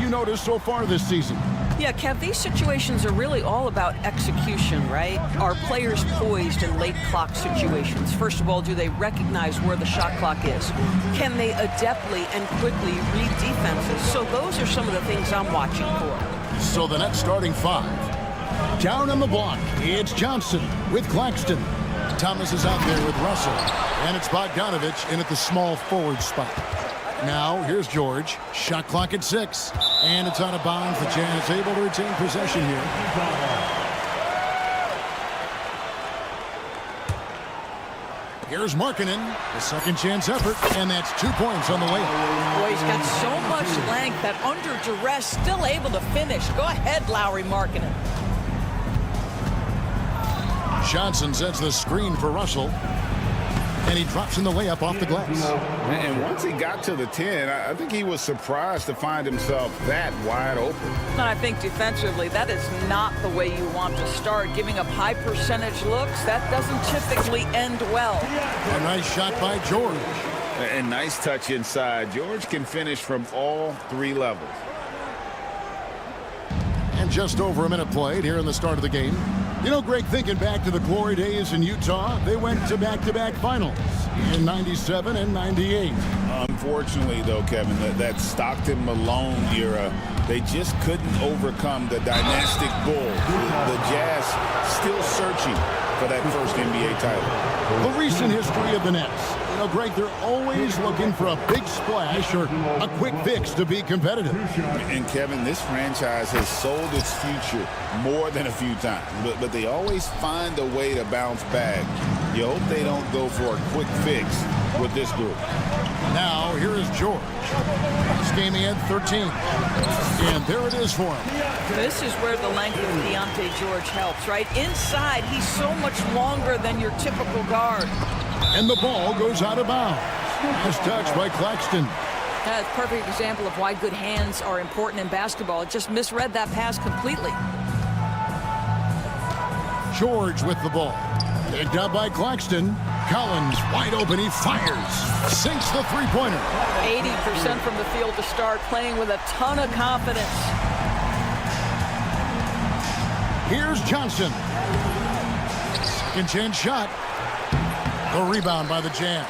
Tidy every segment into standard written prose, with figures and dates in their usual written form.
you noticed so far this season? Yeah, Kev, these situations are really all about execution, right? Are players poised in late clock situations? First of all, do they recognize where the shot clock is? Can they adeptly and quickly read defenses? So those are some of the things I'm watching for. So the Nets starting five. Down on the block, it's Johnson with Claxton. Thomas is out there with Russell. And it's Bogdanovich in at the small forward spot. Now, here's George. Shot clock at 6. And it's out of bounds. The Jazz able to retain possession here. Here's Markkanen. The second chance effort. And that's 2 points on the way. Boy, he's got so much length that under duress, still able to finish. Go ahead, Lauri Markkanen. Johnson sets the screen for Russell. And he drops in the layup off the glass. And once he got to the 10, I think he was surprised to find himself that wide open. And I think defensively, that is not the way you want to start. Giving up high percentage looks, that doesn't typically end well. A nice shot by George. And nice touch inside. George can finish from all 3 levels. And just over a minute played here in the start of the game. You know, Greg, thinking back to the glory days in Utah, they went to back-to-back finals in 97 and 98. Unfortunately, though, Kevin, that Stockton-Malone era, they just couldn't overcome the dynastic bull. The Jazz still searching for that first NBA title. The recent history of the Nets. You know, Greg, they're always looking for a big splash or a quick fix to be competitive. And, Kevin, this franchise has sold its future more than a few times. But they always find a way to bounce back. You hope they don't go for a quick fix with this group. Now, here is George. This game he had 13. And there it is for him. This is where the length of Deontay George helps, right? Inside, he's so much longer than your typical guard. And the ball goes out of bounds. Nice touch by Claxton. That's a perfect example of why good hands are important in basketball. It just misread that pass completely. George with the ball. Picked up by Claxton. Collins wide open. He fires. Sinks the three-pointer. 80% from the field to start, playing with a ton of confidence. Here's Johnson. Second chance shot. The rebound by the Jazz.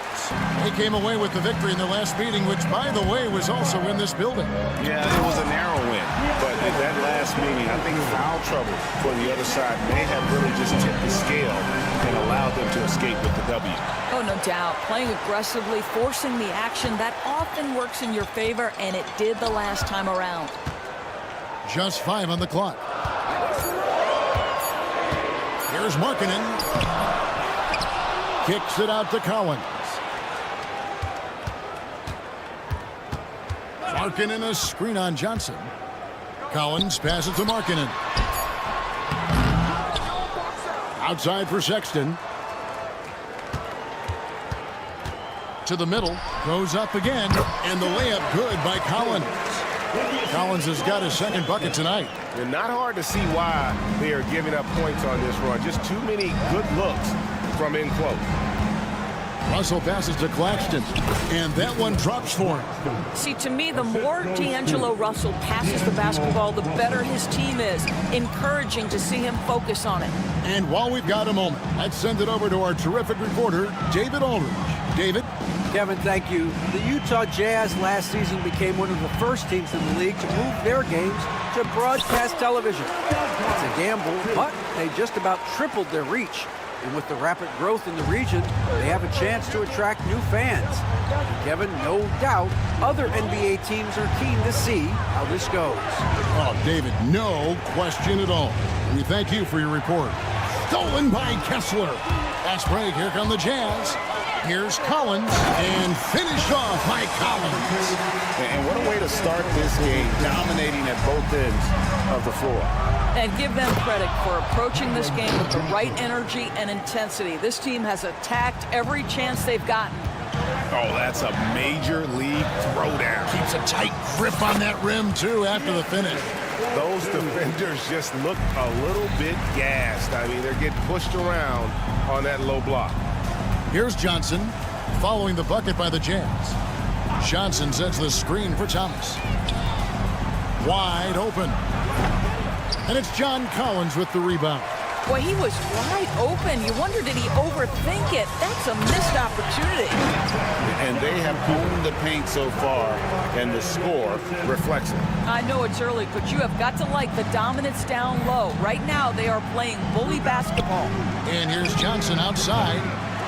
They came away with the victory in the last meeting, which, by the way, was also in this building. Yeah, it was a narrow win. But in that last meeting, I think foul trouble for the other side may have really just tipped the scale and allowed them to escape with the W. Oh, no doubt. Playing aggressively, forcing the action, that often works in your favor, and it did the last time around. Just 5 on the clock. Here's Markkanen. Kicks it out to Collins. Markkanen a screen on Johnson. Collins passes to Markkanen. Outside for Sexton. To the middle. Goes up again. And the layup good by Collins. Collins has got his second bucket tonight. And not hard to see why they are giving up points on this run. Just too many good looks from in close. Russell passes to Claxton, and that one drops for him. See, to me, the more D'Angelo Russell passes the basketball, the better his team is. Encouraging to see him focus on it. And while we've got a moment, let's send it over to our terrific reporter, David Aldridge. David? Kevin, thank you. The Utah Jazz last season became one of the first teams in the league to move their games to broadcast television. It's a gamble, but they just about tripled their reach. And with the rapid growth in the region, they have a chance to attract new fans. And Kevin, no doubt, other NBA teams are keen to see how this goes. Oh, David, no question at all. We thank you for your report. Stolen by Kessler. Fast break. Here come the Jazz. Here's Collins, and finished off by Collins. And what a way to start this game, dominating at both ends of the floor. And give them credit for approaching this game with the right energy and intensity. This team has attacked every chance they've gotten. Oh, that's a major league throwdown. Keeps a tight grip on that rim, too, after the finish. Those defenders just look a little bit gassed. I mean, they're getting pushed around on that low block. Here's Johnson, following the bucket by the Jazz. Johnson sets the screen for Thomas. wide open. And it's John Collins with the rebound. Boy, he was wide open. You wonder, did he overthink it? That's a missed opportunity. And they have owned the paint so far, and the score reflects it. I know it's early, but you have got to like the dominance down low. Right now, they are playing bully basketball. And here's Johnson outside.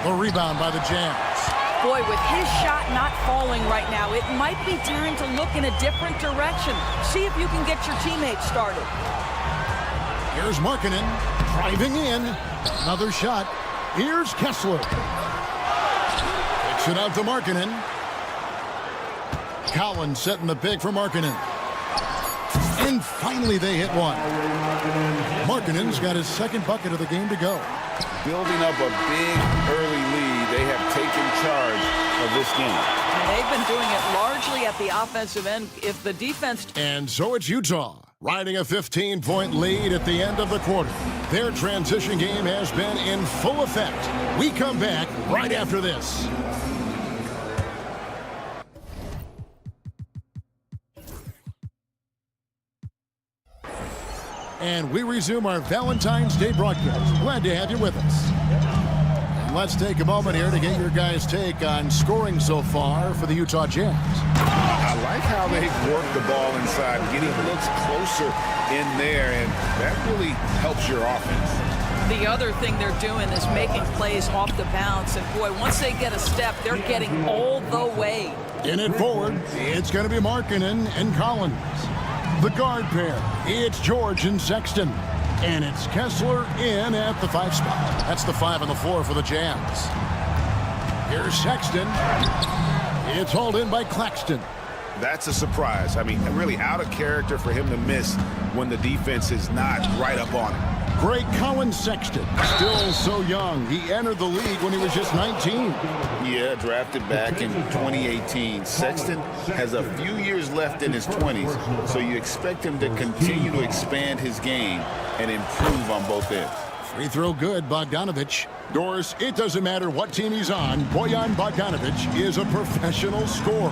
The rebound by the Jazz. Boy, with his shot not falling right now, it might be time to look in a different direction. See if you can get your teammates started. Here's Markkanen driving in. Another shot. Here's Kessler. Kicks it out to Markkanen. Collins setting the pick for Markkanen. And finally they hit one. Markkanen's got his second bucket of the game to go. Building up a big early lead, they have taken charge of this game. They've been doing it largely at the offensive end. If the defense... And so it's Utah, riding a 15-point lead at the end of the quarter. Their transition game has been in full effect. We come back right after this. And we resume our Valentine's Day broadcast. Glad to have you with us. And let's take a moment here to get your guys' take on scoring so far for the Utah Jazz. I like how they've worked the ball inside, getting looks closer in there, and that really helps your offense. The other thing they're doing is making plays off the bounce. And, boy, once they get a step, they're getting all the way. In it forward, it's going to be Markkanen and Collins. The guard pair, it's George and Sexton. And it's Kessler in at the 5 spot. That's the 5 on the floor for the Jazz. Here's Sexton. It's hauled in by Claxton. That's a surprise. I mean, really out of character for him to miss when the defense is not right up on him. Great Colin Sexton, still so young. He entered the league when he was just 19. Yeah, drafted back in 2018. Sexton has a few years left in his 20s, so you expect him to continue to expand his game and improve on both ends. Free throw good, Bogdanovich. Doris, it doesn't matter what team he's on, Bojan Bogdanovich is a professional scorer.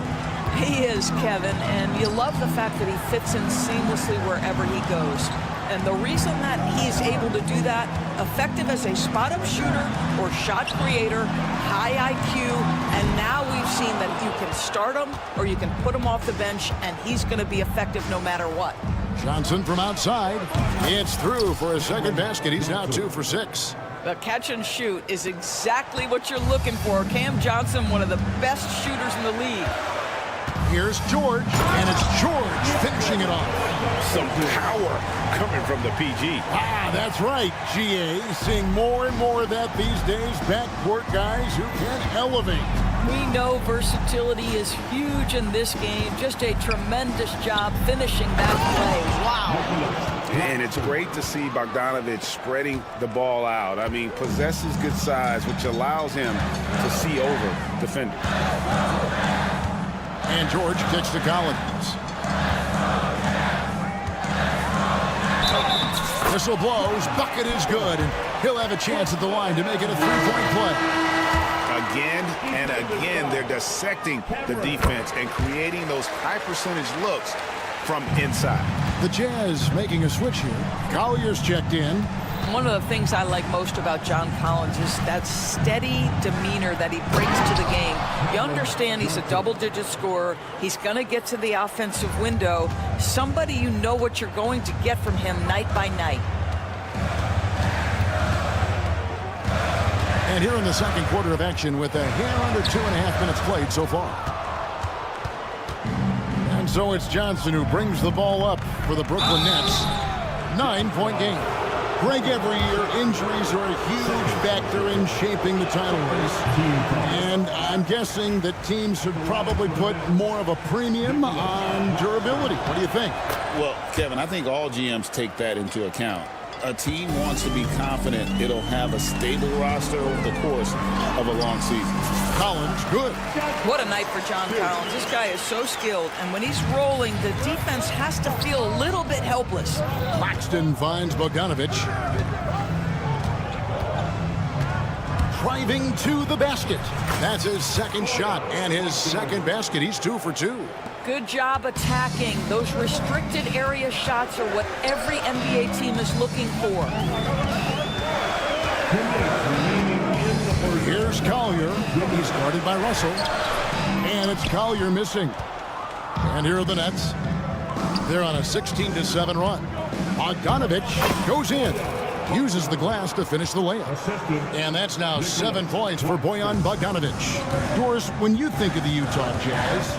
He is, Kevin, and you love the fact that he fits in seamlessly wherever he goes. And the reason that he's able to do that, effective as a spot-up shooter or shot creator, high IQ, and now we've seen that you can start him or you can put him off the bench, and he's going to be effective no matter what. Johnson from outside. It's through for a second basket. He's now 2 for 6. The catch and shoot is exactly what you're looking for. Cam Johnson, one of the best shooters in the league. Here's George, and it's George finishing it off. Some power coming from the PG. Ah, that's right, GA. Seeing more and more of that these days. Backcourt guys who can elevate. We know versatility is huge in this game. Just a tremendous job finishing that play. Wow. And it's great to see Bogdanovich spreading the ball out. I mean, possesses good size, which allows him to see over defenders. And George kicks to Collins. Whistle blows, bucket is good, and he'll have a chance at the line to make it a 3-point play. Again and again, they're dissecting the defense and creating those high-percentage looks from inside. The Jazz making a switch here. Collier's checked in. One of the things I like most about John Collins is that steady demeanor that he brings to the game. You understand he's a double-digit scorer. He's going to get to the offensive window. Somebody you know what you're going to get from him night by night. And here in the second quarter of action with a hair under 2.5 minutes played so far. And so it's Johnson who brings the ball up for the Brooklyn Nets. 9-point game. Greg, every year, injuries are a huge factor in shaping the title race. And I'm guessing that teams should probably put more of a premium on durability. What do you think? Well, Kevin, I think all GMs take that into account. A team wants to be confident it'll have a stable roster over the course of a long season. Collins, good. What a night for John Collins. This guy is so skilled, and when he's rolling, the defense has to feel a little bit helpless. Claxton finds Bogdanovich. Driving to the basket. That's his second shot and his second basket. He's 2 for 2. Good job attacking. Those restricted area shots are what every NBA team is looking for. Here's Collier. He's guarded by Russell. And it's Collier missing. And here are the Nets. They're on a 16-7 run. Bogdanovich goes in. Uses the glass to finish the layup. And that's now 7 points for Bojan Bogdanovich. Doris, when you think of the Utah Jazz,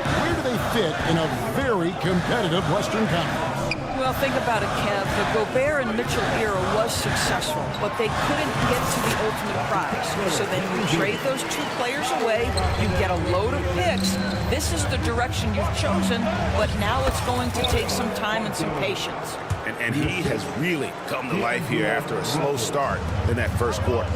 where do they fit in a very competitive Western Conference? Well, think about it, Kev. The Gobert and Mitchell era was successful, but they couldn't get to the ultimate prize. So then you trade those 2 players away, you get a load of picks. This is the direction you've chosen, but now it's going to take some time and some patience. And he has really come to life here after a slow start in that first quarter.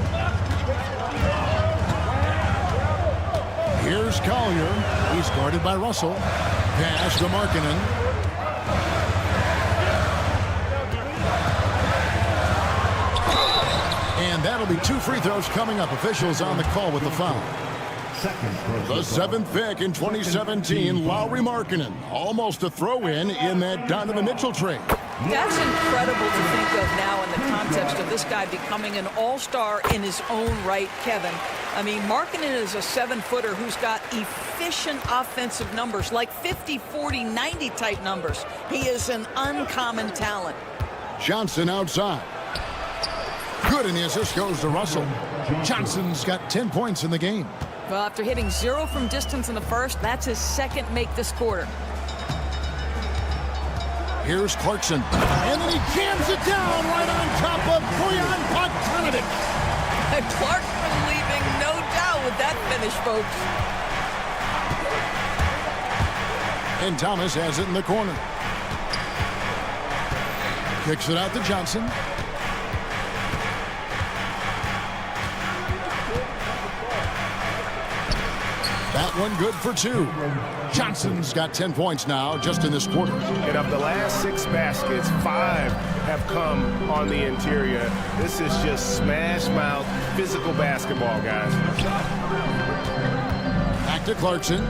Here's Collier. He's guarded by Russell. Pass to Markkanen. And that'll be 2 free throws coming up. Officials on the call with the foul. The 7th pick in 2017, Lauri Markkanen. Almost a throw-in in that Donovan Mitchell trade. That's incredible to think of now in the context of this guy becoming an all-star in his own right, Kevin. I mean, Markkanen is a 7-footer who's got efficient offensive numbers, like 50, 40, 90 type numbers. He is an uncommon talent. Johnson outside. Good, and the assist goes to Russell. Johnson's got 10 points in the game. Well, after hitting 0 from distance in the first, that's his 2nd make this quarter. Here's Clarkson. And then he jams it down right on top of Bojan Bogdanovich. Clarkson leaving no doubt with that finish, folks. And Thomas has it in the corner. Kicks it out to Johnson. That one good for 2. Johnson's got 10 points now just in this quarter. And of the last 6 baskets, 5 have come on the interior. This is just smash mouth physical basketball, guys. Back to Clarkson.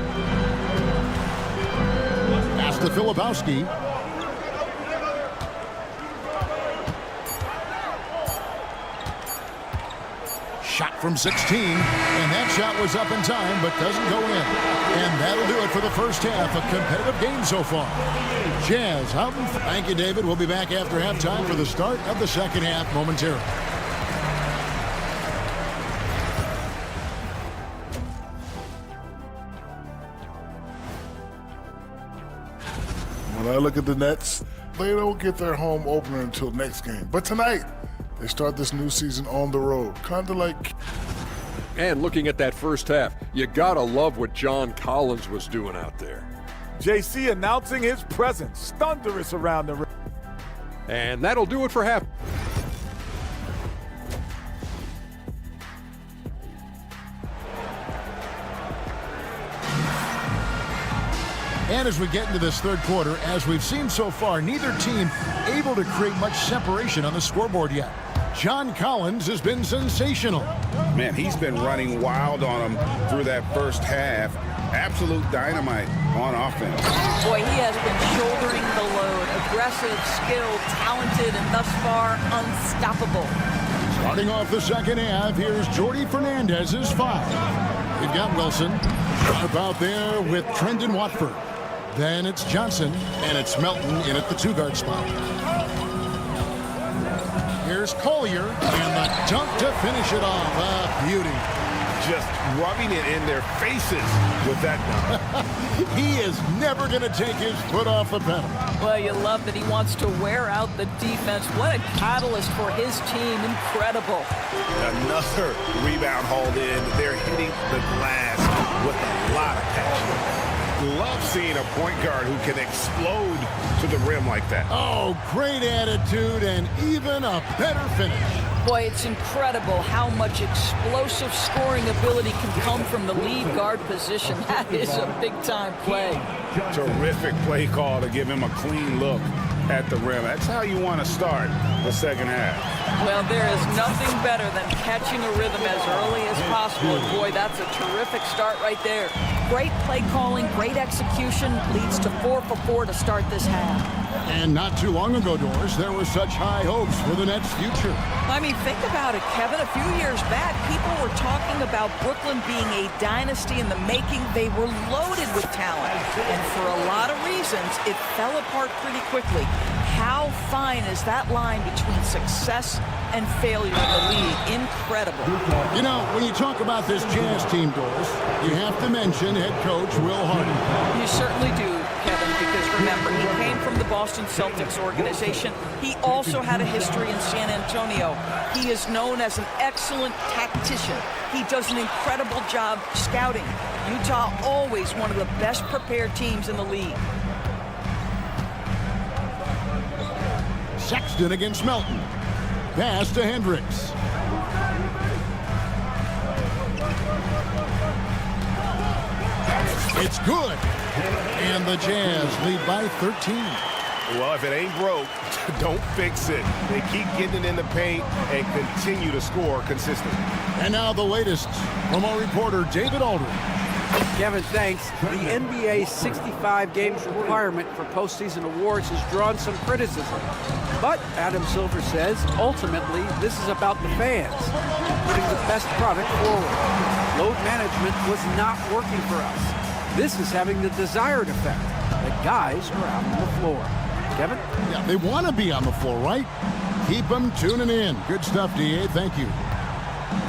Pass to Filipowski. Shot from 16, and that shot was up in time, but doesn't go in. And that'll do it for the first half. A competitive game so far. Jazz out. Thank you, David. We'll be back after halftime for the start of the second half momentarily. When I look at the Nets, they don't get their home opener until next game. But tonight, they start this new season on the road, kind of like... And looking at that first half, you gotta love what John Collins was doing out there. JC announcing his presence, thunderous around the rim. And that'll do it for half. And as we get into this third quarter, as we've seen so far, neither team able to create much separation on the scoreboard yet. John Collins has been sensational. Man, he's been running wild on him through that first half. Absolute dynamite on offense. Boy, he has been shouldering the load. Aggressive, skilled, talented, and thus far unstoppable. Starting off the second half, here's Jordy Fernandez's 5. We've got Wilson up out there with Trendon Watford. Then it's Johnson, and it's Melton in at the 2-guard spot. Here's Collier, and the dunk to finish it off. A beauty. Just rubbing it in their faces with that dunk. He is never going to take his foot off the pedal. Well, you love that he wants to wear out the defense. What a catalyst for his team. Incredible. Another rebound hauled in. They're hitting the glass with a lot of passion. Love seeing a point guard who can explode to the rim like that. Oh, great attitude and even a better finish. Boy, it's incredible how much explosive scoring ability can come from the lead guard position. That is a big-time play. Terrific play call to give him a clean look at the rim. That's how you want to start the second half. Well, there is nothing better than catching a rhythm as early as possible. And boy, that's a terrific start right there. Great play calling, great execution leads to 4 for 4 to start this half. And not too long ago, Doris, there were such high hopes for the Nets' future. I mean, think about it, Kevin. A few years back, people were talking about Brooklyn being a dynasty in the making. They were loaded with talent. And for a lot of reasons, it fell apart pretty quickly. How fine is that line between success and failure in the league? Incredible. You know, when you talk about this Jazz team, Doris, you have to mention head coach Will Hardy. You certainly do, Kevin, because remember, he came from the Boston Celtics organization. He also had a history in San Antonio. He is known as an excellent tactician. He does an incredible job scouting. Utah always one of the best prepared teams in the league. Sexton against Melton. Pass to Hendricks. It's good. And the Jazz lead by 13. Well, if it ain't broke, don't fix it. They keep getting it in the paint and continue to score consistently. And now the latest from our reporter, David Aldridge. Kevin, thanks. The NBA's 65 games requirement for postseason awards has drawn some criticism. But Adam Silver says, ultimately, this is about the fans, putting the best product forward. Load management was not working for us. This is having the desired effect. The guys are out on the floor. Kevin? Yeah, they want to be on the floor, right? Keep them tuning in. Good stuff, D.A. Thank you.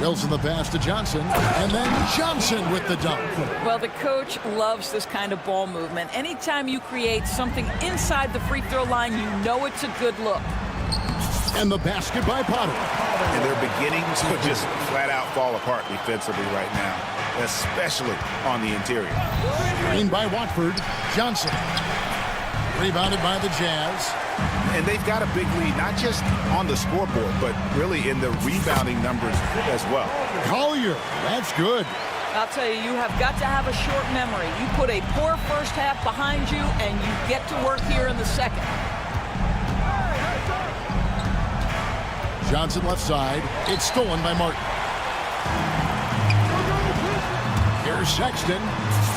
Wilson the pass to Johnson, and then Johnson with the dunk. Well, the coach loves this kind of ball movement. Anytime you create something inside the free throw line, you know it's a good look. And the basket by Potter. And they're beginning to just flat out fall apart defensively right now, especially on the interior. Screen by Watford. Johnson. Rebounded by the Jazz. And they've got a big lead, not just on the scoreboard, but really in the rebounding numbers as well. Collier, that's good. I'll tell you, you have got to have a short memory. You put a poor first half behind you, and you get to work here in the second. Johnson left side. It's stolen by Martin. Here's Sexton.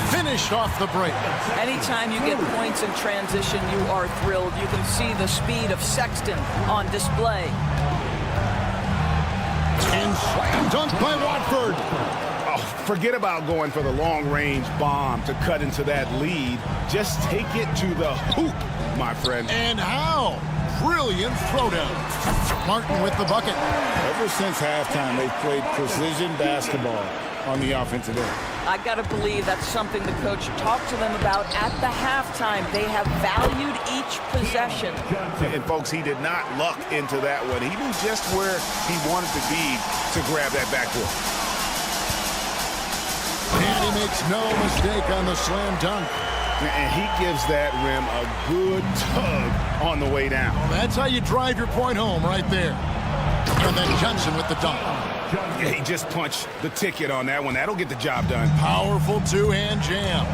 Finished off the break. Anytime you get points in transition, you are thrilled. You can see the speed of Sexton on display. And slam dunk by Watford. Oh, forget about going for the long-range bomb to cut into that lead. Just take it to the hoop, my friend. And how? Brilliant throwdown. Martin with the bucket. Ever since halftime, they've played precision basketball on the offensive end. I got to believe that's something the coach talked to them about at the halftime. They have valued each possession. And folks, he did not luck into that one. He knew just where he wanted to be to grab that backboard. And he makes no mistake on the slam dunk. And he gives that rim a good tug on the way down. That's how you drive your point home right there. And then Johnson with the dunk. Yeah, he just punched the ticket on that one. That'll get the job done. Powerful two-hand jam.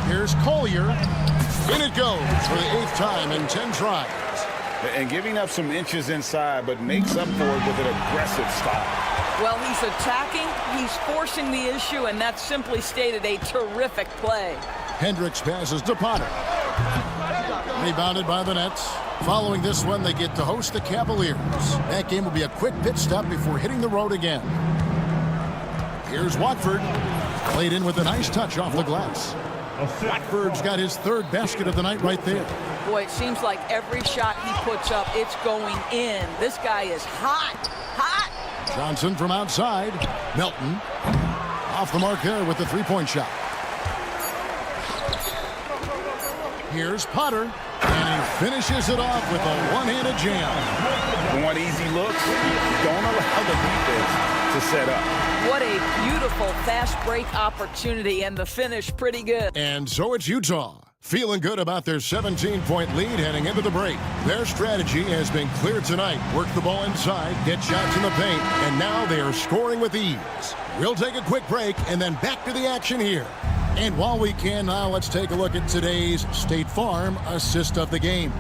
Here's Collier. In it goes for the 8th time in 10 tries. And giving up some inches inside, but makes up for it with an aggressive style. Well, he's attacking, he's forcing the issue, and that's simply stated a terrific play. Hendricks passes to Potter. Rebounded by the Nets. Following this one, they get to host the Cavaliers. That game will be a quick pit stop before hitting the road again. Here's Watford. Played in with a nice touch off the glass. Watford's got his 3rd basket of the night right there. Boy, it seems like every shot he puts up, it's going in. This guy is hot, hot. Johnson from outside. Melton off the mark there with the 3-point shot. Here's Potter. And he finishes it off with a one-handed jam. Want easy looks? Don't allow the defense to set up. What a beautiful fast break opportunity, and the finish pretty good. And so it's Utah. Feeling good about their 17-point lead heading into the break. Their strategy has been clear tonight. Work the ball inside, get shots in the paint, and now they are scoring with ease. We'll take a quick break and then back to the action here. And while we can now, let's take a look at today's State Farm assist of the game.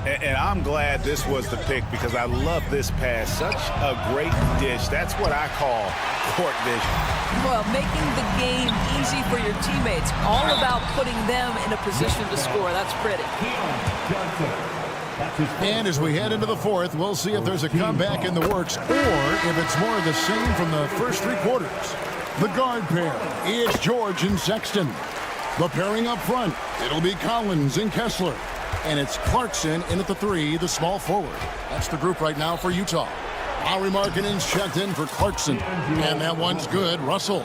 And I'm glad this was the pick because I love this pass. Such a great dish. That's what I call court vision. Well, making the game easy for your teammates. All about putting them in a position to score. That's pretty. And as we head into the fourth, we'll see if there's a comeback in the works or if it's more of the same from the first three quarters. The guard pair, it's George and Sexton. The pairing up front, it'll be Collins and Kessler. And it's Clarkson in at the three, the small forward. That's the group right now for Utah. Lauri Markkanen's checked in for Clarkson. And that one's good, Russell.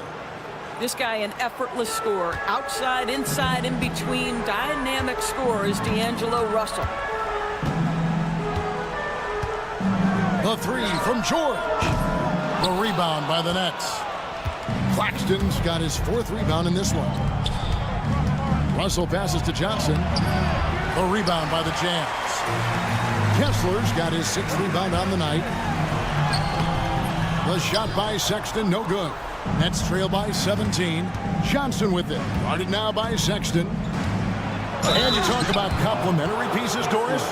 This guy, an effortless scorer. Outside, inside, in between. Dynamic scorer is D'Angelo Russell. The three from George. The rebound by the Nets. Claxton's got his fourth rebound in this one. Russell passes to Johnson. The rebound by the Jazz. Kessler's got his sixth rebound on the night. The shot by Sexton, no good. Nets trail by 17. Johnson with it. Guarded now by Sexton. And you talk about complementary pieces, Doris.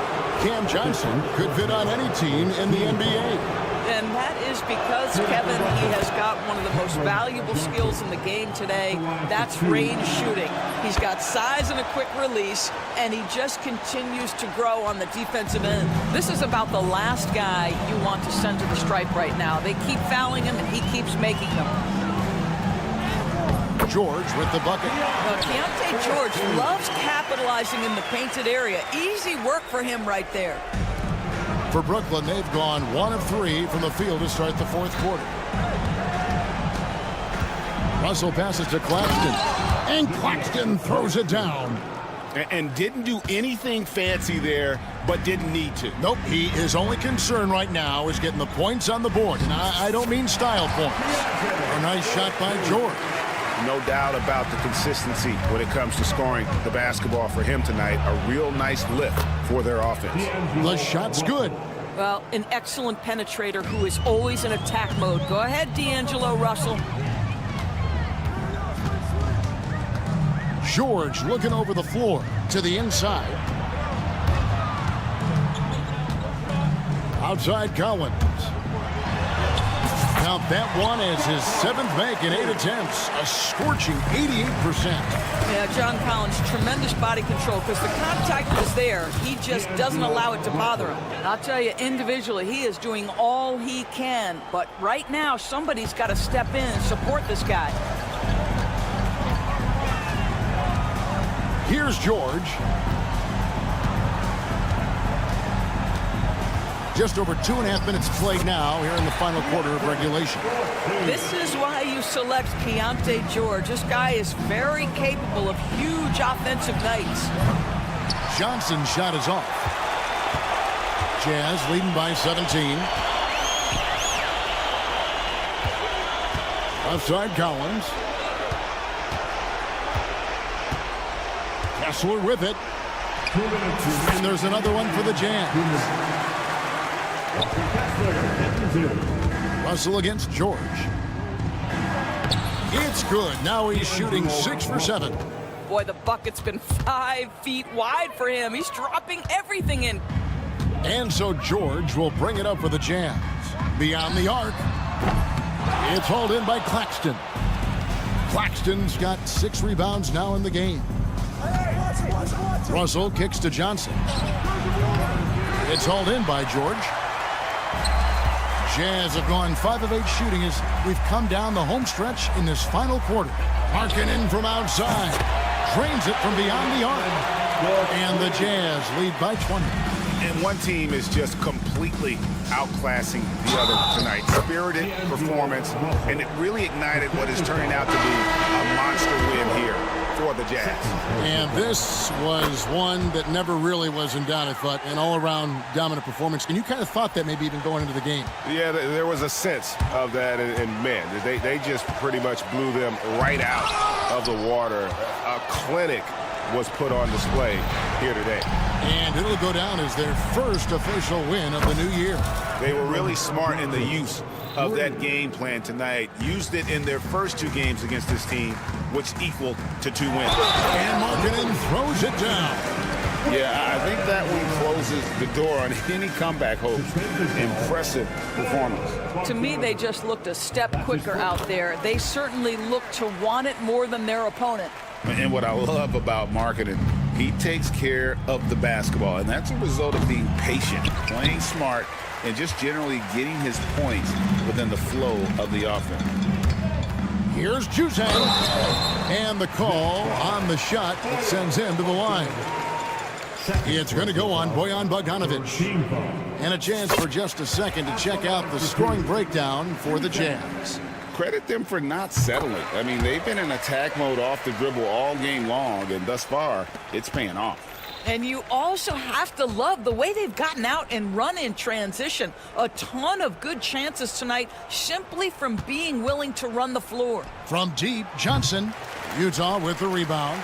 Cam Johnson could fit on any team in the NBA. And that is because, Kevin, he has got one of the most valuable skills in the game today. That's range shooting. He's got size and a quick release, and he just continues to grow on the defensive end. This is about the last guy you want to send to the stripe right now. They keep fouling him, and he keeps making them. George with the bucket. Keontae George loves capitalizing in the painted area. Easy work for him right there. For Brooklyn, they've gone 1 of 3 from the field to start the fourth quarter. Russell passes to Claxton, and Claxton throws it down. And didn't do anything fancy there, but didn't need to. Nope, his only concern right now is getting the points on the board. And I don't mean style points. A nice shot by George. No doubt about the consistency when it comes to scoring the basketball for him tonight. A real nice lift for their offense. The shot's good. Well, an excellent penetrator who is always in attack mode. Go ahead, D'Angelo Russell. George looking over the floor to the inside. Outside Collins. Now that one is his 7th make in 8 attempts, a scorching 88%. Yeah, John Collins, tremendous body control because the contact is there. He just doesn't allow it to bother him. And I'll tell you, individually, he is doing all he can. But right now, somebody's got to step in and support this guy. Here's George. Just over 2.5 minutes played now here in the final quarter of regulation. This is why you select Keontae George. This guy is very capable of huge offensive nights. Johnson's shot is off. Jazz leading by 17. Outside Collins. Kessler with it. And there's another one for the Jazz. Russell against George. It's good. Now he's shooting 6 for 7. Boy, the bucket's been 5 feet wide for him. He's dropping everything in. And so George will bring it up for the Jazz. Beyond the arc. It's hauled in by Claxton. Claxton's got 6 rebounds now in the game. Russell kicks to Johnson. It's hauled in by George. Jazz have gone 5 of 8 shooting as we've come down the home stretch in this final quarter. Markkanen from outside. Drains it from beyond the arc. And the Jazz lead by 20. And one team is just completely outclassing the other tonight. Spirited performance, and it really ignited what is turning out to be a monster win here for the Jazz. And this was one that never really was in doubt, I thought, an all-around dominant performance. And you kind of thought that maybe even going into the game. Yeah, there was a sense of that, and man, they just pretty much blew them right out of the water. A clinic was put on display here today. And it'll go down as their first official win of the new year. They were really smart in the use of that game plan tonight. Used it in their first 2 games against this team, which equaled to 2 wins. And Markkanen throws it down. Yeah, I think that one closes the door on any comeback hopes. Impressive performance. To me, they just looked a step quicker out there. They certainly looked to want it more than their opponent. And what I love about Markkanen, he takes care of the basketball, and that's a result of being patient, playing smart, and just generally getting his points within the flow of the offense. Here's Juzang, and the call on the shot that sends him to the line. It's going to go on Bojan Bogdanovic. And a chance for just a second to check out the scoring breakdown for the Jazz. Credit them for not settling. I mean, they've been in attack mode off the dribble all game long, and thus far, it's paying off. And you also have to love the way they've gotten out and run in transition. A ton of good chances tonight simply from being willing to run the floor. From deep, Johnson. Utah with the rebound.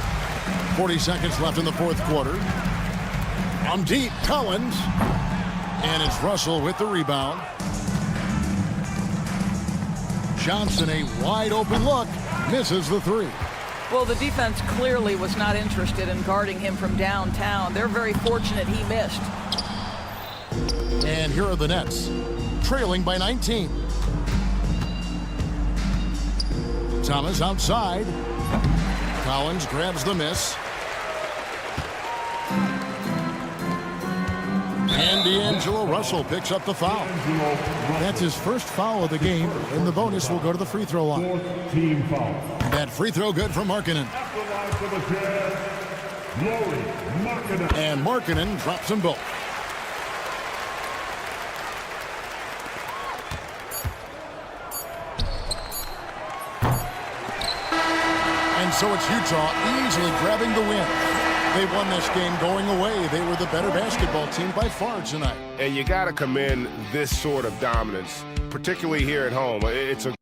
40 seconds left in the fourth quarter. From deep, Collins. And it's Russell with the rebound. Johnson, a wide open look. Misses the three. Well, the defense clearly was not interested in guarding him from downtown. They're very fortunate he missed. And here are the Nets, trailing by 19. Thomas outside. Collins grabs the miss. And D'Angelo Russell picks up the foul. That's his first foul of the game, and the bonus will go to the free throw line. That free throw good from Markkanen. And Markkanen drops them both. And so it's Utah easily grabbing the win. They won this game going away. They were the better basketball team by far tonight. And you got to commend this sort of dominance, particularly here at home. It's a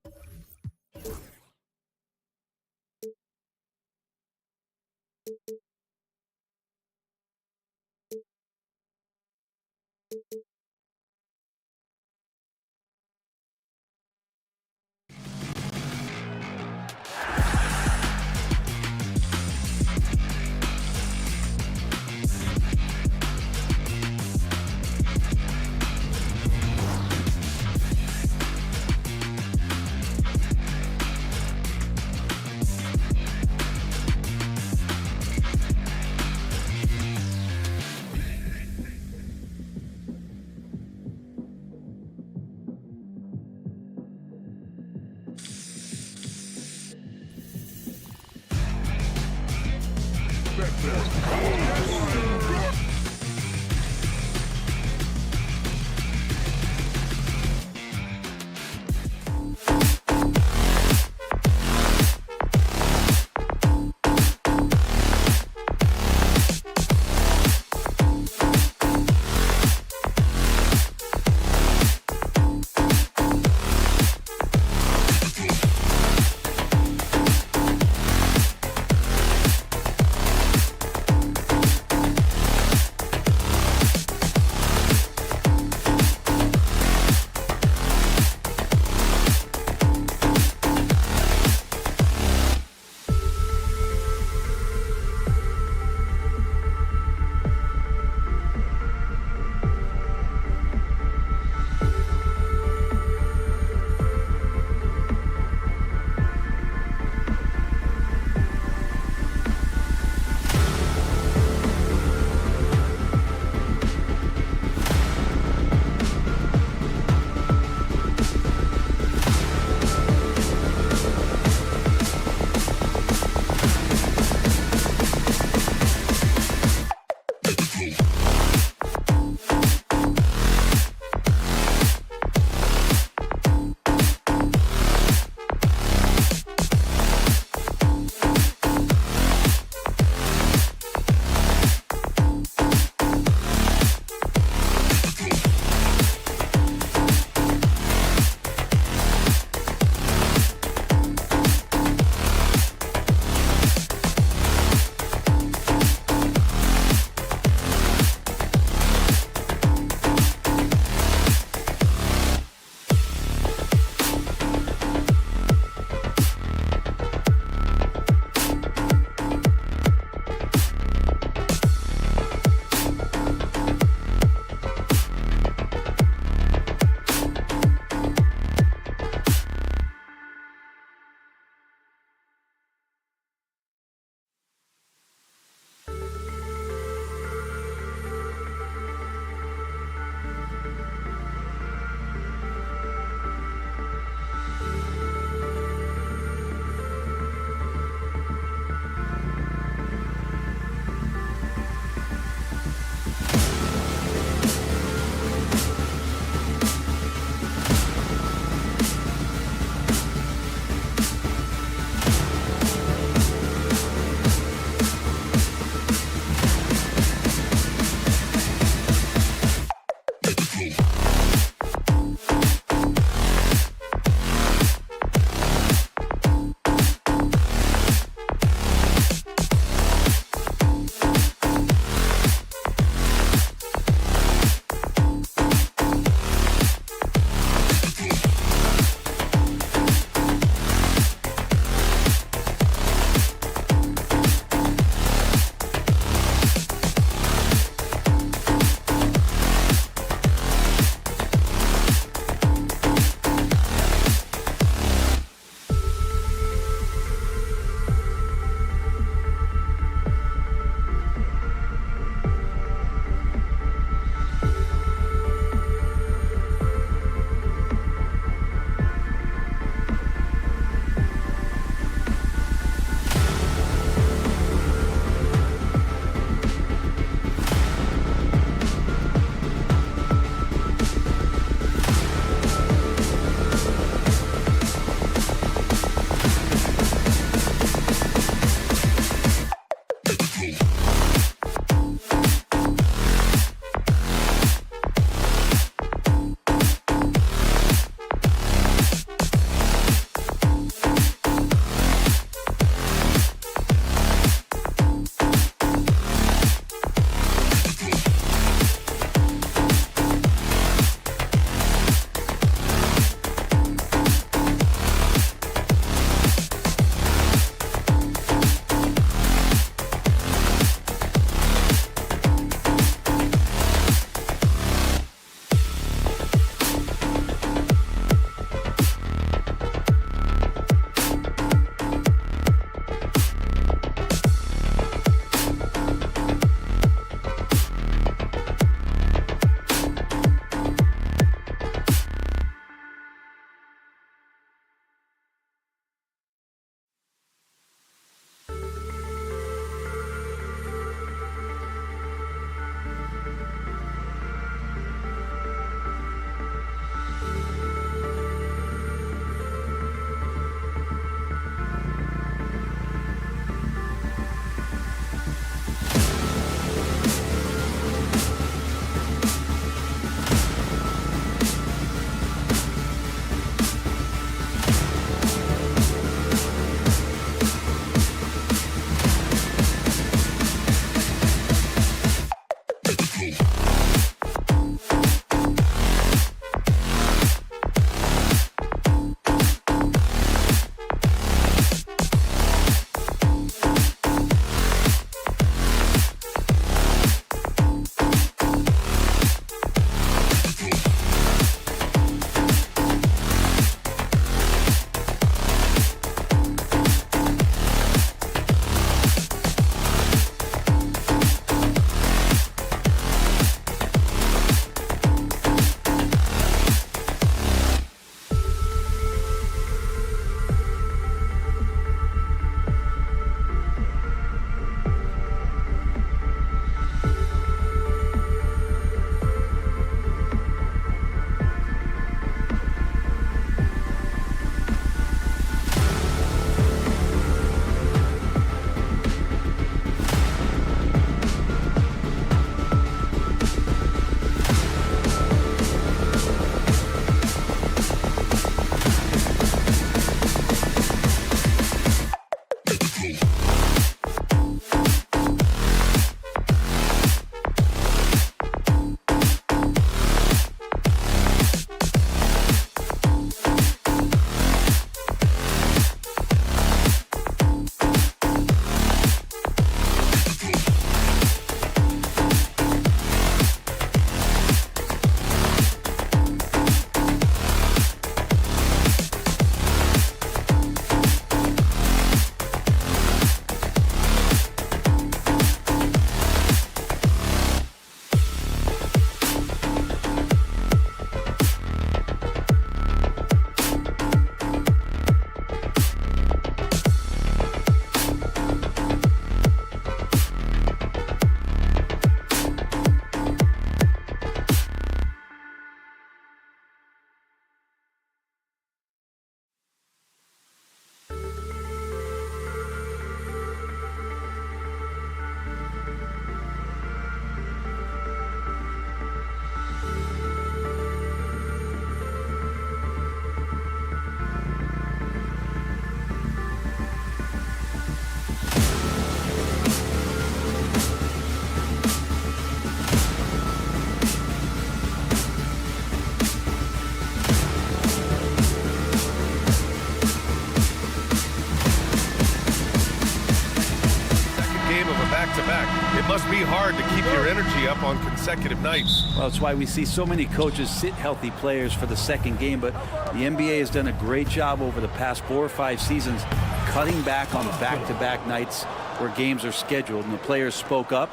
hard to keep your energy up on consecutive nights. Well, that's why we see so many coaches sit healthy players for the second game, but the NBA has done a great job over the past 4 or 5 seasons cutting back on back-to-back nights where games are scheduled, and the players spoke up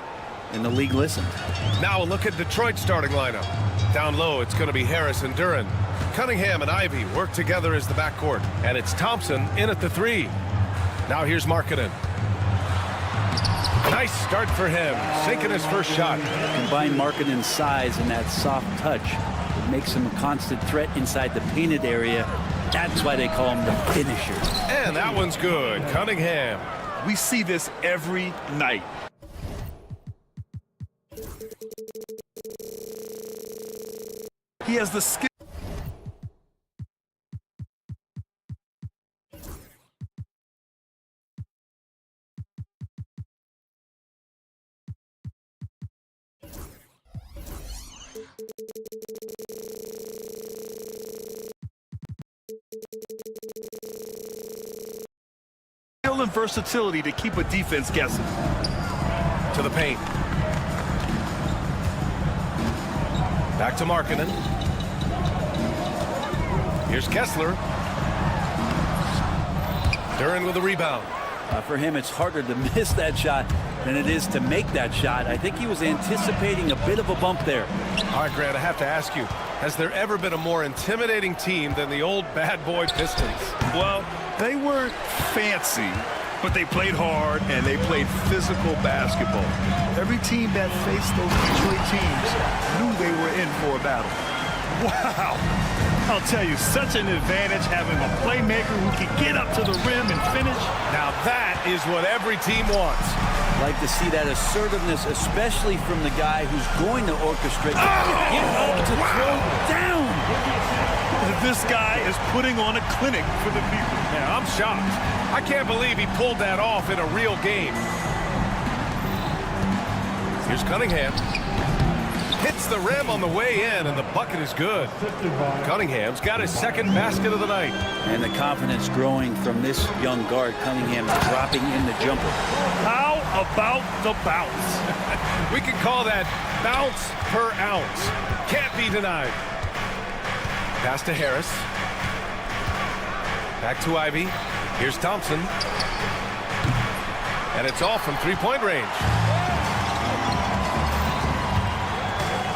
and the league listened. Now a look at Detroit's starting lineup. Down low, it's going to be Harris and Duren. Cunningham and Ivy work together as the backcourt, and it's Thompson in at the 3. Now here's Markkanen. Nice start for him, sinking his first shot. Combine Markkanen's size and that soft touch, it makes him a constant threat inside the painted area. That's why they call him the finisher. And that one's good. Cunningham. We see this every night. He has the skill. And versatility to keep a defense guessing. To the paint. Back to Markkanen. Here's Kessler. Duren with the rebound. For him, it's harder to miss that shot than it is to make that shot. I think he was anticipating a bit of a bump there. All right, Grant, I have to ask you, has there ever been a more intimidating team than the old bad boy Pistons? Well, they weren't fancy, but they played hard and they played physical basketball. Every team that faced those Detroit teams knew they were in for a battle. Wow! I'll tell you, such an advantage having a playmaker who can get up to the rim and finish. Now that is what every team wants. Like to see that assertiveness, especially from the guy who's going to orchestrate. Get up to throw down. This guy is putting on a clinic for the people. Yeah, I'm shocked. I can't believe he pulled that off in a real game. Here's Cunningham. Hits the rim on the way in, and the bucket is good. Cunningham's got his second basket of the night. And the confidence growing from this young guard. Cunningham dropping in the jumper. How about the bounce? We can call that bounce per ounce. Can't be denied. Pass to Harris. Back to Ivy. Here's Thompson. And it's off from three-point range.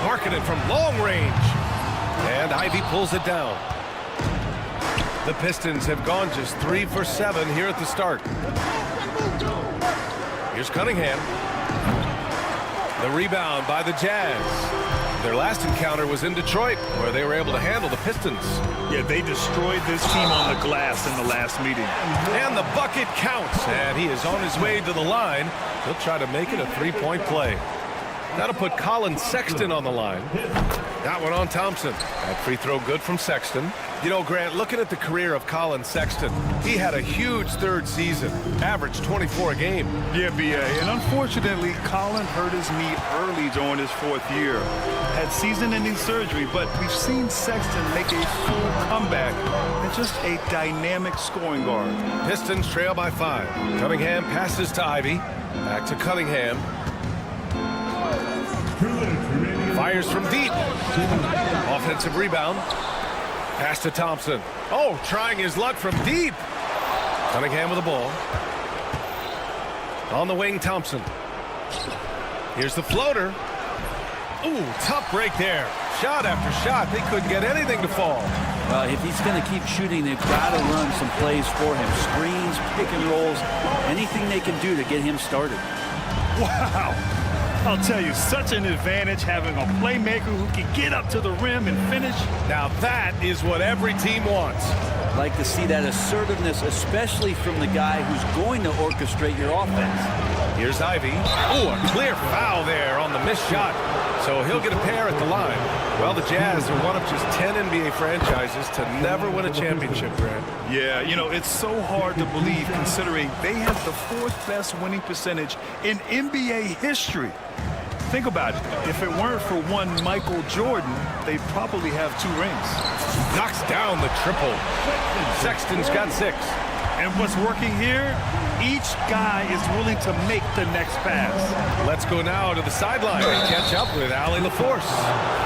Markkanen from long range. And Ivy pulls it down. The Pistons have gone just 3 for 7 here at the start. Here's Cunningham. The rebound by the Jazz. Their last encounter was in Detroit, where they were able to handle the Pistons. Yeah, they destroyed this team on the glass in the last meeting. And the bucket counts, and he is on his way to the line. He'll try to make it a three-point play. That'll put Colin Sexton on the line. That one on Thompson. That free throw good from Sexton. You know, Grant, looking at the career of Colin Sexton, he had a huge third season, averaged 24 a game. Yeah, B.A. And unfortunately, Colin hurt his knee early during his 4th year. Had season-ending surgery, but we've seen Sexton make a full comeback and just a dynamic scoring guard. Pistons trail by 5. Cunningham passes to Ivy. Back to Cunningham. Fires from deep. Offensive rebound. Pass to Thompson. Oh, trying his luck from deep. Cunningham with the ball. On the wing, Thompson. Here's the floater. Ooh, tough break there. Shot after shot. They couldn't get anything to fall. Well, if he's going to keep shooting, they've got to run some plays for him. Screens, pick and rolls, anything they can do to get him started. Wow. I'll tell you, such an advantage having a playmaker who can get up to the rim and finish. Now that is what every team wants. Like to see that assertiveness, especially from the guy who's going to orchestrate your offense. Here's Ivy. Oh, a clear foul there on the missed shot. So he'll get a pair at the line. Well, the Jazz are one of just 10 NBA franchises to never win a championship, Grant. Yeah, you know, it's so hard to believe considering they have the 4th best winning percentage in NBA history. Think about it. If it weren't for one Michael Jordan, they'd probably have 2 rings. Knocks down the triple. Sexton's got 6. And what's working here, each guy is willing to make the next pass. Let's go now to the sideline and catch up with Allie LaForce.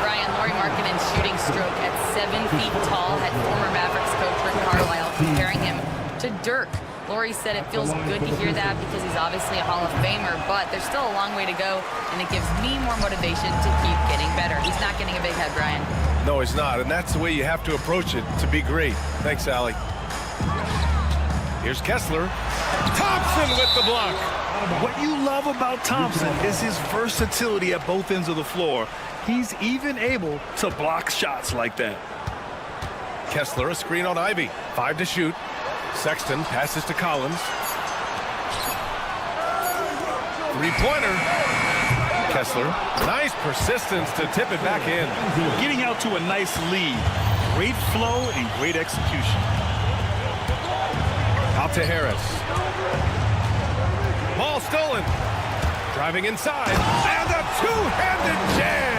Brian, Lauri Markkanen's shooting stroke at 7 feet tall had former Mavericks coach Rick Carlisle comparing him to Dirk. Lauri said it feels good to hear that because he's obviously a Hall of Famer, but there's still a long way to go, and it gives me more motivation to keep getting better. He's not getting a big head, Brian. No, he's not, and that's the way you have to approach it to be great. Thanks, Allie. Here's Kessler. Thompson with the block. What you love about Thompson is his versatility at both ends of the floor. He's even able to block shots like that. Kessler, a screen on Ivy. 5 to shoot. Sexton passes to Collins. Three-pointer. Kessler, nice persistence to tip it back in. Getting out to a nice lead. Great flow and great execution. Out to Harris. Ball stolen. Driving inside. And a two-handed jam.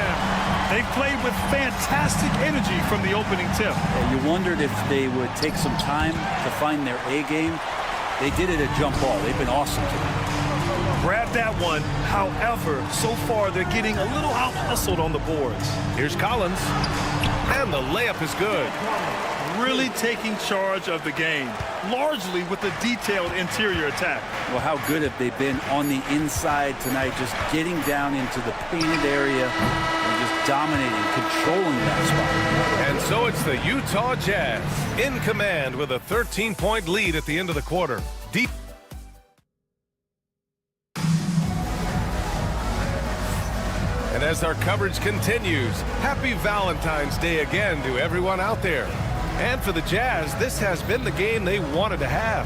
They played with fantastic energy from the opening tip. You wondered if they would take some time to find their A game. They did it at jump ball. They've been awesome tonight. Grab that one. However, so far they're getting a little out-hustled on the boards. Here's Collins. And the layup is good. Really taking charge of the game, largely with a detailed interior attack. Well, how good have they been on the inside tonight, just getting down into the painted area and just dominating, controlling that spot. And so it's the Utah Jazz in command with a 13-point lead at the end of the quarter. Deep. And as our coverage continues, happy Valentine's Day again to everyone out there. And for the Jazz, this has been the game they wanted to have.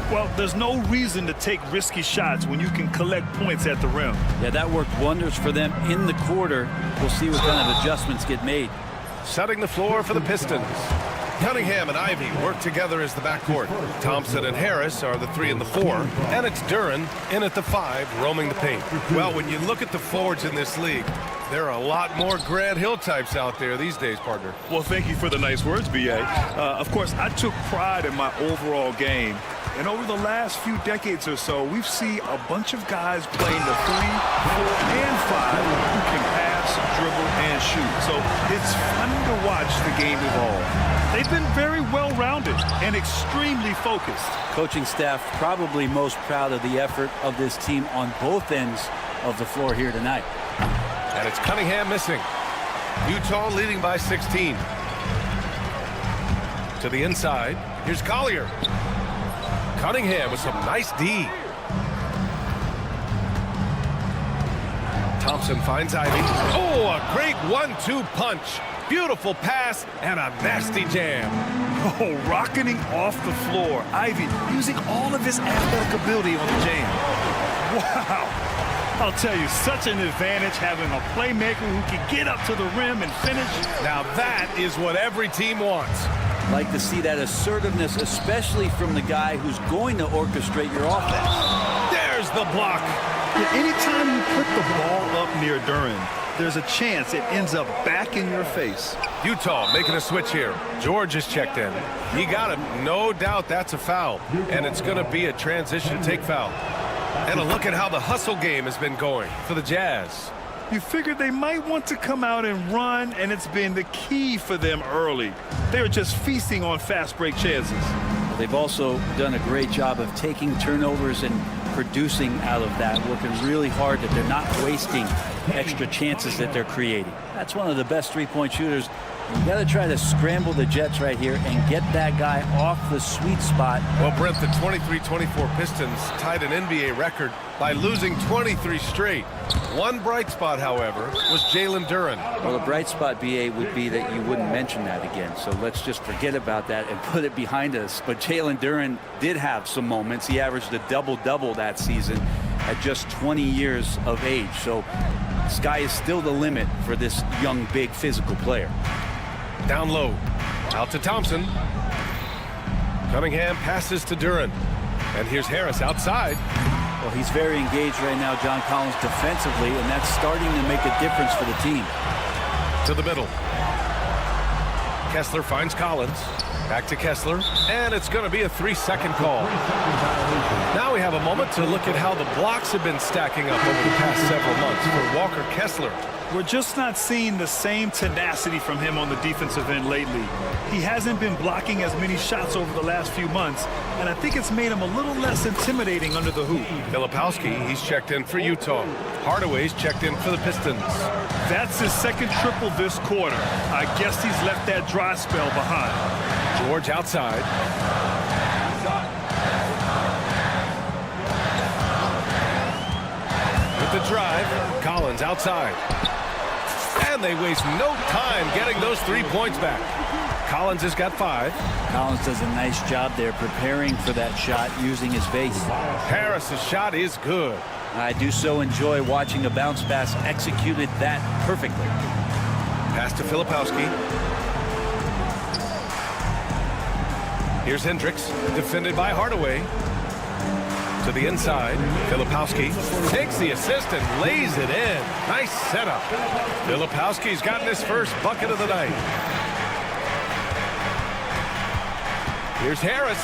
Well, there's no reason to take risky shots when you can collect points at the rim. Yeah, that worked wonders for them in the quarter. We'll see what kind of adjustments get made. Setting the floor for the Pistons. Cunningham and Ivy work together as the backcourt. Thompson and Harris are the 3 and the 4. And it's Duren in at the 5, roaming the paint. Well, when you look at the forwards in this league, there are a lot more Grant Hill types out there these days, partner. Well, thank you for the nice words, B.A. Of course, I took pride in my overall game. And over the last few decades or so, we've seen a bunch of guys playing the 3, 4, and 5 who can pass, dribble, and shoot. So it's fun to watch the game evolve. They've been very well-rounded and extremely focused. Coaching staff probably most proud of the effort of this team on both ends of the floor here tonight. And it's Cunningham missing. Utah leading by 16. To the inside, here's Collier. Cunningham with some nice D. Thompson finds Ivy. Oh, a great 1-2 punch. Beautiful pass and a nasty jam. Oh, rocketing off the floor. Ivy using all of his athletic ability on the jam. Wow. I'll tell you, such an advantage having a playmaker who can get up to the rim and finish. Now that is what every team wants. Like to see that assertiveness, especially from the guy who's going to orchestrate your offense. There's the block. Yeah, anytime you put the ball up near Duren, there's a chance it ends up back in your face. Utah making a switch here. George is checked in. He got him. No doubt that's a foul. And it's going to be a transition take foul. And a look at how the hustle game has been going for the Jazz. You figured they might want to come out and run, and it's been the key for them early. They're just feasting on fast break chances. They've also done a great job of taking turnovers and producing out of that, working really hard that they're not wasting extra chances that they're creating. That's one of the best three-point shooters. You got to try to scramble the Jets right here and get that guy off the sweet spot. Well, Brent, the 23-24 Pistons tied an NBA record by losing 23 straight. One bright spot, however, was Jalen Duren. Well, the bright spot, BA, would be that you wouldn't mention that again. So let's just forget about that and put it behind us. But Jalen Duren did have some moments. He averaged a double-double that season at just 20 years of age. So the sky is still the limit for this young, big, physical player. Down low. Out to Thompson. Cunningham passes to Duren. And here's Harris outside. Well, he's very engaged right now, John Collins, defensively, and that's starting to make a difference for the team. To the middle. Kessler finds Collins. Back to Kessler, and it's going to be a 3-second call. Now we have a moment to look at how the blocks have been stacking up over the past several months for Walker Kessler. We're just not seeing the same tenacity from him on the defensive end lately. He hasn't been blocking as many shots over the last few months, and I think it's made him a little less intimidating under the hoop. Filipowski, he's checked in for Utah. Hardaway's checked in for the Pistons. That's his second triple this quarter. I guess he's left that dry spell behind. George outside. With the drive, Collins outside. And they waste no time getting those 3 points back. Collins has got 5. Collins does a nice job there preparing for that shot using his base. Harris's shot is good. I do so enjoy watching a bounce pass executed that perfectly. Pass to Filipowski. Here's Hendricks, defended by Hardaway. To the inside, Filipowski takes the assist and lays it in. Nice setup. Filipowski's gotten his first bucket of the night. Here's Harris.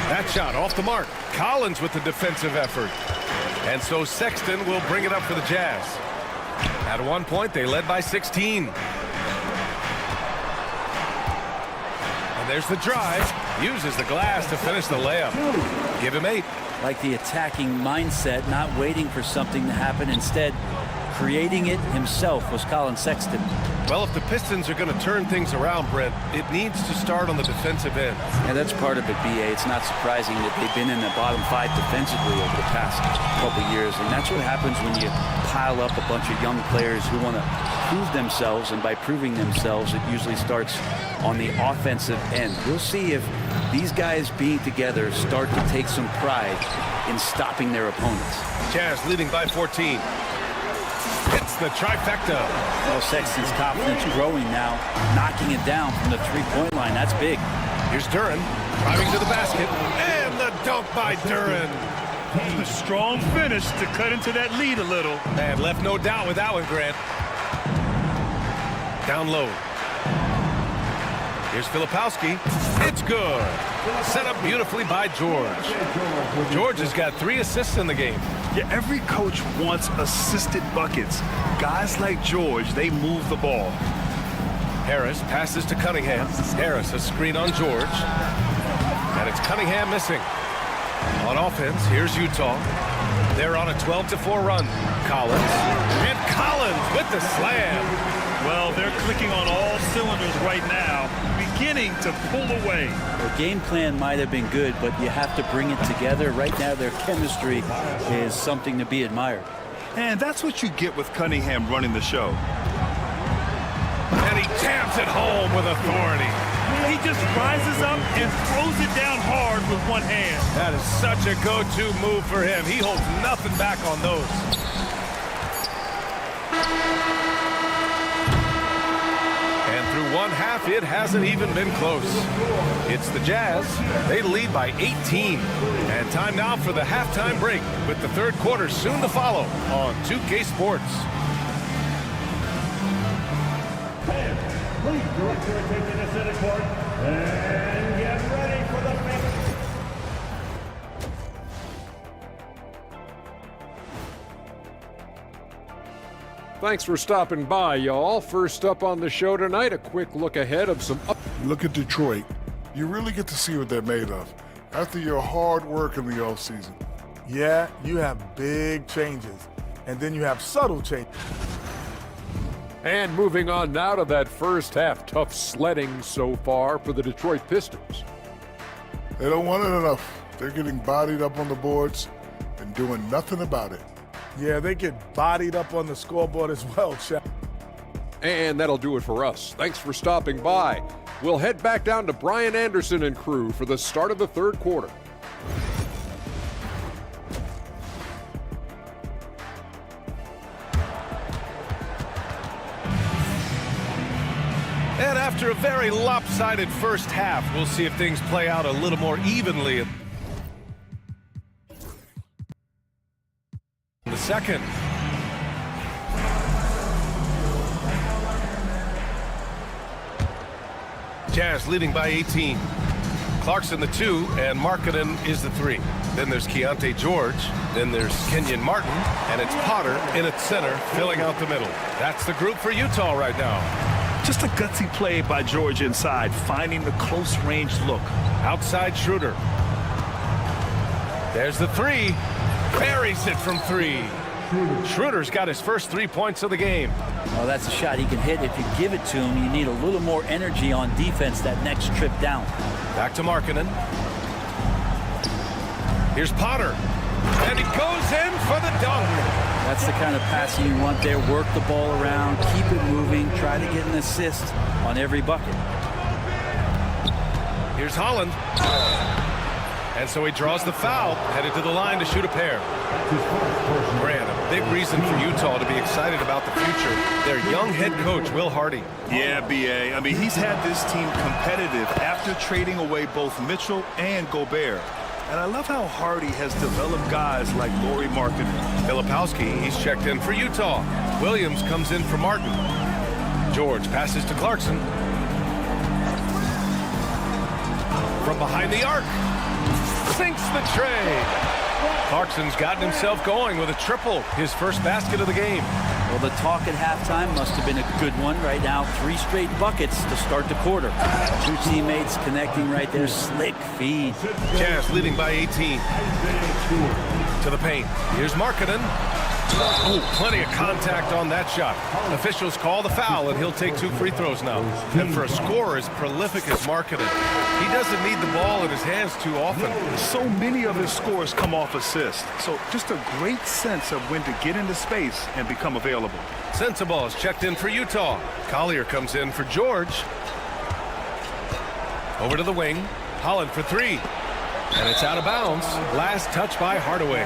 That shot off the mark. Collins with the defensive effort. And so Sexton will bring it up for the Jazz. At one point, they led by 16. And there's the drive. Uses the glass to finish the layup. Give him 8. Like the attacking mindset, not waiting for something to happen. Instead, creating it himself was Colin Sexton. Well, if the Pistons are going to turn things around, Brent, it needs to start on the defensive end. And that's part of it, B.A. It's not surprising that they've been in the bottom 5 defensively over the past couple years. And that's what happens when you pile up a bunch of young players who want to prove themselves. And by proving themselves, it usually starts on the offensive end. We'll see if these guys being together start to take some pride in stopping their opponents. Jazz leading by 14. Hits the trifecta. Well, Sexton's confidence growing now, knocking it down from the three-point line. That's big. Here's Duren driving to the basket, and the dunk by Duren. A strong finish to cut into that lead a little. And left no doubt with that one, Grant. Down low. Here's Filipowski. It's good. Set up beautifully by George. George has got 3 assists in the game. Yeah, every coach wants assisted buckets. Guys like George, they move the ball. Harris passes to Cunningham. Harris a screen on George. And it's Cunningham missing. On offense, here's Utah. They're on a 12-4 run. Collins. And Collins with the slam. Well, they're clicking on all cylinders right now, beginning to pull away. The game plan might have been good, but you have to bring it together. Right now, their chemistry is something to be admired. And that's what you get with Cunningham running the show. And he jams it home with authority. He just rises up and throws it down hard with one hand. That is such a go-to move for him. He holds nothing back on those. Through one half, it hasn't even been close. It's the Jazz. They lead by 18. And time now for the halftime break, with the third quarter soon to follow on 2K Sports. Please direct your attention to center court and get ready for the match. Thanks for stopping by, y'all. First up on the show tonight, a quick look ahead of some Look at Detroit. You really get to see what they're made of after your hard work in the offseason. Yeah, you have big changes, and then you have subtle changes. And moving on now to that first half, tough sledding so far for the Detroit Pistons. They don't want it enough. They're getting bodied up on the boards and doing nothing about it. Yeah, they get bodied up on the scoreboard as well, Chad. And that'll do it for us. Thanks for stopping by. We'll head back down to Brian Anderson and crew for the start of the third quarter. And after a very lopsided first half, we'll see if things play out a little more evenly in the second. Jazz leading by 18. Clarkson the 2, and Markkanen is the 3. Then there's Keontae George. Then there's Kenyon Martin, and it's Potter in at center, filling out the middle. That's the group for Utah right now. Just a gutsy play by George inside, finding the close-range look. Outside Schroeder. There's the 3. Buries it from 3. Schroeder's got his first 3 points of the game. Well, that's a shot he can hit. If you give it to him, you need a little more energy on defense that next trip down. Back to Markkanen. Here's Potter. And he goes in for the dunk. That's the kind of passing you want there. Work the ball around, keep it moving, try to get an assist on every bucket. Here's Holland. And so he draws the foul, headed to the line to shoot a pair. Grant, a big reason for Utah to be excited about the future. Their young head coach, Will Hardy. Yeah, B.A. I mean, he's had this team competitive after trading away both Mitchell and Gobert. And I love how Hardy has developed guys like Lauri Markkanen. Filipowski, he's checked in for Utah. Williams comes in for Martin. George passes to Clarkson. From behind the arc. Sinks the tray. Clarkson's gotten himself going with a triple, his first basket of the game. Well, the talk at halftime must have been a good one. Right now, 3 straight buckets to start the quarter. 2 teammates connecting right there. Slick feed. Jazz leading by 18. To the paint. Here's Markkanen. Oh, plenty of contact on that shot. Officials call the foul, and he'll take 2 free throws now. And for a scorer as prolific as Markkanen, he doesn't need the ball in his hands too often. So many of his scores come off assists. So just a great sense of when to get into space and become available. Sensabaugh is checked in for Utah. Collier comes in for George. Over to the wing. Holland for 3. And it's out of bounds. Last touch by Hardaway.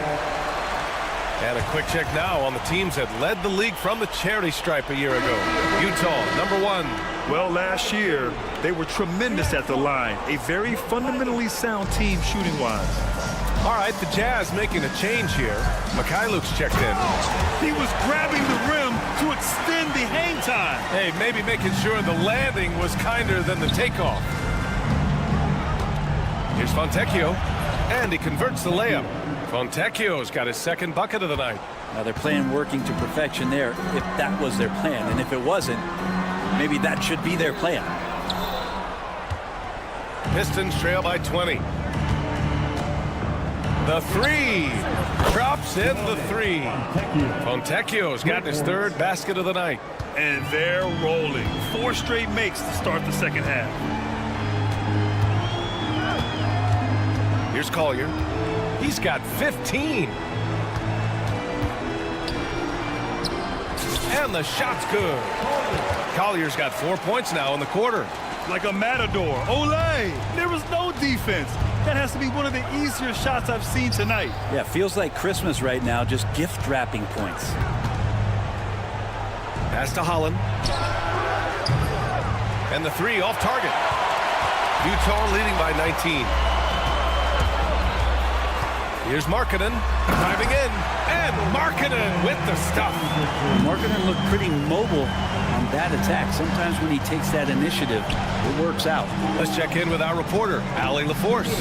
And a quick check now on the teams that led the league from the charity stripe a year ago. Utah, number 1. Well, last year, they were tremendous at the line. A very fundamentally sound team shooting-wise. All right, the Jazz making a change here. Mikhailuk's checked in. He was grabbing the rim to extend the hang time. Hey, maybe making sure the landing was kinder than the takeoff. Here's Fontecchio, and he converts the layup. Fontecchio's got his second bucket of the night. Now they're playing working to perfection there, if that was their plan. And if it wasn't, maybe that should be their plan. Pistons trail by 20. The 3. Drops in the 3. Fontecchio's got his 3rd basket of the night. And they're rolling. 4 straight makes to start the second half. Here's Collier. He's got 15. And the shot's good. Collier's got 4 points now in the quarter. Like a matador. Olay! There was no defense. That has to be one of the easier shots I've seen tonight. Yeah, feels like Christmas right now, just gift wrapping points. Pass to Holland. And the 3 off target. Utah leading by 19. Here's Markkanen driving in, and Markkanen with the stuff. Markkanen looked pretty mobile on that attack. Sometimes when he takes that initiative, it works out. Let's check in with our reporter, Allie LaForce.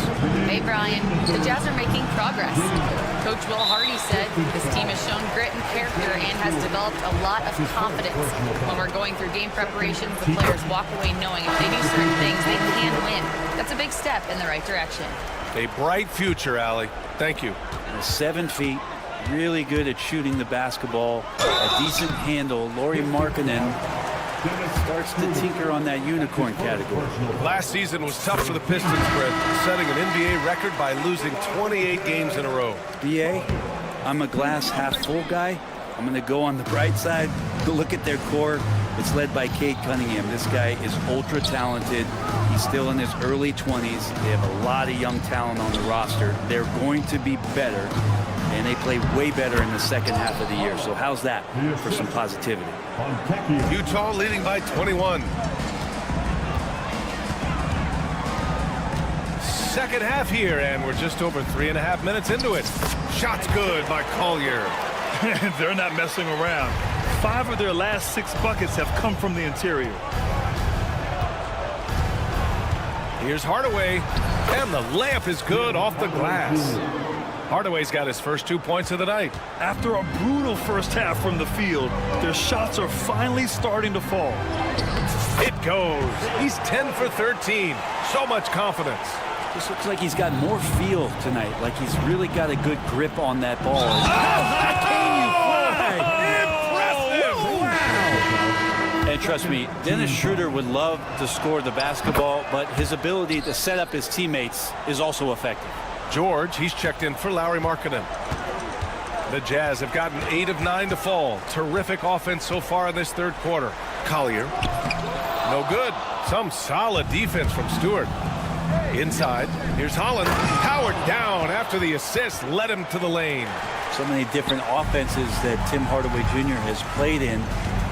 Hey, Brian. The Jazz are making progress. Coach Will Hardy said this team has shown grit and character and has developed a lot of confidence. When we're going through game preparations, the players walk away knowing if they do certain things, they can win. That's a big step in the right direction. A bright future, Allie. Thank you. 7 feet, really good at shooting the basketball, a decent handle. Lauri Markkanen starts to tinker on that unicorn category. Last season was tough for the Pistons, Brett, setting an NBA record by losing 28 games in a row. BA, I'm a glass half full guy. I'm going to go on the bright side. Look at their core. It's led by Cade Cunningham. This guy is ultra talented. He's still in his early 20s. They have a lot of young talent on the roster. They're going to be better, and they play way better in the second half of the year. So how's that for some positivity? Utah leading by 21. Second half here, and we're just over 3.5 minutes into it. Shot's good by Collier. They're not messing around. 5 of their last 6 buckets have come from the interior. Here's Hardaway, and the layup is good off the glass. Hardaway's got his first 2 points of the night. After a brutal first half from the field, their shots are finally starting to fall. It goes. He's 10 for 13. So much confidence. This looks like he's got more feel tonight, like he's really got a good grip on that ball. And trust me, Dennis Schroeder would love to score the basketball, but his ability to set up his teammates is also effective. George, he's checked in for Lauri Markkanen. The Jazz have gotten 8 of 9 to fall. Terrific offense so far in this third quarter. Collier. No good. Some solid defense from Stewart. Inside. Here's Holland. Powered down after the assist led him to the lane. So many different offenses that Tim Hardaway Jr. has played in,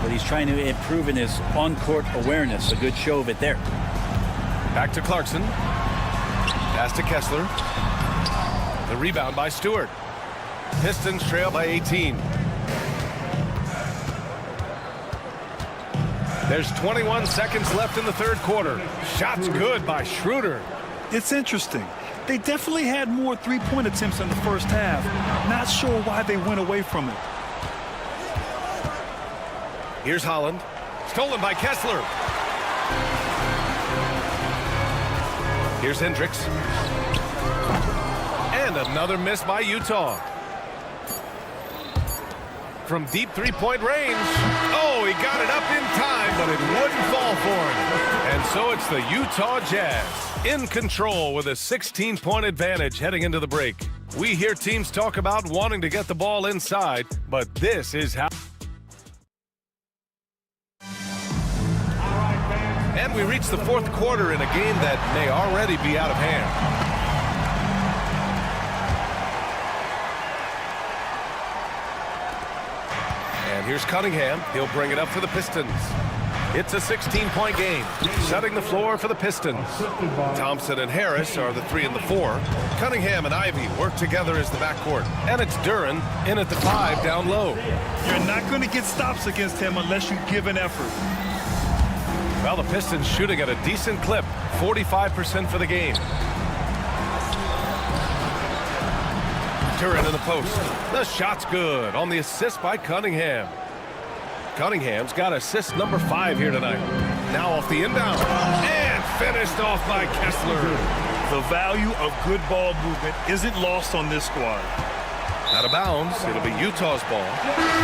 but he's trying to improve in his on-court awareness. A good show of it there. Back to Clarkson. Pass to Kessler. The rebound by Stewart. Pistons trail by 18. There's 21 seconds left in the third quarter. Shots good by Schroeder. It's interesting. They definitely had more three-point attempts in the first half. Not sure why they went away from it. Here's Holland. Stolen by Kessler. Here's Hendricks. And another miss by Utah. From deep three-point range. Oh, he got it up in time, but it wouldn't fall for him. And so it's the Utah Jazz in control with a 16-point advantage heading into the break. We hear teams talk about wanting to get the ball inside, but this is how. And we reach the fourth quarter in a game that may already be out of hand. And here's Cunningham. He'll bring it up for the Pistons. It's a 16-point game. Setting the floor for the Pistons. Thompson and Harris are the 3 and the 4. Cunningham and Ivy work together as the backcourt. And it's Duren in at the 5 down low. You're not going to get stops against him unless you give an effort. Well, the Pistons shooting at a decent clip. 45% for the game. Duren in the post. The shot's good on the assist by Cunningham. Cunningham's got assist number 5 here tonight. Now off the inbound. And finished off by Kessler. The value of good ball movement isn't lost on this squad. Out of bounds. It'll be Utah's ball.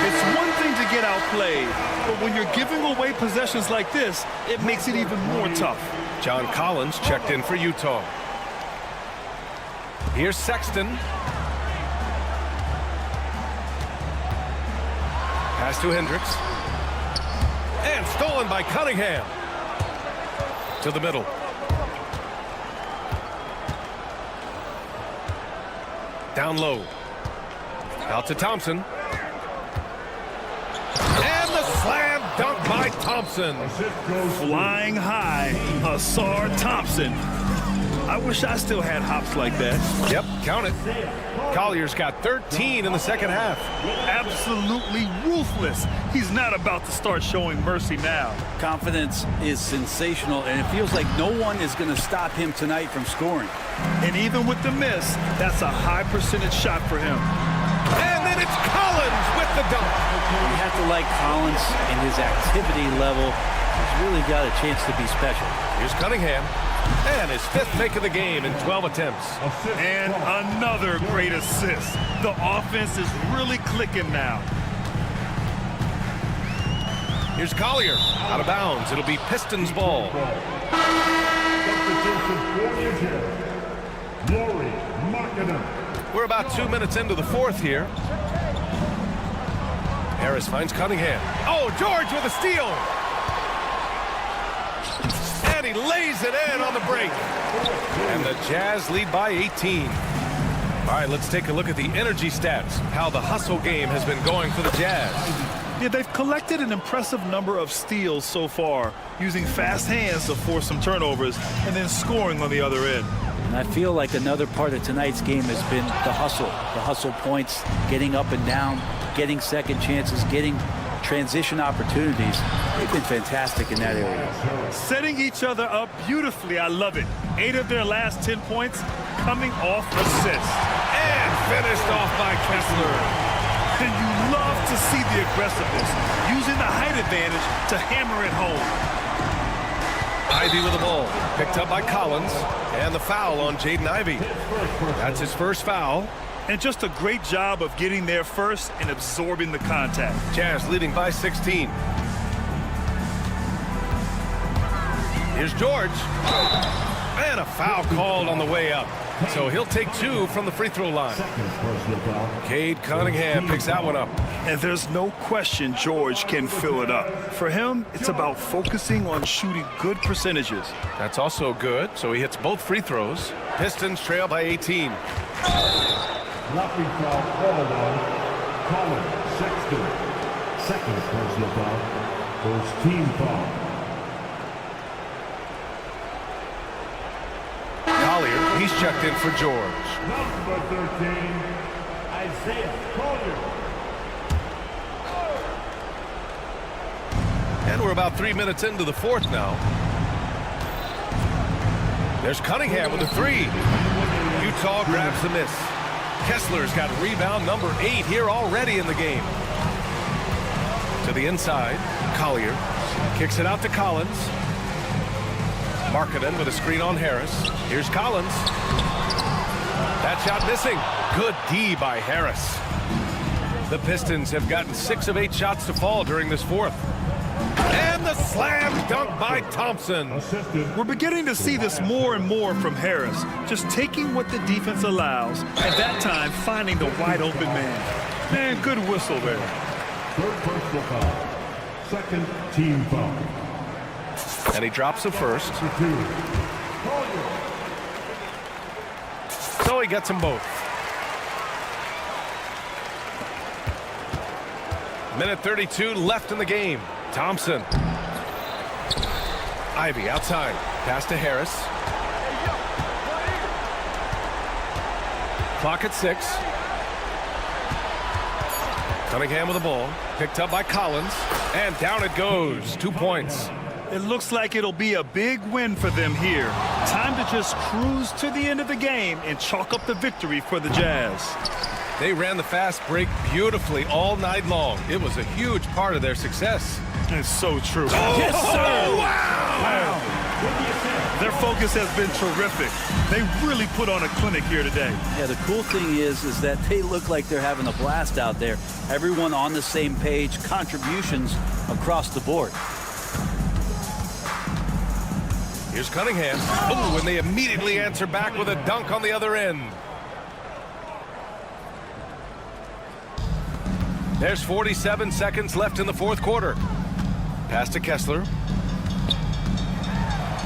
It's one thing to get outplayed, but when you're giving away possessions like this, it makes it even more tough. John Collins checked in for Utah. Here's Sexton. Pass to Hendricks. And stolen by Cunningham. To the middle. Down low. Out to Thompson. And the slam dunk by Thompson. Flying high, Asar Thompson. I wish I still had hops like that. Yep, count it. Collier's got 13 in the second half. Absolutely ruthless. He's not about to start showing mercy now. Confidence is sensational, and it feels like no one is going to stop him tonight from scoring. And even with the miss, that's a high percentage shot for him. And then it's Collins with the dunk. You have to like Collins and his activity level. He's really got a chance to be special. Here's Cunningham. And his 5th make of the game in 12 attempts. And another great assist. The offense is really clicking now. Here's Collier. Out of bounds. It'll be Pistons ball. We're about 2 minutes into the fourth here. Harris finds Cunningham. Oh, George with a steal. And he lays it in on the break. And the Jazz lead by 18. All right, let's take a look at the energy stats. How the hustle game has been going for the Jazz. Yeah, they've collected an impressive number of steals so far, using fast hands to force some turnovers and then scoring on the other end. And I feel like another part of tonight's game has been the hustle points, getting up and down, getting second chances, getting transition opportunities, they've been fantastic in that area. Setting each other up beautifully. I love it. 8 of their last 10 points coming off assists. And finished off by Kessler. And you love to see the aggressiveness, using the height advantage to hammer it home. Ivy with the ball. Picked up by Collins. And the foul on Jaden Ivey. That's his first foul. And just a great job of getting there first and absorbing the contact. Jazz leading by 16. Here's George. And a foul called on the way up. So he'll take 2 from the free throw line. Cade Cunningham picks that one up. And there's no question George can fill it up. For him, it's about focusing on shooting good percentages. That's also good. So he hits both free throws. Pistons trail by 18. Roughing foul called on Colin Sexton. Second personal foul. First team foul. Collier, he's checked in for George. Number 13, Isaiah Collier. And we're about 3 minutes into the fourth now. There's Cunningham with a 3. Utah grabs the miss. Kessler's got rebound number 8 here already in the game. To the inside, Collier kicks it out to Collins. Markkanen with a screen on Harris. Here's Collins. That shot missing. Good D by Harris. The Pistons have gotten 6 of 8 shots to fall during this fourth. And the slam dunk by Thompson. We're beginning to see this more and more from Harris. Just taking what the defense allows, and that time finding the wide open man. Man, good whistle there. Third personal foul. Second team foul. And he drops the first. So he gets them both. Minute 32 left in the game. Thompson. Ivy outside. Pass to Harris. Clock at 6. Cunningham with the ball. Picked up by Collins. And down it goes. 2 points. It looks like it'll be a big win for them here. Time to just cruise to the end of the game and chalk up the victory for the Jazz. They ran the fast break beautifully all night long. It was a huge part of their success. It's so true. Oh, yes, sir! Wow! Their focus has been terrific. They really put on a clinic here today. Yeah, the cool thing is that they look like they're having a blast out there. Everyone on the same page, contributions across the board. Here's Cunningham. Oh, and they immediately answer back with a dunk on the other end. There's 47 seconds left in the fourth quarter. Pass to Kessler.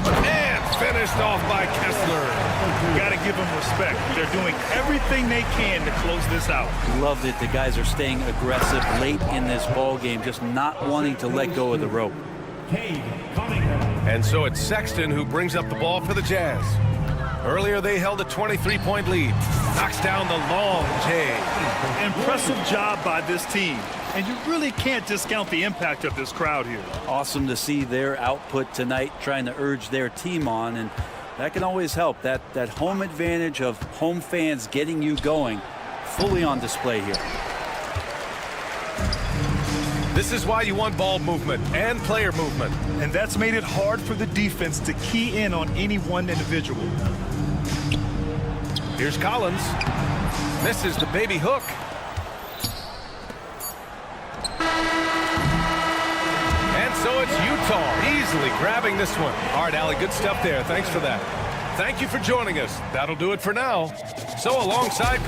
And finished off by Kessler. Got to give them respect. They're doing everything they can to close this out. Loved it. The guys are staying aggressive late in this ball game, just not wanting to let go of the rope. And so it's Sexton who brings up the ball for the Jazz. Earlier they held a 23-point lead. Knocks down the long J. Impressive job by this team. And you really can't discount the impact of this crowd here. Awesome to see their output tonight, trying to urge their team on, and that can always help. That home advantage of home fans getting you going, fully on display here. This is why you want ball movement and player movement. And that's made it hard for the defense to key in on any one individual. Here's Collins. Misses the baby hook. And so it's Utah easily grabbing this one. All right, Allie, good stuff there. Thanks for that. Thank you for joining us. That'll do it for now. So alongside...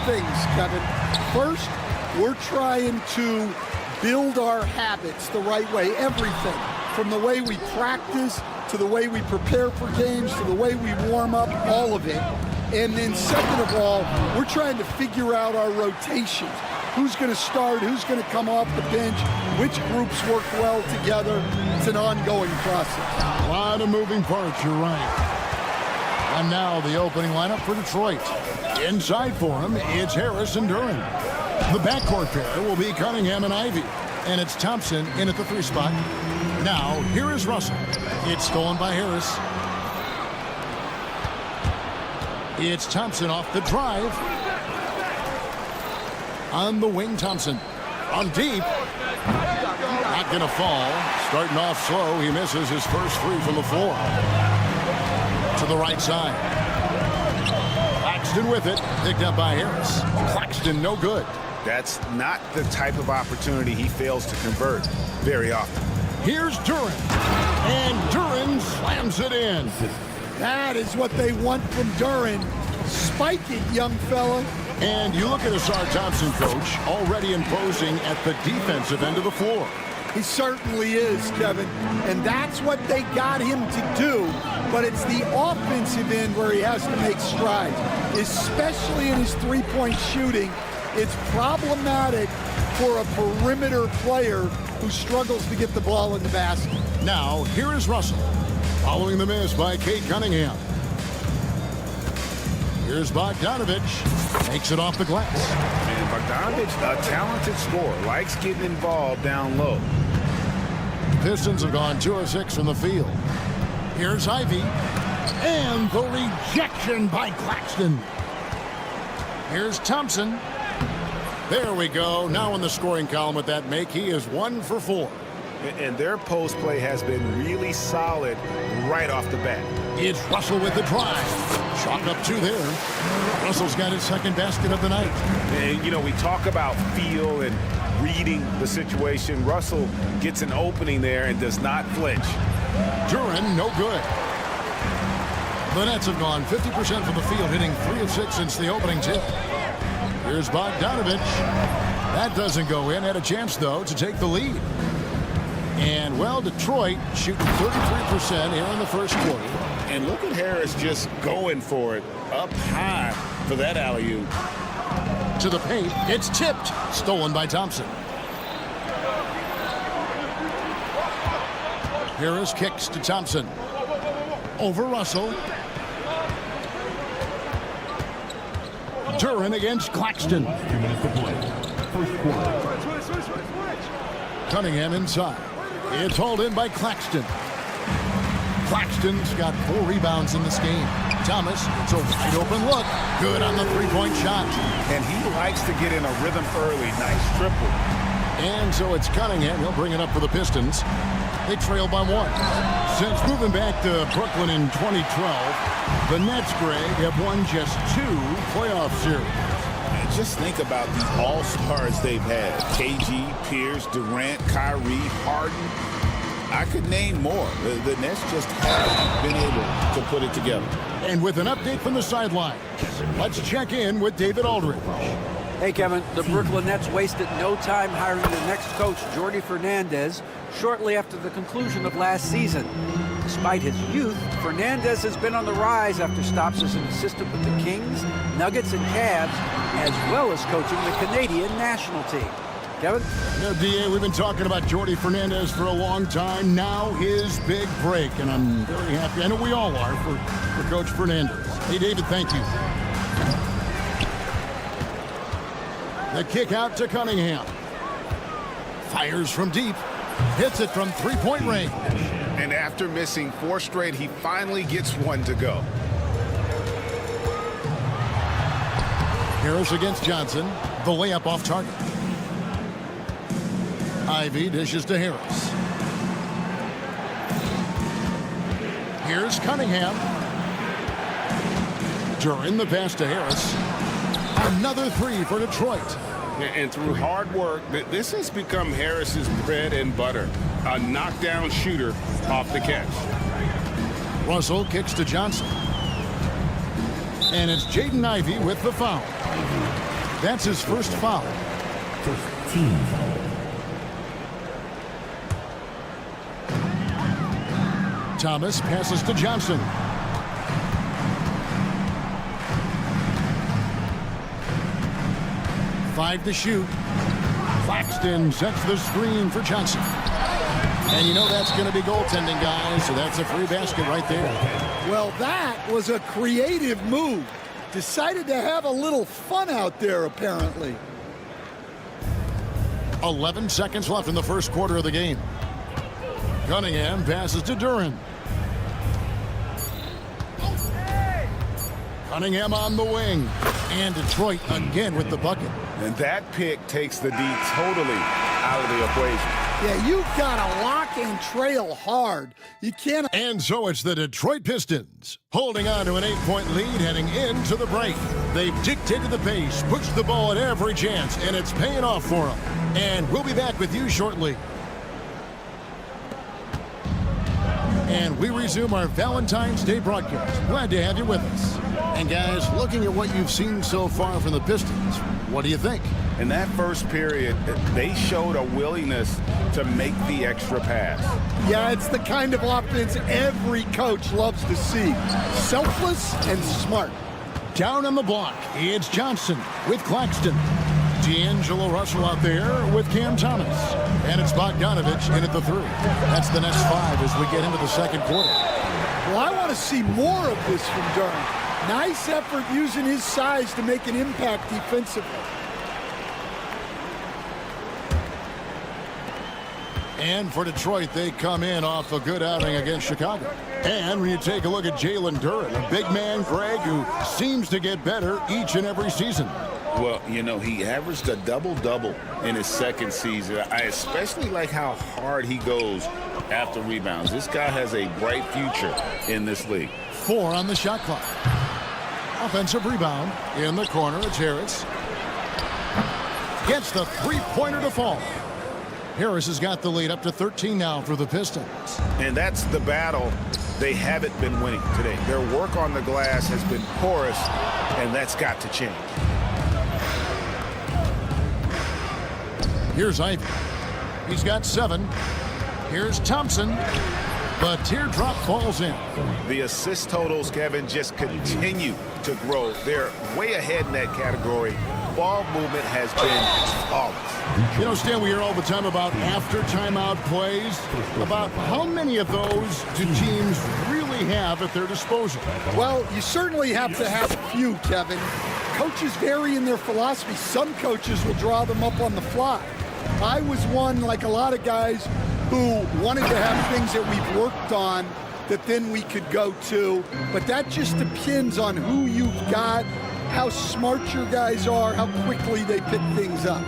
things, Kevin. First, we're trying to build our habits the right way, everything. From the way we practice, to the way we prepare for games, to the way we warm up, all of it. And then second of all, we're trying to figure out our rotations. Who's going to start, who's going to come off the bench, which groups work well together. It's an ongoing process. A lot of moving parts, you're right. And now the opening lineup for Detroit. Inside for him, it's Harris and Duren. The backcourt pair will be Cunningham and Ivy. And it's Thompson in at the 3 spot. Now, here is Russell. It's stolen by Harris. It's Thompson off the drive. On the wing, Thompson. On deep. Not going to fall. Starting off slow. He misses his first 3 from the floor. To the right side. Claxton with it. Picked up by Harris. Claxton no good. That's not the type of opportunity he fails to convert very often. Here's Duren. And Duren slams it in. That is what they want from Duren. Spike it, young fella. And you look at Asar Thompson, coach, already imposing at the defensive end of the floor. He certainly is, Kevin. And that's what they got him to do. But it's the offensive end where he has to make strides, especially in his three-point shooting. It's problematic for a perimeter player who struggles to get the ball in the basket. Now, here is Russell, following the miss by Kate Cunningham. Here's Bogdanovich, makes it off the glass. And Bogdanovich, a talented scorer, likes getting involved down low. Pistons have gone 2 of 6 from the field. Here's Ivy, and the rejection by Claxton. Here's Thompson. There we go. Now in the scoring column with that make, he is 1 for 4. And their post play has been really solid right off the bat. It's Russell with the drive. Chalk up 2 there. Russell's got his second basket of the night. And, you know, we talk about feel and reading the situation. Russell gets an opening there and does not flinch. Duren, no good. The Nets have gone 50% from the field, hitting 3 of 6 since the opening tip. Here's Bogdanovich. That doesn't go in. Had a chance, though, to take the lead. And, well, Detroit shooting 33% here in the first quarter. And look at Harris just going for it up high for that alley-oop. To the paint. It's tipped. Stolen by Thompson. Harris kicks to Thompson. Over Russell. Duren against Claxton. 2 minutes to play. First quarter. Cunningham inside. It's hauled in by Claxton. Claxton's got 4 rebounds in this game. Thomas, it's a wide open look. Good on the 3-point shot. And he likes to get in a rhythm early. Nice triple. And so it's Cunningham. He'll bring it up for the Pistons. They trail by 1. Since moving back to Brooklyn in 2012, the Nets, Greg, have won just 2 playoff series. And just think about the all-stars they've had. KG, Pierce, Durant, Kyrie, Harden. I could name more. The Nets just haven't been able to put it together. And with an update from the sideline, let's check in with David Aldridge. Hey, Kevin, the Brooklyn Nets wasted no time hiring the next coach, Jordi Fernandez, shortly after the conclusion of last season. Despite his youth, Fernandez has been on the rise after stops as an assistant with the Kings, Nuggets, and Cavs, as well as coaching the Canadian national team. Kevin? You know, D.A., we've been talking about Jordi Fernandez for a long time. Now his big break, and I'm very happy. I know we all are for Coach Fernandez. Hey, David, thank you. The kick out to Cunningham. Fires from deep. Hits it from 3-point range. And after missing 4 straight, he finally gets 1 to go. Harris against Johnson. The layup off target. Ivy dishes to Harris. Here's Cunningham. Duren the pass to Harris. Another 3 for Detroit. And through hard work, this has become Harris's bread and butter. A knockdown shooter off the catch. Russell kicks to Johnson. And it's Jaden Ivey with the foul. That's his first foul. First team foul. Thomas passes to Johnson. Five to shoot. Claxton sets the screen for Johnson. And you know that's going to be goaltending, guys, so that's a free basket right there. Well, that was a creative move. Decided to have a little fun out there, apparently. 11 seconds left in the first quarter of the game. Cunningham passes to Duran. Cunningham on the wing. And Detroit again with the bucket. And that pick takes the D totally out of the equation. Yeah, you've got to lock and trail hard. You can't. And so it's the Detroit Pistons holding on to an 8-point lead heading into the break. They've dictated the pace, pushed the ball at every chance, and it's paying off for them. And we'll be back with you shortly. And we resume our Valentine's Day broadcast. Glad to have you with us. And guys, looking at what you've seen so far from the Pistons, what do you think? In that first period, they showed a willingness to make the extra pass. Yeah, it's the kind of offense every coach loves to see. Selfless and smart. Down on the block, it's Johnson with Claxton. D'Angelo Russell out there with Cam Thomas. And it's Bogdanovich in at the 3. That's the next 5 as we get into the second quarter. Well, I want to see more of this from Duran. Nice effort using his size to make an impact defensively. And for Detroit, they come in off a good outing against Chicago. And when you take a look at Jalen Duran, a big man, Greg, who seems to get better each and every season. Well, you know, he averaged a double-double in his second season. I especially like how hard he goes after rebounds. This guy has a bright future in this league. 4 on the shot clock. Offensive rebound in the corner. It's Harris. Gets the three-pointer to fall. Harris has got the lead up to 13 now for the Pistons. And that's the battle they haven't been winning today. Their work on the glass has been porous, and that's got to change. Here's Ivey. He's got 7. Here's Thompson. But teardrop falls in. The assist totals, Kevin, just continue to grow. They're way ahead in that category. Ball movement has been flawless. You know, Stan, we hear all the time about after timeout plays. About how many of those do teams really have at their disposal? Well, you certainly have to have a few, Kevin. Coaches vary in their philosophy. Some coaches will draw them up on the fly. I was one, like a lot of guys, who wanted to have things that we've worked on that then we could go to. But that just depends on who you've got, how smart your guys are, how quickly they pick things up.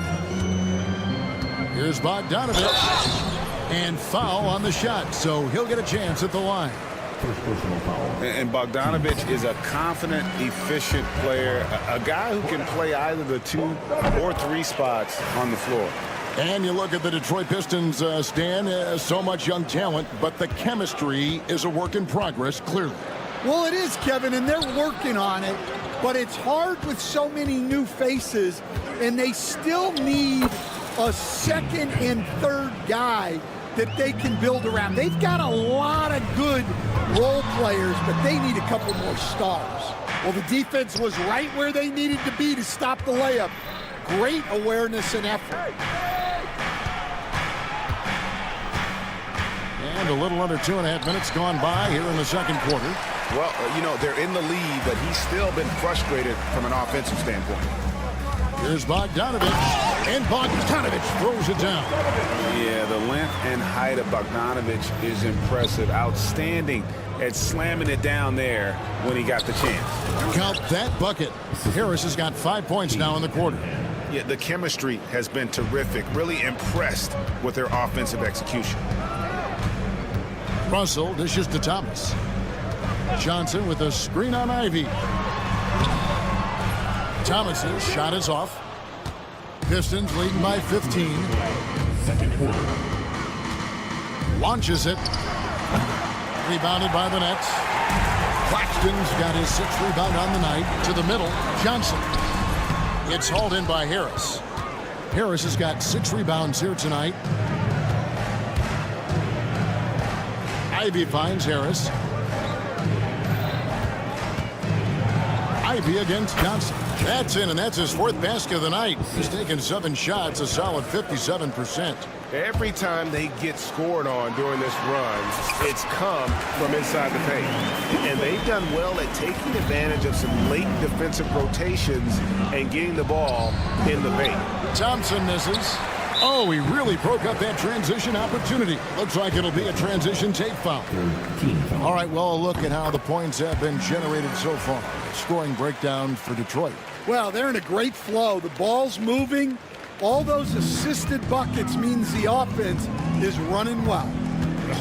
Here's Bogdanovich. And foul on the shot, so he'll get a chance at the line. First personal foul. And Bogdanovich is a confident, efficient player, a guy who can play either the 2 or 3 spots on the floor. And you look at the Detroit Pistons, Stan, so much young talent, but the chemistry is a work in progress, clearly. Well, it is, Kevin, and they're working on it, but it's hard with so many new faces, and they still need a second and third guy that they can build around. They've got a lot of good role players, but they need a couple more stars. Well, the defense was right where they needed to be to stop the layup. Great awareness and effort. And a little under 2.5 minutes gone by here in the second quarter. Well, you know, they're in the lead, but he's still been frustrated from an offensive standpoint. Here's Bogdanovich, and Bogdanovich throws it down. Yeah, the length and height of Bogdanovich is impressive. Outstanding at slamming it down there when he got the chance. Count that bucket. Harris has got 5 points now in the quarter. Yeah, the chemistry has been terrific. Really impressed with their offensive execution. Russell dishes to Thomas. Johnson with a screen on Ivey. Thomas's shot is off. Pistons leading by 15. Second quarter. Launches it. Rebounded by the Nets. Claxton's got his 6th rebound on the night. To the middle. Johnson. It's hauled in by Harris. Harris has got 6 rebounds here tonight. Ivy finds Harris. Ivy against Johnson. That's in, and that's his 4th basket of the night. He's taken 7 shots, a solid 57%. Every time they get scored on during this run, it's come from inside the paint. And they've done well at taking advantage of some late defensive rotations and getting the ball in the paint. Thompson misses. Oh, he really broke up that transition opportunity. Looks like it'll be a transition tape foul. All right, well, a look at how the points have been generated so far. Scoring breakdown for Detroit. Well, they're in a great flow. The ball's moving. All those assisted buckets means the offense is running well.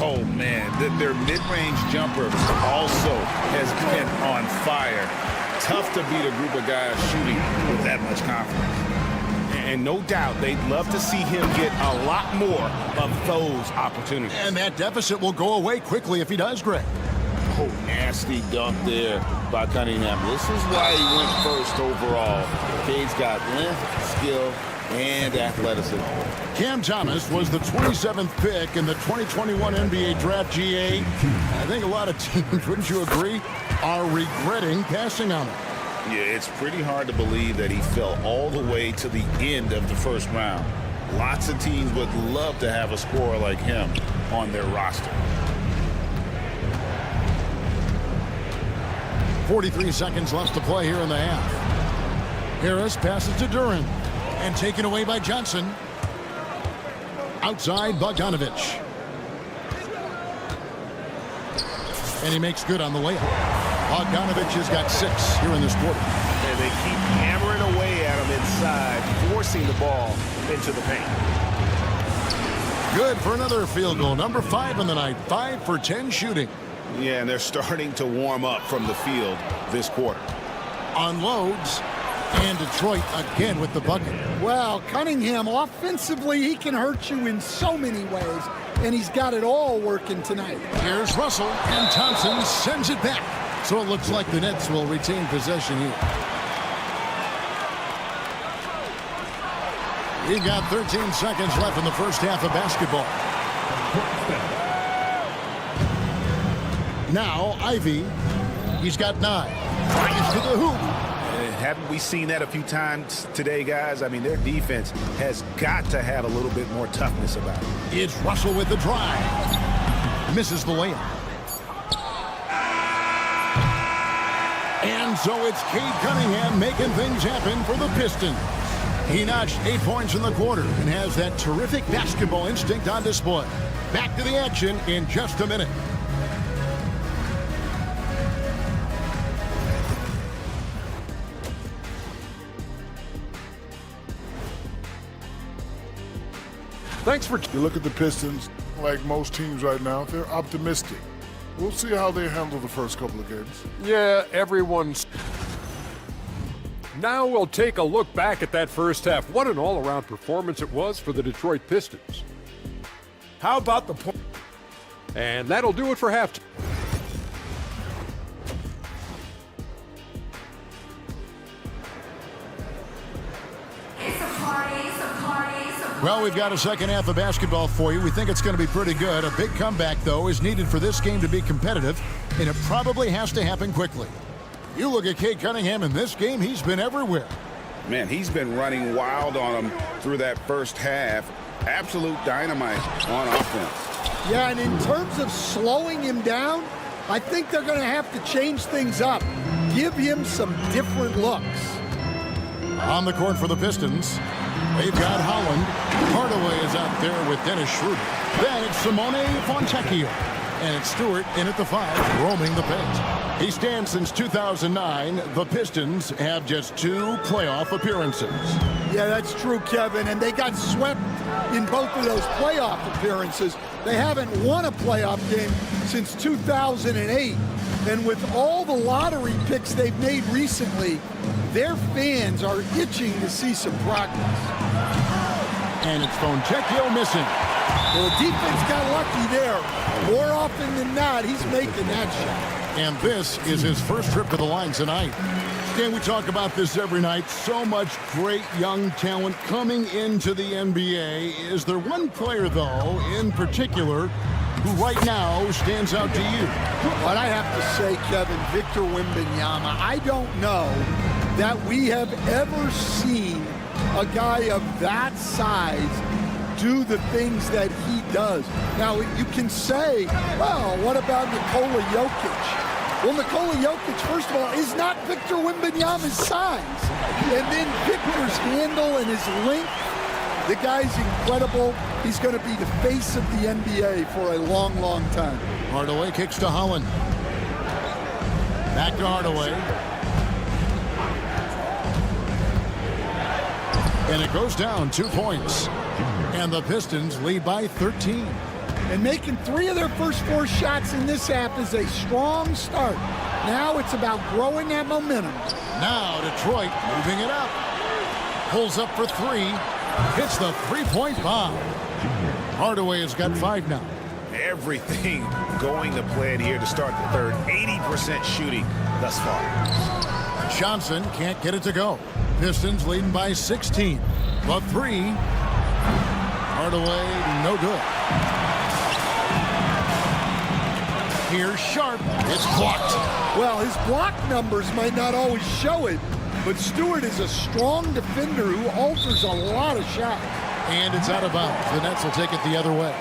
Oh, man, their mid-range jumper also has been on fire. Tough to beat a group of guys shooting with that much confidence. And no doubt they'd love to see him get a lot more of those opportunities. And that deficit will go away quickly if he does, Greg. Oh, nasty dunk there by Cunningham. This is why he went first overall. Cade's got length, skill, and athleticism. Cam Thomas was the 27th pick in the 2021 NBA Draft. GA. I think a lot of teams, wouldn't you agree, are regretting passing on him. Yeah, it's pretty hard to believe that he fell all the way to the end of the first round. Lots of teams would love to have a scorer like him on their roster. 43 seconds left to play here in the half. Harris passes to Duran and taken away by Johnson. Outside Bogdanovich. And he makes good on the layup. Bogdanovich has got 6 here in this quarter. And they keep hammering away at him inside, forcing the ball into the paint. Good for another field goal. Number 5 in the night. 5 for 10 shooting. Yeah, and they're starting to warm up from the field this quarter. Unloads. And Detroit again with the bucket. Well, Cunningham, offensively, he can hurt you in so many ways, and he's got it all working tonight. Here's Russell, and Thompson sends it back. So it looks like the Nets will retain possession here. We've got 13 seconds left in the first half of basketball. Now, Ivy, he's got 9. Fires to the hoop. Haven't we seen that a few times today, guys? I mean, their defense has got to have a little bit more toughness about it. It's Russell with the drive. Misses the layup. And so it's Cade Cunningham making things happen for the Pistons. He notched 8 points in the quarter and has that terrific basketball instinct on display. Back to the action in just a minute. Thanks for... You look at the Pistons, like most teams right now, they're optimistic. We'll see how they handle the first couple of games. Yeah, everyone's... Now we'll take a look back at that first half. What an all-around performance it was for the Detroit Pistons. How about the point? And that'll do it for halftime. Well, we've got a second half of basketball for you. We think it's going to be pretty good. A big comeback, though, is needed for this game to be competitive, and it probably has to happen quickly. You look at Cade Cunningham in this game, he's been everywhere. Man, he's been running wild on him through that first half. Absolute dynamite on offense. Yeah, and in terms of slowing him down, I think they're going to have to change things up. Give him some different looks. On the court for the Pistons, they've got Holland. Hardaway is out there with Dennis Schroeder. Then it's Simone Fontecchio. And it's Stewart in at the 5, roaming the paint. He stands since 2009. The Pistons have just 2 playoff appearances. Yeah, that's true, Kevin. And they got swept in both of those playoff appearances. They haven't won a playoff game since 2008. And with all the lottery picks they've made recently, their fans are itching to see some progress. And it's Fontecchio missing. Well, the defense got lucky there. More often than not, he's making that shot. And this is his first trip to the line tonight. Okay, we talk about this every night. So much great young talent coming into the NBA. Is there one player, though, in particular, who right now stands out to you? What I have to say, Kevin, Victor Wembanyama, I don't know that we have ever seen a guy of that size do the things that he does. Now, you can say, well, what about Nikola Jokic? Well, Nikola Jokic, first of all, is not Victor Wembanyama's size. And then Victor's handle and his length, the guy's incredible. He's going to be the face of the NBA for a long, long time. Hardaway kicks to Holland. Back to Hardaway. And it goes down 2 points. And the Pistons lead by 13. And making 3 of their first 4 shots in this half is a strong start. Now it's about growing that momentum. Now Detroit moving it up. Pulls up for 3. Hits the three-point bomb. Hardaway has got 5 now. Everything going to plan here to start the third. 80% shooting thus far. Johnson can't get it to go. Pistons leading by 16. The 3. Hardaway, no good. Here's Sharp. It's blocked. Well, his block numbers might not always show it, but Stewart is a strong defender who alters a lot of shots. And it's out of bounds. The Nets will take it the other way.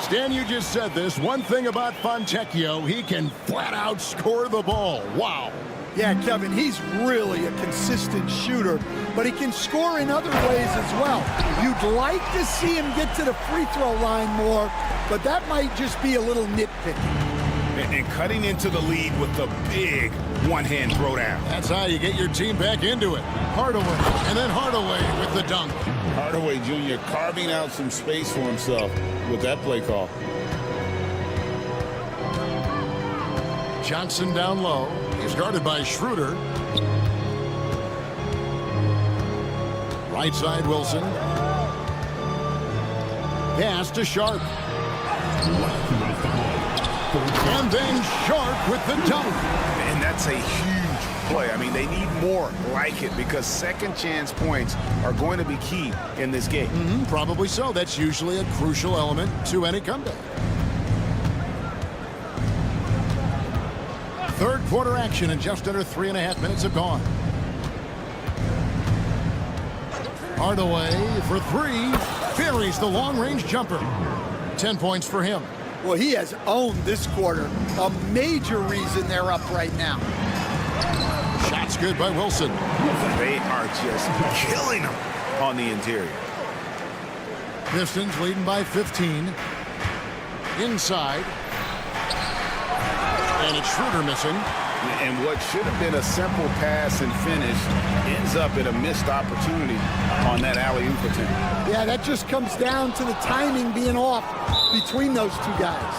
Stan, you just said this. One thing about Fontecchio, he can flat out score the ball. Wow. Yeah, Kevin, he's really a consistent shooter, but he can score in other ways as well. You'd like to see him get to the free throw line more, but that might just be a little nitpicking. And cutting into the lead with the big one-hand throwdown. That's how you get your team back into it. Hardaway, and then Hardaway with the dunk. Hardaway Jr. carving out some space for himself with that play call. Johnson down low. He's guarded by Schroeder. Right side, Wilson. Pass to Sharp. And then Sharp with the dunk. And that's a huge play. I mean, they need more like it because second chance points are going to be key in this game. Probably so. That's usually a crucial element to any comeback. Third quarter action and just under 3.5 minutes have gone. Hardaway for 3. Buries the long-range jumper. 10 points for him. Well, he has owned this quarter. A major reason they're up right now. Shots good by Wilson. They are just killing him on the interior. Pistons leading by 15. Inside. And it's Schroeder missing. And what should have been a simple pass and finish ends up in a missed opportunity on that alley-oop attempt. Yeah, that just comes down to the timing being off between those two guys.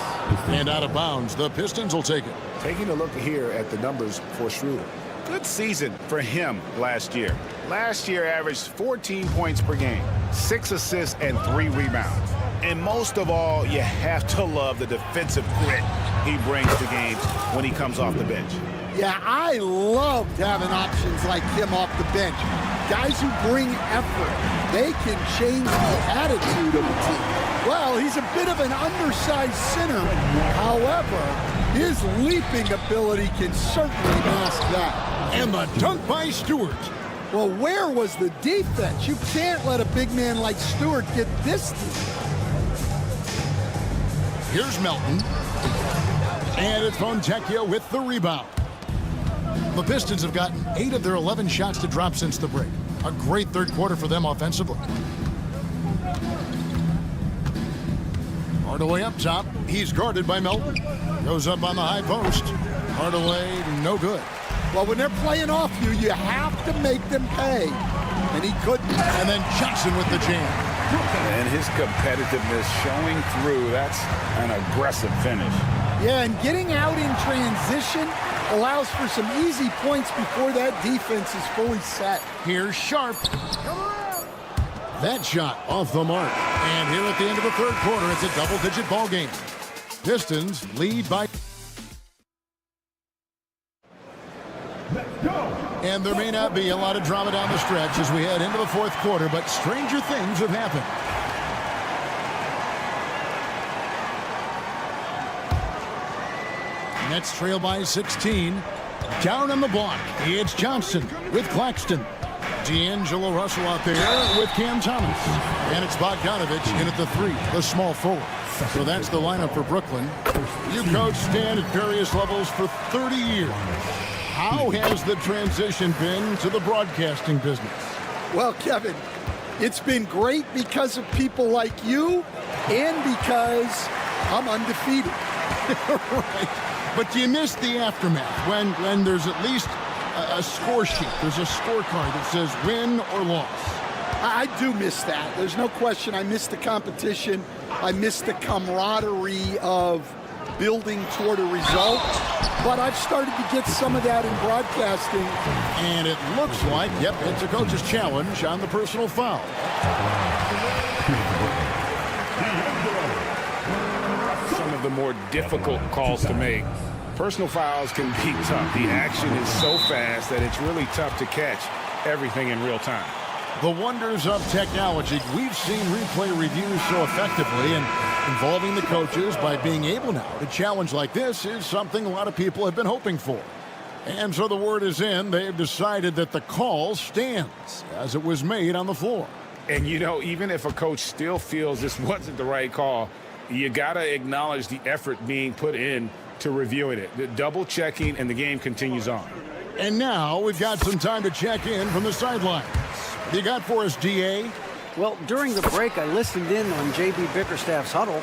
And out of bounds, the Pistons will take it. Taking a look here at the numbers for Schroeder. Good season for him last year. Last year averaged 14 points per game, 6 assists and 3 rebounds. And most of all, you have to love the defensive grit he brings to games when he comes off the bench. Yeah, I loved having options like him off the bench. Guys who bring effort. They can change the attitude of the team. Well, he's a bit of an undersized center. However, his leaping ability can certainly mask that. And the dunk by Stewart. Well, where was the defense? You can't let a big man like Stewart get this deep. Here's Melton. And it's Fontecchio with the rebound. The Pistons have gotten 8 of their 11 shots to drop since the break. A great third quarter for them offensively. Hardaway up top. He's guarded by Melton. Goes up on the high post. Hardaway, no good. Well, when they're playing off you, you have to make them pay. And he couldn't. And then Johnson with the jam. And his competitiveness showing through. That's an aggressive finish. Yeah, and getting out in transition allows for some easy points before that defense is fully set. Here's Sharp. That shot off the mark. And here at the end of the third quarter, it's a double-digit ball game. Pistons lead by... And there may not be a lot of drama down the stretch as we head into the fourth quarter, but stranger things have happened. Nets trail by 16. Down on the block, it's Johnson with Claxton. D'Angelo Russell out there with Cam Thomas. And it's Bogdanovich in at the 3, the small forward. So that's the lineup for Brooklyn. You coach Stan at various levels for 30 years. How has the transition been to the broadcasting business? Well, Kevin, it's been great because of people like you and because I'm undefeated. Right. But do you miss the aftermath when there's at least a score sheet? There's a scorecard that says win or loss. I do miss that. There's no question. I miss the competition. I miss the camaraderie of building toward a result. But I've started to get some of that in broadcasting. And it looks like, yep, it's a coach's challenge on the personal foul. Some of the more difficult calls to make. Personal fouls can be tough. The action is so fast that it's really tough to catch everything in real time. The wonders of technology. We've seen replay reviews so effectively, and involving the coaches by being able now to challenge like this is something a lot of people have been hoping for. And so the word is in. They've decided that the call stands as it was made on the floor. And, you know, even if a coach still feels this wasn't the right call, you got to acknowledge the effort being put in to reviewing it. The double checking, and the game continues on. And now we've got some time to check in from the sidelines. What you got for us, DA? Well, during the break, I listened in on J.B. Bickerstaff's huddle.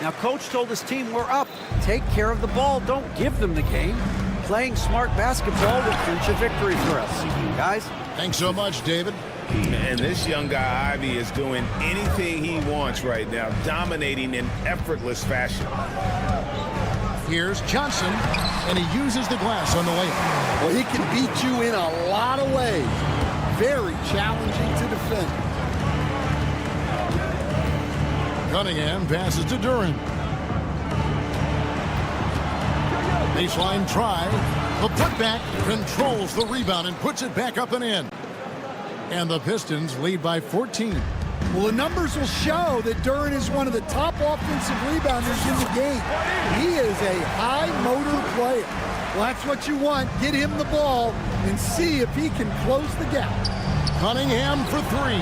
Now, Coach told his team, we're up. Take care of the ball. Don't give them the game. Playing smart basketball will clinch a victory for us. Guys? Thanks so much, David. And this young guy, Ivy, is doing anything he wants right now, dominating in effortless fashion. Here's Johnson, and he uses the glass on the layup. Well, he can beat you in a lot of ways. Very challenging to defend. Cunningham passes to Duran. Baseline try. The putback controls the rebound and puts it back up and in. And the Pistons lead by 14. Well, the numbers will show that Duran is one of the top offensive rebounders in the game. He is a high-motor player. Well, that's what you want. Get him the ball and see if he can close the gap. Cunningham for 3.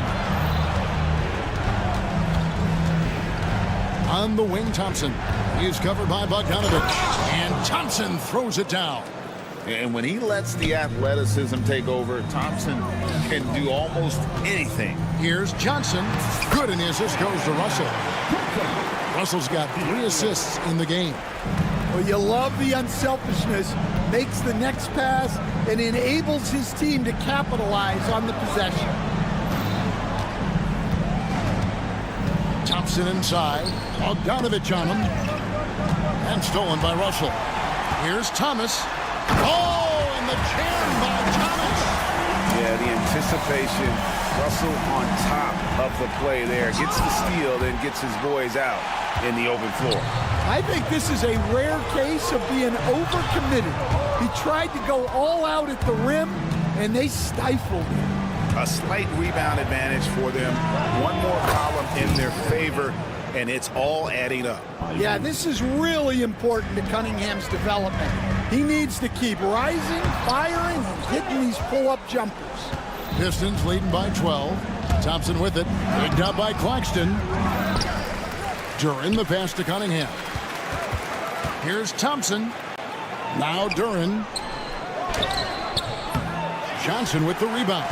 On the wing, Thompson. He's covered by Bogdanovich. And Thompson throws it down. And when he lets the athleticism take over, Thompson can do almost anything. Here's Johnson. Good, and the assist goes to Russell. Russell's got 3 assists in the game. Well, you love the unselfishness. Makes the next pass and enables his team to capitalize on the possession. Thompson inside. Bogdanovich on him. And stolen by Russell. Here's Thomas. Oh, and the jam by Thomas. Yeah, the anticipation. Russell on top of the play there. Gets the steal, then gets his boys out in the open floor. I think this is a rare case of being overcommitted. He tried to go all out at the rim, and they stifled him. A slight rebound advantage for them. One more column in their favor, and it's all adding up. Yeah, this is really important to Cunningham's development. He needs to keep rising, firing, and hitting these pull-up jumpers. Pistons leading by 12. Thompson with it. Picked up by Claxton. Duran the pass to Cunningham. Here's Thompson. Now Duran. Johnson with the rebound.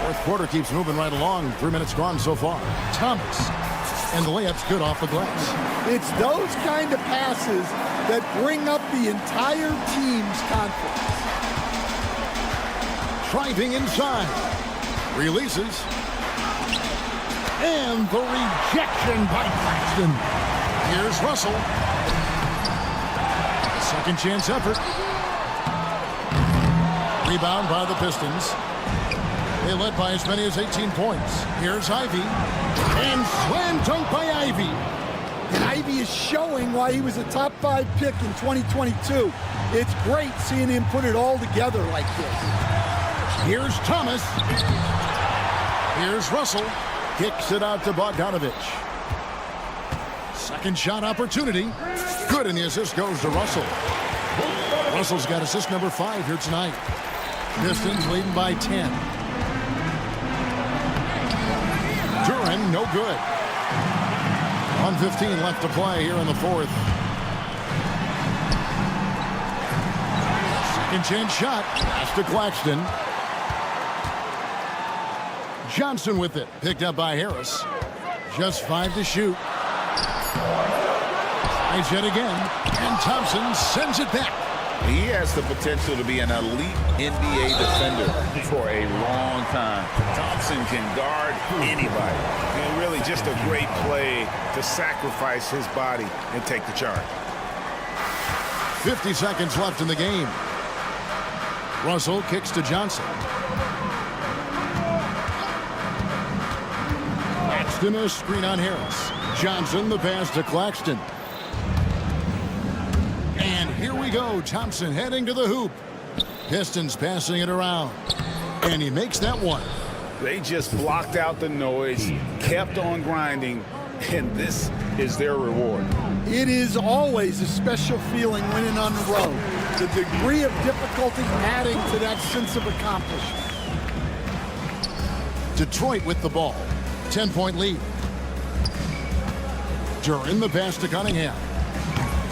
Fourth quarter keeps moving right along. 3 minutes gone so far. Thomas. And the layup's good off the glass. It's those kind of passes that bring up the entire team's confidence. Driving inside. Releases. And the rejection by Claxton. Here's Russell. Second chance effort. Rebound by the Pistons. They led by as many as 18 points. Here's Ivy. And slam dunk by Ivy. And Ivy is showing why he was a top 5 pick in 2022. It's great seeing him put it all together like this. Here's Thomas. Here's Russell. Kicks it out to Bogdanovich. Second shot opportunity. Good, and the assist goes to Russell. Russell's got assist number 5 here tonight. Pistons leading by 10. Duran, no good. 1:15 left to play here in the fourth. Second chance shot. Pass to Claxton. Johnson with it. Picked up by Harris. Just 5 to shoot. Nice yet again. And Thompson sends it back. He has the potential to be an elite NBA defender for a long time. Thompson can guard anybody. And really just a great play to sacrifice his body and take the charge. 50 seconds left in the game. Russell kicks to Johnson. Claxton, a screen on Harris. Johnson, the pass to Claxton. And here we go. Thompson heading to the hoop. Pistons passing it around. And he makes that one. They just blocked out the noise, kept on grinding, and this is their reward. It is always a special feeling winning on the road. The degree of difficulty adding to that sense of accomplishment. Detroit with the ball. 10-point lead. Duran, the pass to Cunningham.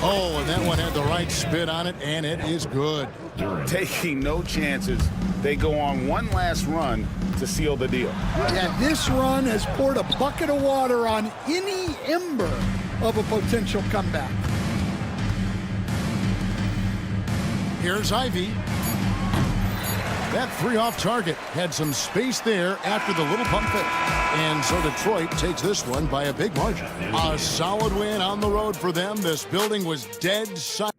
Oh, and that one had the right spin on it, and it is good. Taking no chances. They go on one last run to seal the deal. Yeah, this run has poured a bucket of water on any ember of a potential comeback. Here's Ivy. That 3 off target had some space there after the little pump fake. And so Detroit takes this one by a big margin. A solid win on the road for them. This building was dead silent.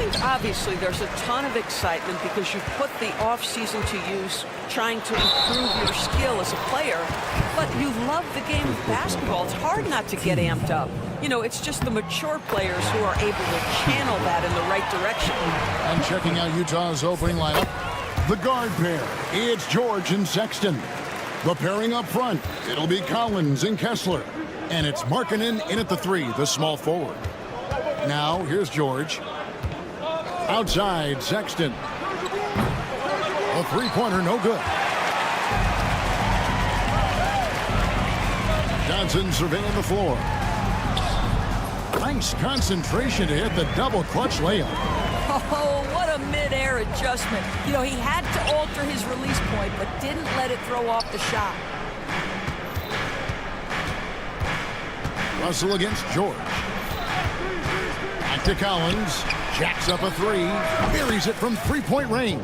think obviously there's a ton of excitement because you put the offseason to use trying to improve your skill as a player, but you love the game of basketball. It's hard not to get amped up. You know, it's just the mature players who are able to channel that in the right direction. And checking out Utah's opening lineup, the guard pair, it's George and Sexton. The pairing up front, it'll be Collins and Kessler. And it's Markkanen in at the 3, the small forward. Now, here's George. Outside, Sexton. A three-pointer, no good. Johnson surveying the floor. Nice concentration to hit the double clutch layup. Oh, what a mid-air adjustment. You know, he had to alter his release point, but didn't let it throw off the shot. Russell against George. Back to Collins. Jacks up a 3. Buries it from three-point range.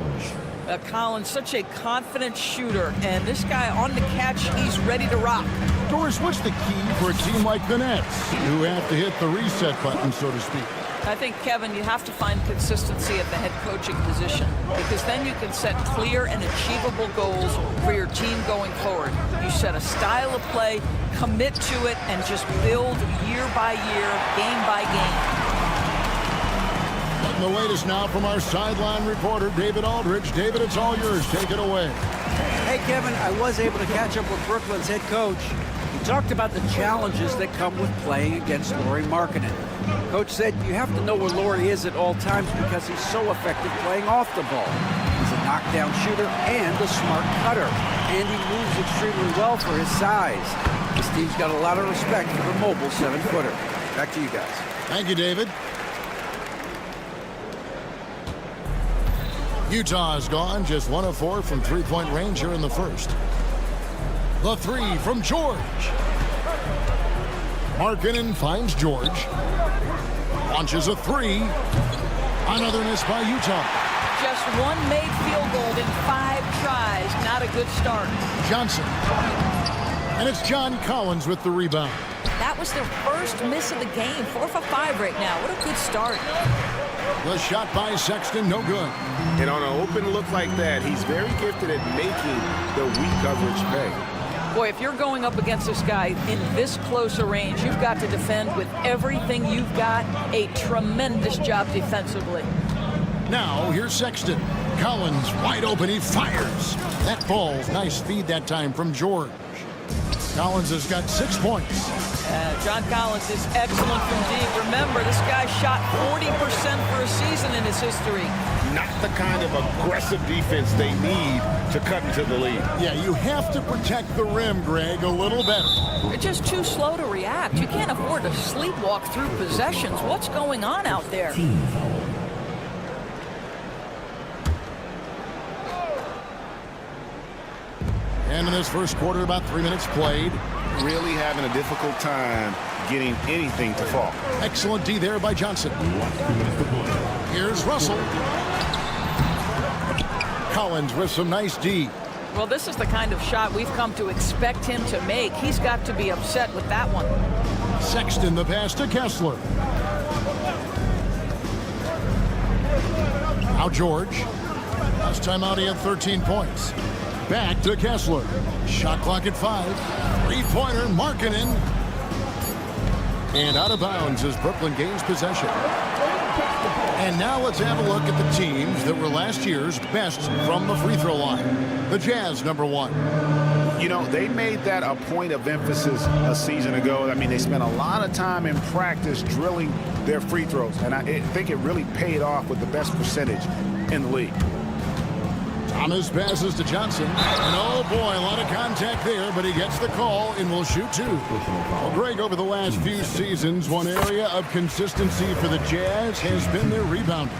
Collins, such a confident shooter, and this guy on the catch, he's ready to rock. Doris, what's the key for a team like the Nets, who have to hit the reset button, so to speak? I think, Kevin, you have to find consistency at the head coaching position because then you can set clear and achievable goals for your team going forward. You set a style of play, commit to it, and just build year by year, game by game. And the latest now from our sideline reporter, David Aldridge. David, it's all yours. Take it away. Hey, Kevin, I was able to catch up with Brooklyn's head coach. He talked about the challenges that come with playing against Lauri Markkanen. Coach said you have to know where Lauri is at all times because he's so effective playing off the ball. He's a knockdown shooter and a smart cutter, and he moves extremely well for his size. This team's got a lot of respect for the mobile 7-footer. Back to you guys. Thank you, David. Utah is gone, just 1 of 4 from three-point range here in the first. The 3 from George. Markkanen finds George. Launches a 3. Another miss by Utah. Just one made field goal in 5 tries. Not a good start. Johnson. And it's John Collins with the rebound. That was their first miss of the game. 4 for 5 right now. What a good start. The shot by Sexton, no good. And on an open look like that, he's very gifted at making the weak coverage pay. Boy, if you're going up against this guy in this close a range, you've got to defend with everything you've got. A tremendous job defensively. Now, here's Sexton. Collins wide open, he fires. That ball's nice feed that time from George. Collins has got 6 points. John Collins is excellent from deep. Remember, this guy shot 40% for a season in his history. Not the kind of aggressive defense they need to cut into the lead. Yeah, you have to protect the rim, Greg, a little better. They're just too slow to react. You can't afford to sleepwalk through possessions. What's going on out there? And in this first quarter, about 3 minutes played. Really having a difficult time getting anything to fall. Excellent D there by Johnson. Here's Russell. Collins with some nice D. Well, this is the kind of shot we've come to expect him to make. He's got to be upset with that one. Sexton the pass to Kessler. Now George. Last time out he had 13 points. Back to Kessler. Shot clock at 5. Three-pointer, Markkanen. And out of bounds as Brooklyn gains possession. And now let's have a look at the teams that were last year's best from the free throw line. The Jazz, number 1. You know, they made that a point of emphasis a season ago. I mean, they spent a lot of time in practice drilling their free throws. And I think it really paid off with the best percentage in the league. Thomas passes to Johnson. And oh boy, a lot of contact there, but he gets the call and will shoot 2. Well, Greg, over the last few seasons, one area of consistency for the Jazz has been their rebounding.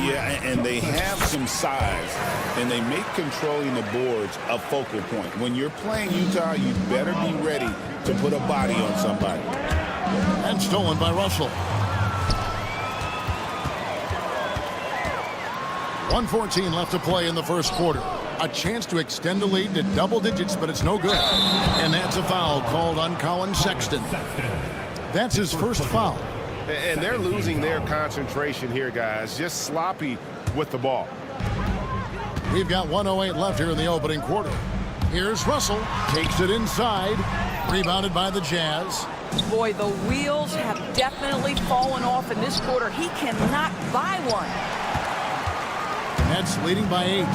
Yeah, and they have some size, and they make controlling the boards a focal point. When you're playing Utah, you better be ready to put a body on somebody. And stolen by Russell. 1:14 left to play in the first quarter. A chance to extend the lead to double digits, but it's no good. And that's a foul called on Colin Sexton. That's his first foul. And they're losing their concentration here, guys. Just sloppy with the ball. We've got 1:08 left here in the opening quarter. Here's Russell. Takes it inside. Rebounded by the Jazz. Boy, the wheels have definitely fallen off in this quarter. He cannot buy one. Nets leading by 8.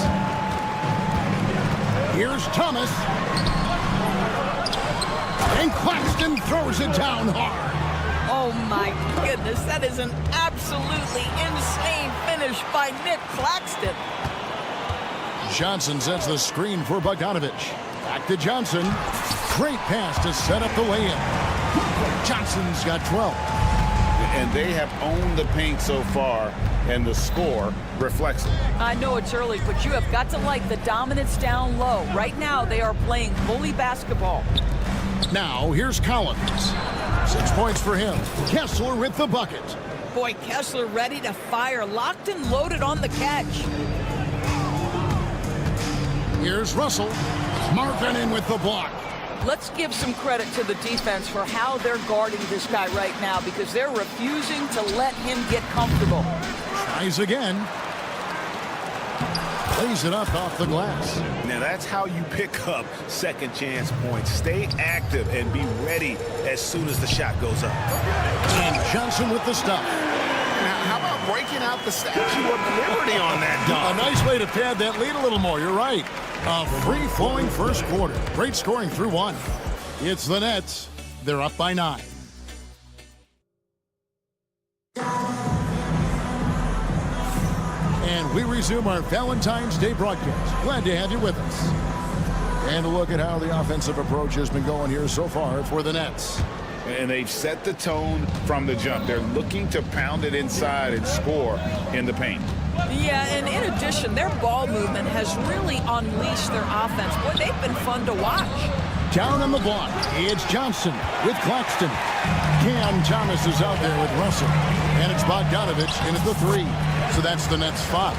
Here's Thomas. And Claxton throws it down hard. Oh, my goodness. That is an absolutely insane finish by Nick Claxton. Johnson sets the screen for Bogdanovich. Back to Johnson. Great pass to set up the lay-in. Johnson's got 12. And they have owned the paint so far, and the score reflects it. I know it's early, but you have got to like the dominance down low. Right now, they are playing bully basketball. Now, here's Collins. 6 points for him. Kessler with the bucket. Boy, Kessler ready to fire. Locked and loaded on the catch. Here's Russell. Markkanen with the block. Let's give some credit to the defense for how they're guarding this guy right now because they're refusing to let him get comfortable. Tries again. Lays it up off the glass. Now that's how you pick up second chance points. Stay active and be ready as soon as the shot goes up. And Johnson with the stop. Now how about breaking out the Statue of Liberty on that dunk? A nice way to pad that lead a little more. You're right. A free-flowing first quarter. Great scoring through 1. It's the Nets. They're up by 9. And we resume our Valentine's Day broadcast. Glad to have you with us. And a look at how the offensive approach has been going here so far for the Nets. And they've set the tone from the jump. They're looking to pound it inside and score in the paint. Yeah, and in addition, their ball movement has really unleashed their offense. Boy, they've been fun to watch. Down on the block, it's Johnson with Claxton. Cam Thomas is out there with Russell. And it's Bogdanovich in at the 3. So that's the Nets 5.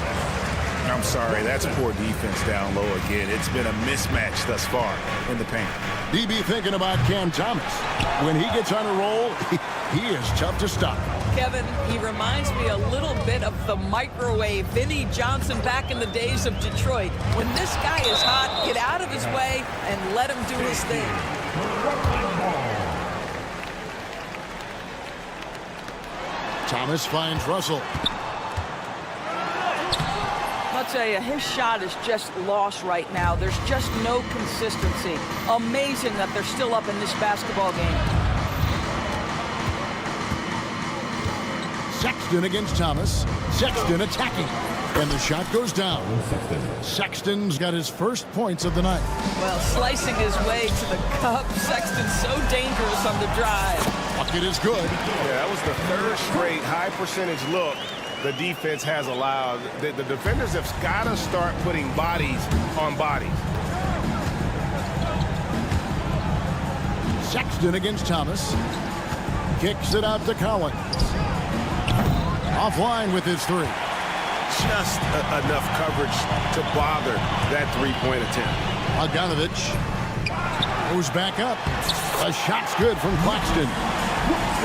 I'm sorry, that's poor defense down low again. It's been a mismatch thus far in the paint. DB thinking about Cam Thomas. When he gets on a roll, he is tough to stop. Kevin, he reminds me a little bit of the microwave Vinnie Johnson back in the days of Detroit. When this guy is hot, get out of his way and let him do his thing. Thomas finds Russell. I'll tell you, his shot is just lost right now. There's just no consistency. Amazing that they're still up in this basketball game. Sexton against Thomas. Sexton attacking. And the shot goes down. Sexton's got his first points of the night. Well, slicing his way to the cup. Sexton's so dangerous on the drive. Bucket is good. Yeah, that was the third straight high percentage look the defense has allowed. The defenders have got to start putting bodies on bodies. Sexton against Thomas. Kicks it out to Collins. Offline with his 3. Just enough coverage to bother that three-point attempt. Bogdanovich goes back up. A shot's good from Claxton.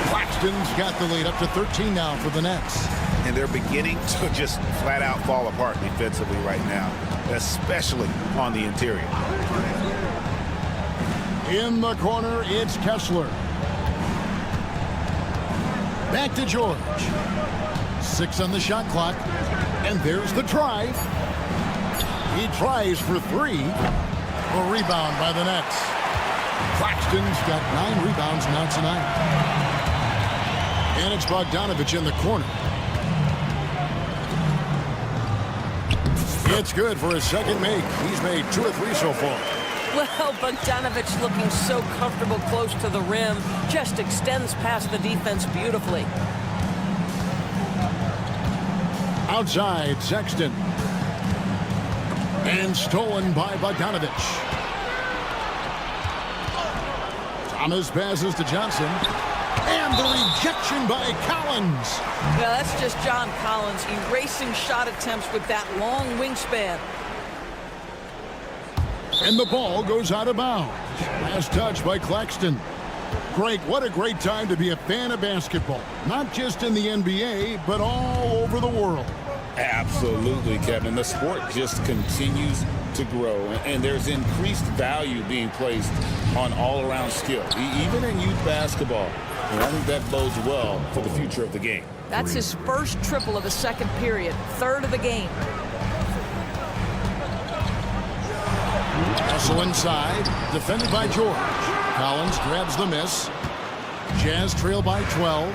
Claxton's got the lead up to 13 now for the Nets. And they're beginning to just flat out fall apart defensively right now, especially on the interior. In the corner, it's Kessler. Back to George. 6 on the shot clock. And there's the drive. He tries for 3. A rebound by the Nets. Claxton's got 9 rebounds now tonight. And it's Bogdanovich in the corner. It's good for his second make. He's made 2 or 3 so far. Well, Bogdanovich looking so comfortable close to the rim. Just extends past the defense beautifully. Outside, Sexton. And stolen by Bogdanovich. Thomas passes to Johnson. And the rejection by Collins. Yeah, that's just John Collins erasing shot attempts with that long wingspan. And the ball goes out of bounds. Last touch by Claxton. Greg, what a great time to be a fan of basketball. Not just in the NBA, but all over the world. Absolutely, Kevin. The sport just continues to grow, and there's increased value being placed on all-around skill, even in youth basketball. And I think that bodes well for the future of the game. That's his first triple of the second period, third of the game. Russell inside, defended by George. Collins grabs the miss. Jazz trail by 12.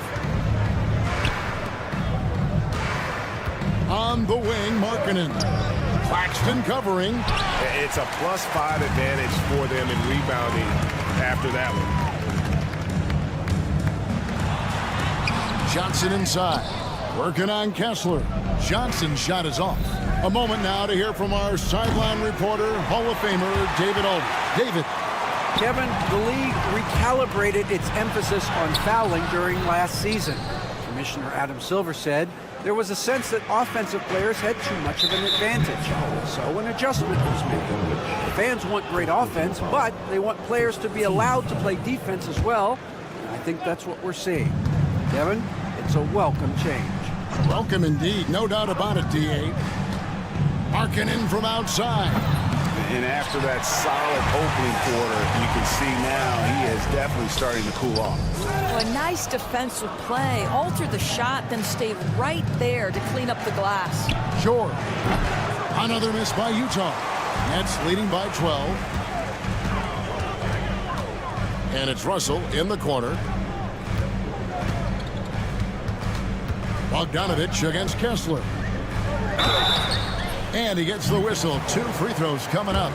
On the wing, Markkanen. Claxton covering. It's a +5 advantage for them in rebounding after that one. Johnson inside, working on Kessler. Johnson's shot is off. A moment now to hear from our sideline reporter, Hall of Famer David Alden. David. Kevin, the league recalibrated its emphasis on fouling during last season. Commissioner Adam Silver said there was a sense that offensive players had too much of an advantage, so an adjustment was made. The fans want great offense, but they want players to be allowed to play defense as well. And I think that's what we're seeing. Kevin, it's a welcome change. Welcome indeed, no doubt about it, D.A. Markkanen from outside. And after that solid opening quarter, you can see now he is definitely starting to cool off. Well, a nice defensive play. Altered the shot, then stayed right there to clean up the glass. George. Another miss by Utah. Nets leading by 12. And it's Russell in the corner. Bogdanovich against Kessler. And he gets the whistle. 2 free throws coming up.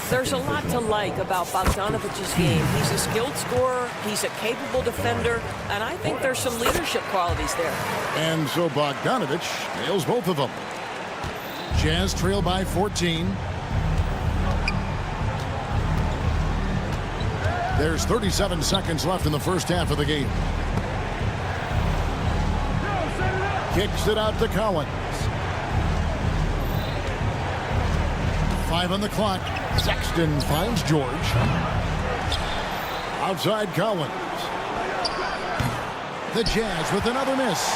There's a lot to like about Bogdanovich's game. He's a skilled scorer, he's a capable defender, and I think there's some leadership qualities there. And so Bogdanovich nails both of them. Jazz trail by 14. There's 37 seconds left in the first half of the game. Kicks it out to Collins. 5 on the clock. Sexton finds George. Outside Collins. The Jazz with another miss.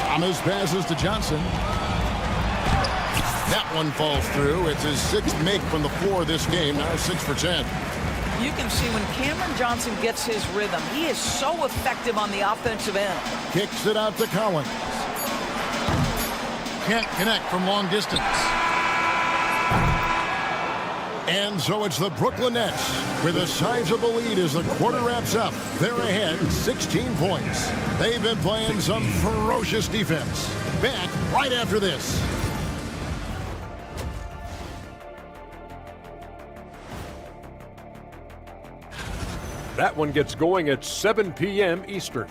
Thomas passes to Johnson. That one falls through. It's his 6th make from the floor this game. Now 6 for 10. You can see when Cameron Johnson gets his rhythm, he is so effective on the offensive end. Kicks it out to Collins. Can't connect from long distance. And so it's the Brooklyn Nets with a sizable lead as the quarter wraps up. They're ahead 16 points. They've been playing some ferocious defense. Back right after this. That one gets going at 7 p.m. Eastern.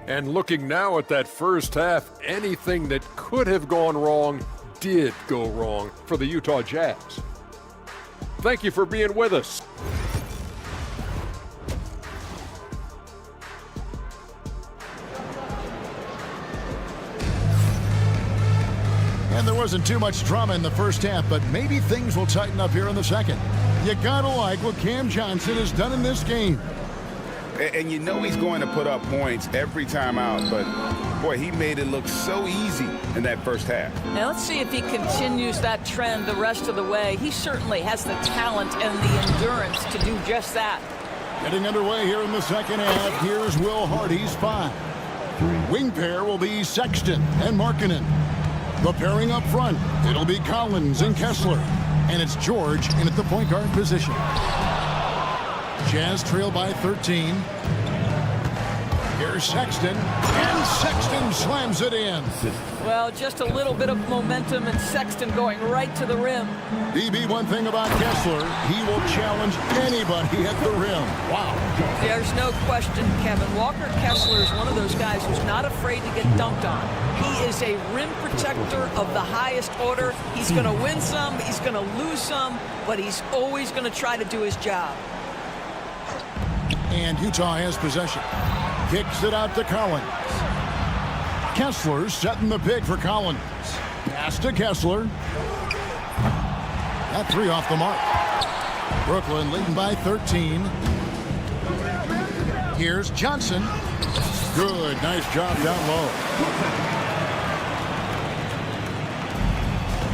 And looking now at that first half, anything that could have gone wrong did go wrong for the Utah Jazz. Thank you for being with us. And there wasn't too much drama in the first half, but maybe things will tighten up here in the second. You gotta like what Cam Johnson has done in this game. And you know he's going to put up points every time out, but boy, he made it look so easy in that first half. Now let's see if he continues that trend the rest of the way. He certainly has the talent and the endurance to do just that. Getting underway here in the second half, here's Will Hardy's 5. Wing pair will be Sexton and Markkanen. The pairing up front, it'll be Collins and Kessler. And it's George in at the point guard position. Jazz trail by 13. Here's Sexton, and Sexton slams it in. Well, just a little bit of momentum and Sexton going right to the rim. BB, one thing about Kessler, he will challenge anybody at the rim. Wow. There's no question, Kevin. Walker Kessler is one of those guys who's not afraid to get dunked on. He is a rim protector of the highest order. He's going to win some, he's going to lose some, but he's always going to try to do his job. And Utah has possession. Kicks it out to Collins. Kessler setting the pick for Collins. Pass to Kessler. That three off the mark. Brooklyn leading by 13. Here's Johnson. Good, nice job down low.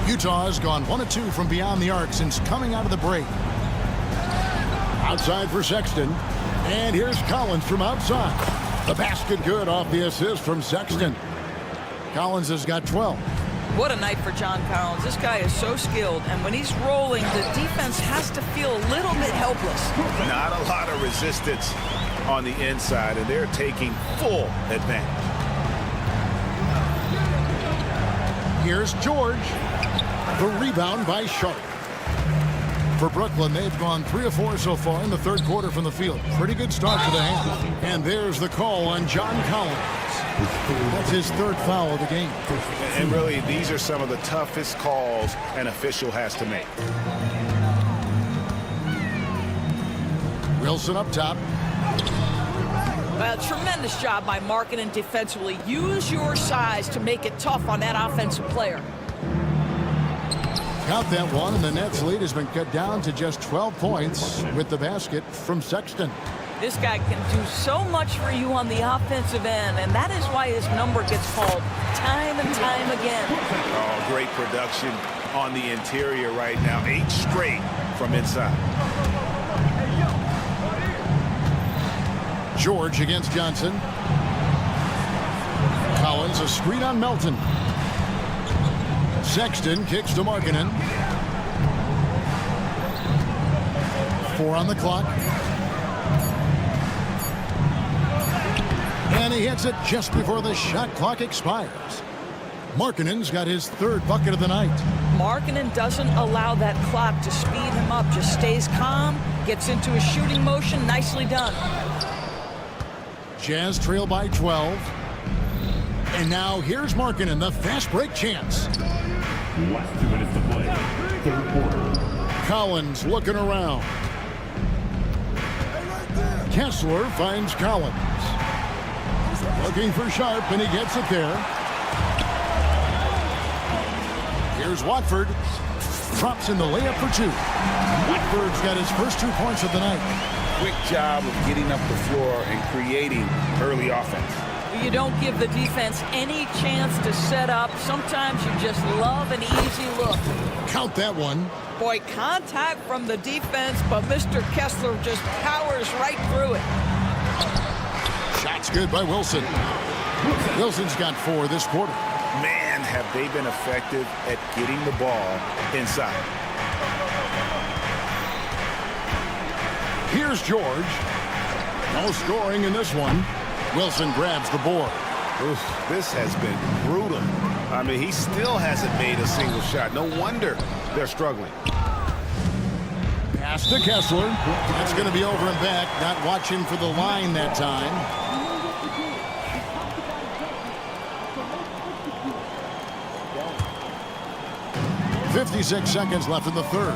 Utah has gone 1 of 2 from beyond the arc since coming out of the break. Outside for Sexton. And here's Collins from outside. The basket good off the assist from Sexton. Collins has got 12. What a night for John Collins. This guy is so skilled, and when he's rolling, the defense has to feel a little bit helpless. Not a lot of resistance on the inside, and they're taking full advantage. Here's George. The rebound by Sharp. For Brooklyn, they've gone 3 of 4 so far in the third quarter from the field. Pretty good start to the half. And there's the call on John Collins. That's his third foul of the game. And really, these are some of the toughest calls an official has to make. Wilson up top. Well, tremendous job by Markkanen defensively. Use your size to make it tough on that offensive player. Count that one, and the Nets' lead has been cut down to just 12 points with the basket from Sexton. This guy can do so much for you on the offensive end, and that is why his number gets called time and time again. Oh, great production on the interior right now. 8 straight from inside. George against Johnson. Collins, a screen on Melton. Sexton kicks to Markkanen. 4 on the clock. And he hits it just before the shot clock expires. Markkanen's got his third bucket of the night. Markkanen doesn't allow that clock to speed him up. Just stays calm, gets into a shooting motion. Nicely done. Jazz trail by 12. And now here's Markkanen, the fast break chance. Last 2 minutes to play. Third quarter. Collins looking around. Kessler finds Collins. Looking for Sharp, and he gets it there. Here's Watford. Drops in the layup for 2. Watford's got his first 2 points of the night. Quick job of getting up the floor and creating early offense. You don't give the defense any chance to set up. Sometimes you just love an easy look. Count that one. Boy, contact from the defense, but Mr. Kessler just powers right through it. Shot's good by Wilson. Wilson's got 4 this quarter. Man, have they been effective at getting the ball inside. Here's George. No scoring in this one. Wilson grabs the board. Oof, this has been brutal. I mean, he still hasn't made a single shot. No wonder they're struggling. Pass to Kessler. That's going to be over and back. Not watching for the line that time. .56 seconds left in the third.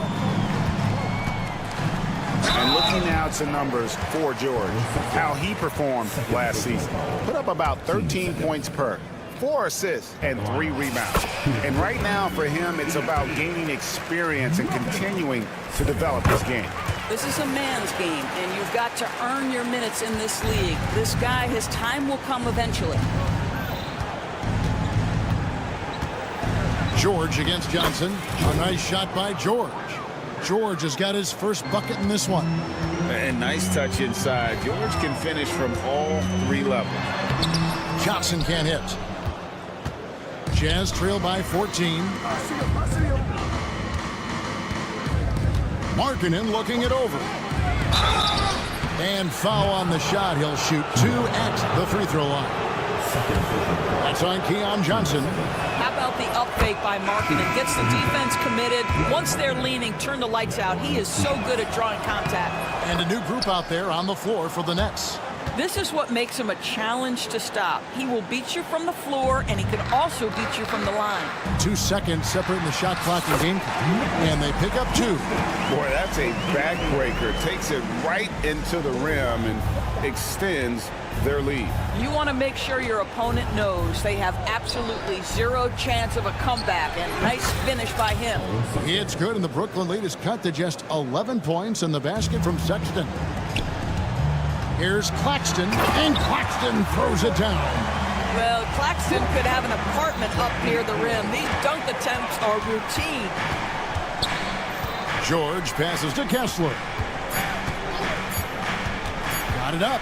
And looking now to numbers for George, how he performed last season. Put up about 13 points per, 4 assists, and 3 rebounds. And right now for him, it's about gaining experience and continuing to develop his game. This is a man's game, and you've got to earn your minutes in this league. This guy, his time will come eventually. George against Johnson. A nice shot by George. George has got his first bucket in this one. And nice touch inside. George can finish from all 3 levels. Johnson can't hit. Jazz trail by 14. Markkanen looking it over. And foul on the shot. He'll shoot 2 at the free throw line. That's on Keon Johnson. How about the up fake by Markkanen? Gets the defense committed. Once they're leaning, turn the lights out. He is so good at drawing contact. And a new group out there on the floor for the Nets. This is what makes him a challenge to stop. He will beat you from the floor, and he can also beat you from the line. 2 seconds separating the shot clock and game clock. And they pick up 2. Boy, that's a backbreaker. Takes it right into the rim and extends their lead. You want to make sure your opponent knows they have absolutely zero chance of a comeback, and nice finish by him. It's good, and the Brooklyn lead is cut to just 11 points in the basket from Sexton. Here's Claxton, and Claxton throws it down. Well, Claxton could have an apartment up near the rim. These dunk attempts are routine. George passes to Kessler. Got it up.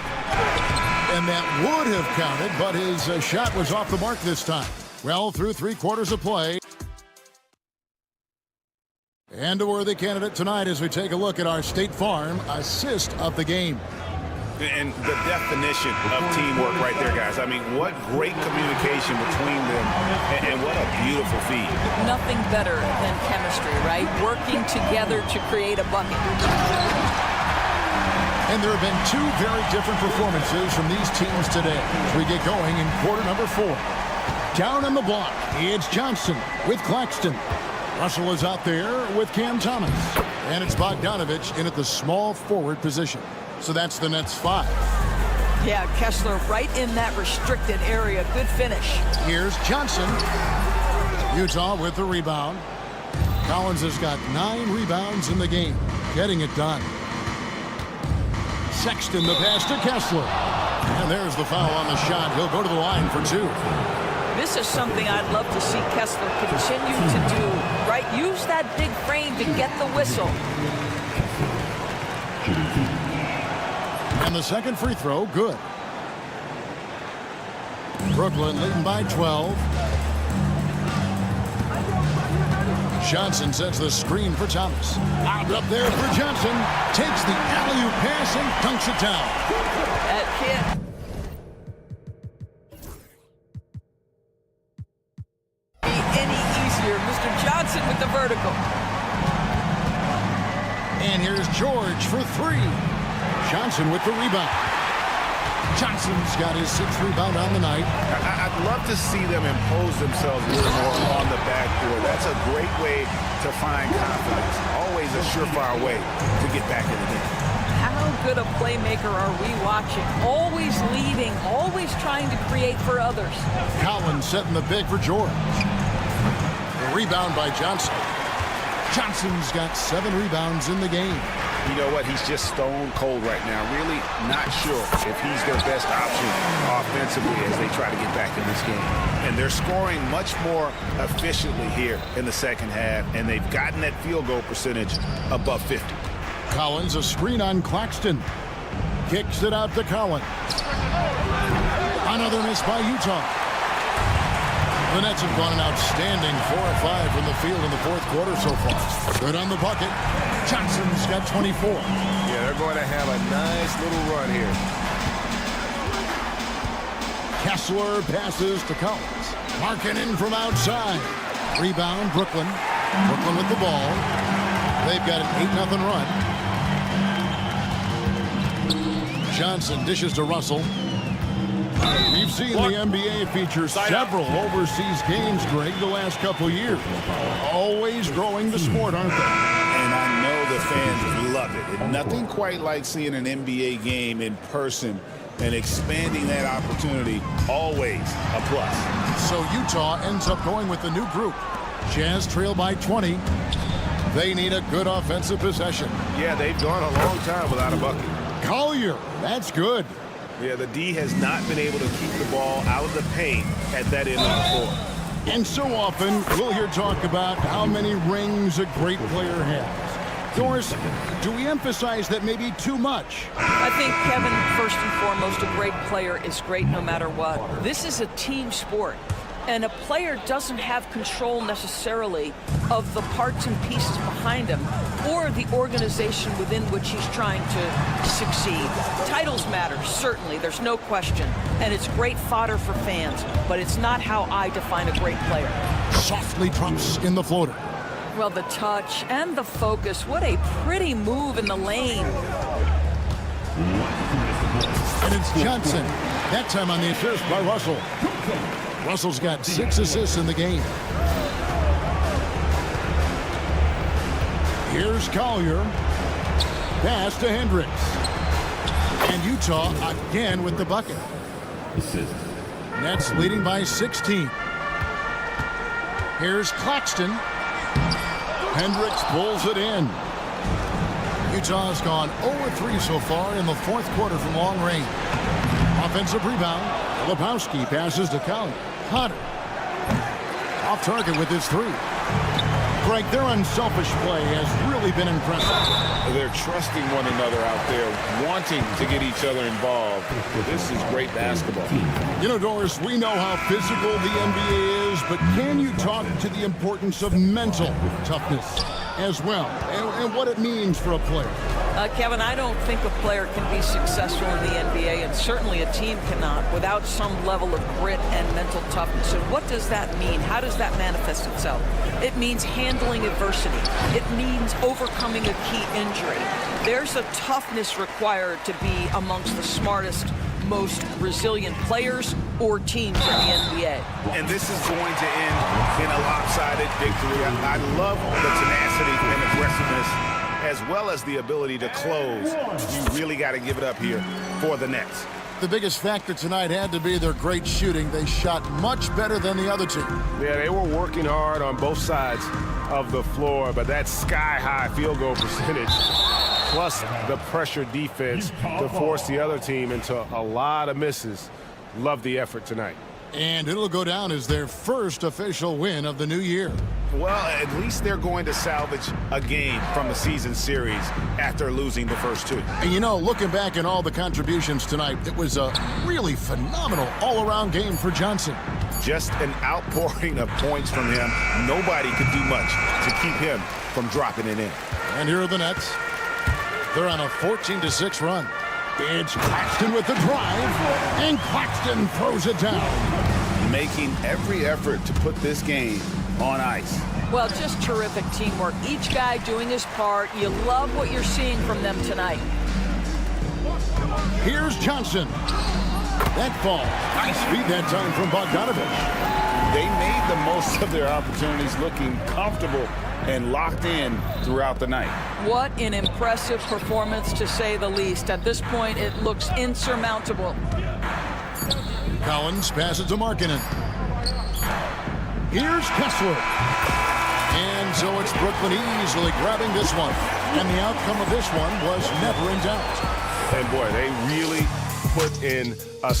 And that would have counted, but his shot was off the mark this time. Well, through 3 quarters of play. And a worthy candidate tonight as we take a look at our State Farm assist of the game. And the definition of teamwork right there, guys. I mean, what great communication between them, and what a beautiful feed. Nothing better than chemistry, right? Working together to create a bucket. And there have been 2 very different performances from these teams today as we get going in quarter number 4. Down on the block, it's Johnson with Claxton. Russell is out there with Cam Thomas. And it's Bogdanovich in at the small forward position. So that's the Nets 5. Yeah, Kessler right in that restricted area. Good finish. Here's Johnson. Utah with the rebound. Collins has got 9 rebounds in the game, getting it done. Sexton the pass to Kessler. And there's the foul on the shot. He'll go to the line for 2. This is something I'd love to see Kessler continue to do, right? Use that big frame to get the whistle. And the second free throw, good. Brooklyn leading by 12. Johnson sets the screen for Thomas. Out up there for Johnson. Takes the alley-oop pass and dunks it down. That kid. Any easier. Mr. Johnson with the vertical. And here's George for 3. Johnson with the rebound. Johnson's got his 6th rebound on the night. I'd love to see them impose themselves a little more on the backboard. That's a great way to find confidence. Always a surefire way to get back in the game. How good a playmaker are we watching? Always leading, always trying to create for others. Collins setting the big for George. The rebound by Johnson. Johnson's got 7 rebounds in the game. You know what? He's just stone cold right now. Really not sure if he's their best option offensively as they try to get back in this game. And they're scoring much more efficiently here in the second half, and they've gotten that field goal percentage above 50. Collins, a screen on Claxton. Kicks it out to Collins. Another miss by Utah. The Nets have gone an outstanding 4 of 5 from the field in the 4th quarter so far. Good on the bucket. Johnson's got 24. Yeah, they're going to have a nice little run here. Kessler passes to Collins. Markkanen from outside. Rebound, Brooklyn. Brooklyn with the ball. They've got an 8-0 run. Johnson dishes to Russell. We've seen the NBA feature several overseas games, Greg, the last couple years. Always growing the sport, aren't they? And I know the fans love it. And nothing quite like seeing an NBA game in person and expanding that opportunity, always a plus. So Utah ends up going with the new group. Jazz trail by 20. They need a good offensive possession. Yeah, they've gone a long time without a bucket. Collier, that's good. Yeah, the D has not been able to keep the ball out of the paint at that end of the floor. And so often, we'll hear talk about how many rings a great player has. Doris, do we emphasize that maybe too much? I think, Kevin, first and foremost, a great player is great no matter what. This is a team sport. And a player doesn't have control necessarily of the parts and pieces behind him or the organization within which he's trying to succeed. Titles matter, certainly, there's no question. And it's great fodder for fans, but it's not how I define a great player. Softly drops in the floater. Well, the touch and the focus, what a pretty move in the lane. And it's Johnson. That time on the assist by Russell. Russell's got 6 assists in the game. Here's Collier. Pass to Hendricks. And Utah again with the bucket. Nets leading by 16. Here's Claxton. Hendricks pulls it in. Utah's gone 0-3 so far in the fourth quarter from long range. Offensive rebound. Lebowski passes to Collin. Hunter. Off target with his three. Greg, their unselfish play has really been impressive. They're trusting one another out there, wanting to get each other involved. This is great basketball. You know, Doris, we know how physical the NBA is, but can you talk to the importance of mental toughness as well, and what it means for a player? Kevin, I don't think a player can be successful in the NBA, and certainly a team cannot, without some level of grit and mental toughness. And what does that mean? How does that manifest itself? It means handling adversity. It means overcoming a key injury. There's a toughness required to be amongst the smartest, most resilient players or teams in the NBA. And this is going to end in a lopsided victory. I love the tenacity and aggressiveness, as well as the ability to close. You really got to give it up here for the Nets. The biggest factor tonight had to be their great shooting. They shot much better than the other two. Yeah, they were working hard on both sides of the floor, but that sky-high field goal percentage, plus the pressure defense to force the other team into a lot of misses. Love the effort tonight. And it'll go down as their first official win of the new year. Well, at least they're going to salvage a game from the season series after losing the first two. And you know, looking back at all the contributions tonight, it was a really phenomenal all-around game for Johnson. Just an outpouring of points from him. Nobody could do much to keep him from dropping it in. And here are the Nets. They're on a 14-6 run. It's Claxton with the drive, and Claxton throws it down. Making every effort to put this game on ice. Well, just terrific teamwork. Each guy doing his part. You love what you're seeing from them tonight. Here's Johnson. That ball. Nice feed that time from Bogdanovich. They made the most of their opportunities, looking comfortable and locked in throughout the night. What an impressive performance, to say the least. At this point, it looks insurmountable. Collins passes to Markkanen. Here's Kessler. And so it's Brooklyn easily grabbing this one. And the outcome of this one was never in doubt. And boy, they really put in a...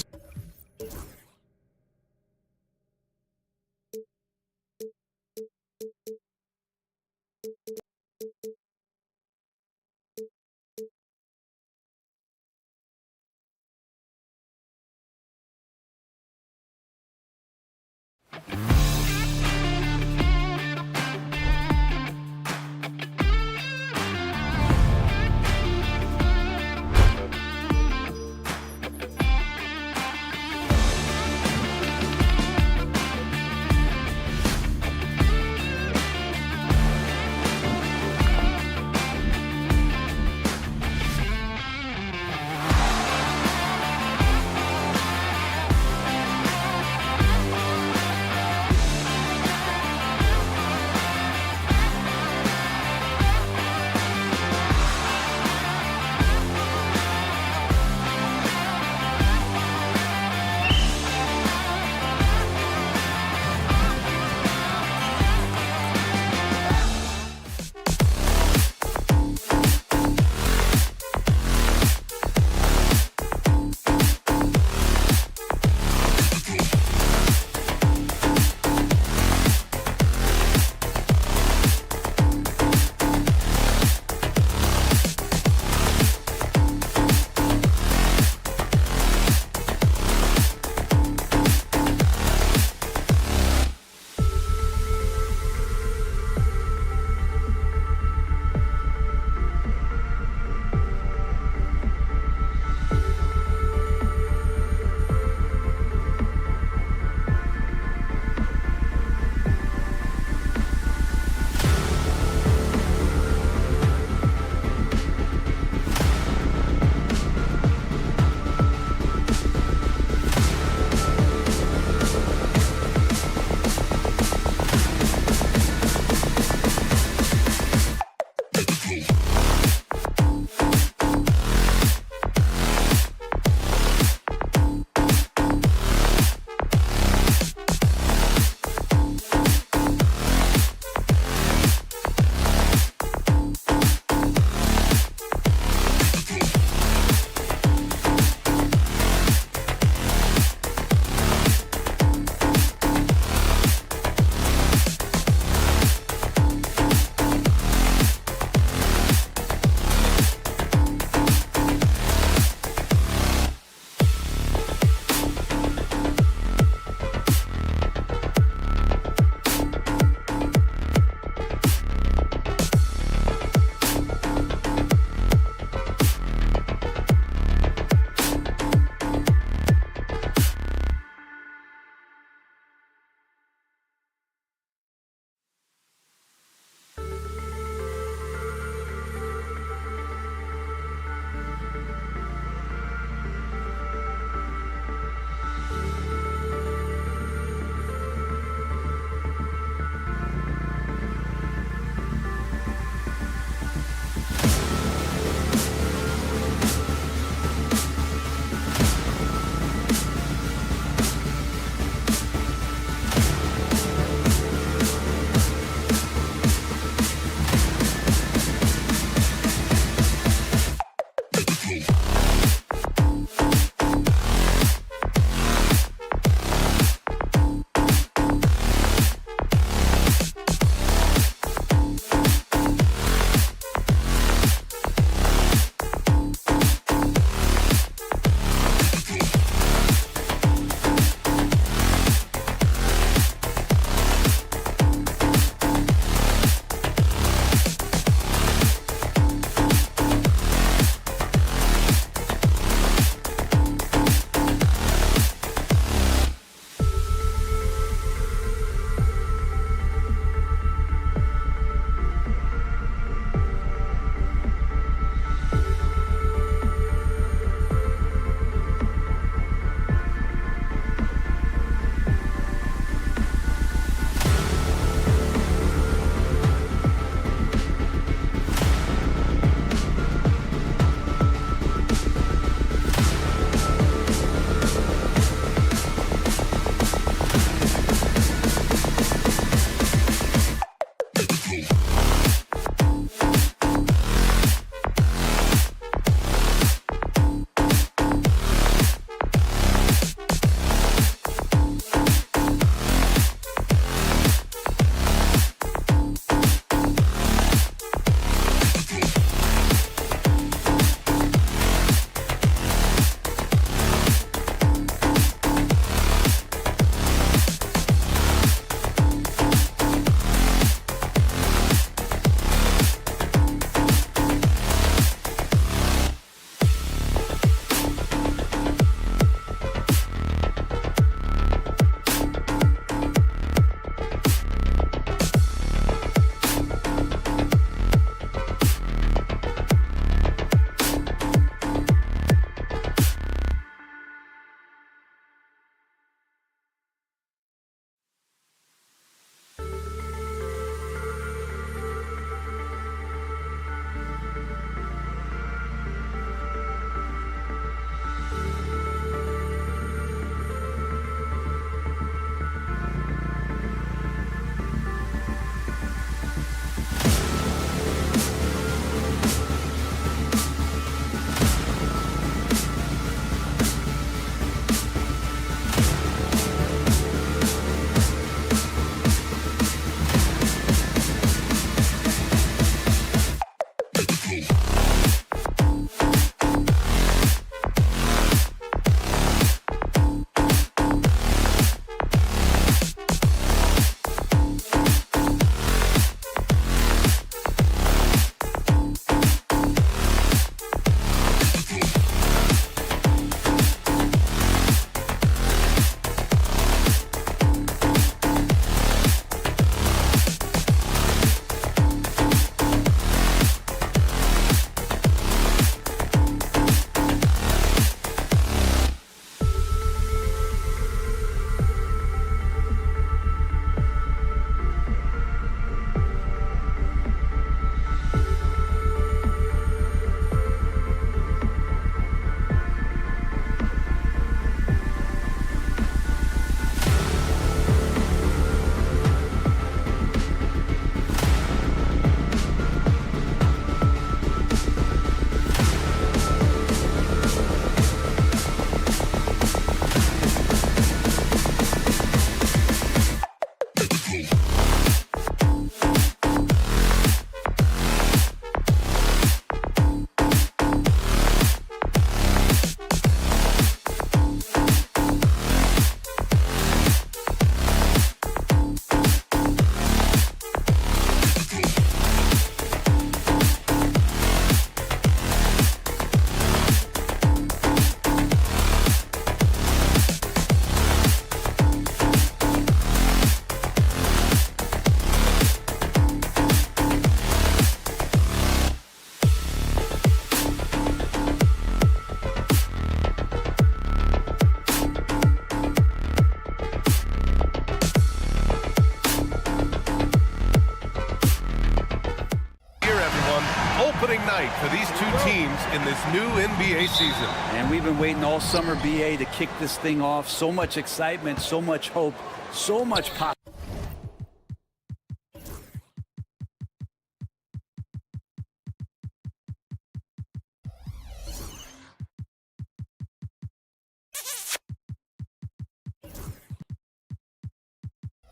in this new NBA season. And we've been waiting all summer, BA, to kick this thing off. So much excitement, so much hope, so much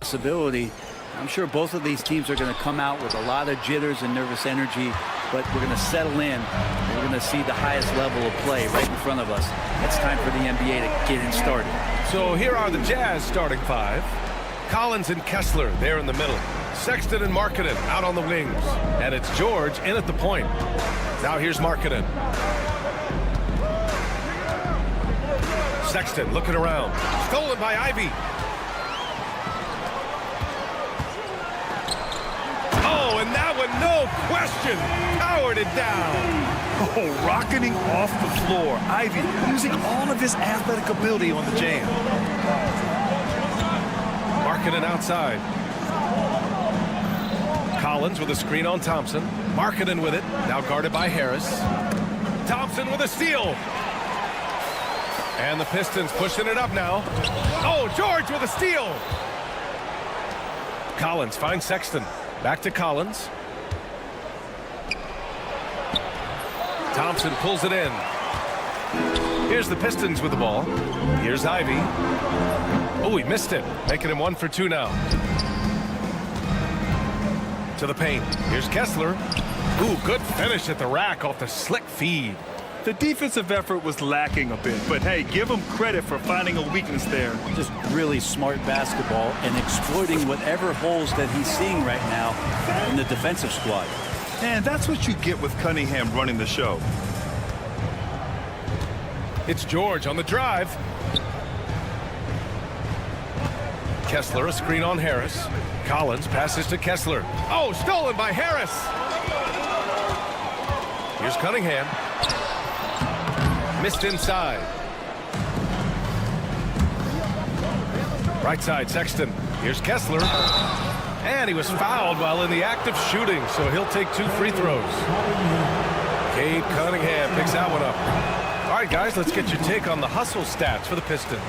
possibility. I'm sure both of these teams are going to come out with a lot of jitters and nervous energy, but we're going to settle in. And we're going to see the highest level of play right in front of us. It's time for the NBA to get it started. So here are the Jazz starting five. Collins and Kessler there in the middle. Sexton and Markkanen out on the wings. And it's George in at the point. Now here's Markkanen. Sexton looking around. Stolen by Ivy. Oh, and that one, no question, powered it down. Oh, rocketing off the floor. Ivy using all of his athletic ability on the jam. Markkanen outside. Collins with a screen on Thompson. Markkanen with it, now guarded by Harris. Thompson with a steal. And the Pistons pushing it up now. Oh, George with a steal. Collins finds Sexton. Back to Collins. Thompson pulls it in. Here's the Pistons with the ball. Here's Ivy. Oh, he missed it. Making him 1 for 2 now. To the paint. Here's Kessler. Ooh, good finish at the rack off the slick feed. The defensive effort was lacking a bit, but hey, give him credit for finding a weakness there. Just really smart basketball and exploiting whatever holes that he's seeing right now in the defensive squad. And that's what you get with Cunningham running the show. It's George on the drive. Kessler, a screen on Harris. Collins passes to Kessler. Oh, stolen by Harris. Here's Cunningham. Missed inside. Right side, Sexton. Here's Kessler. And he was fouled while in the act of shooting, so he'll take 2 free throws. Cade Cunningham picks that one up. All right, guys, let's get your take on the hustle stats for the Pistons.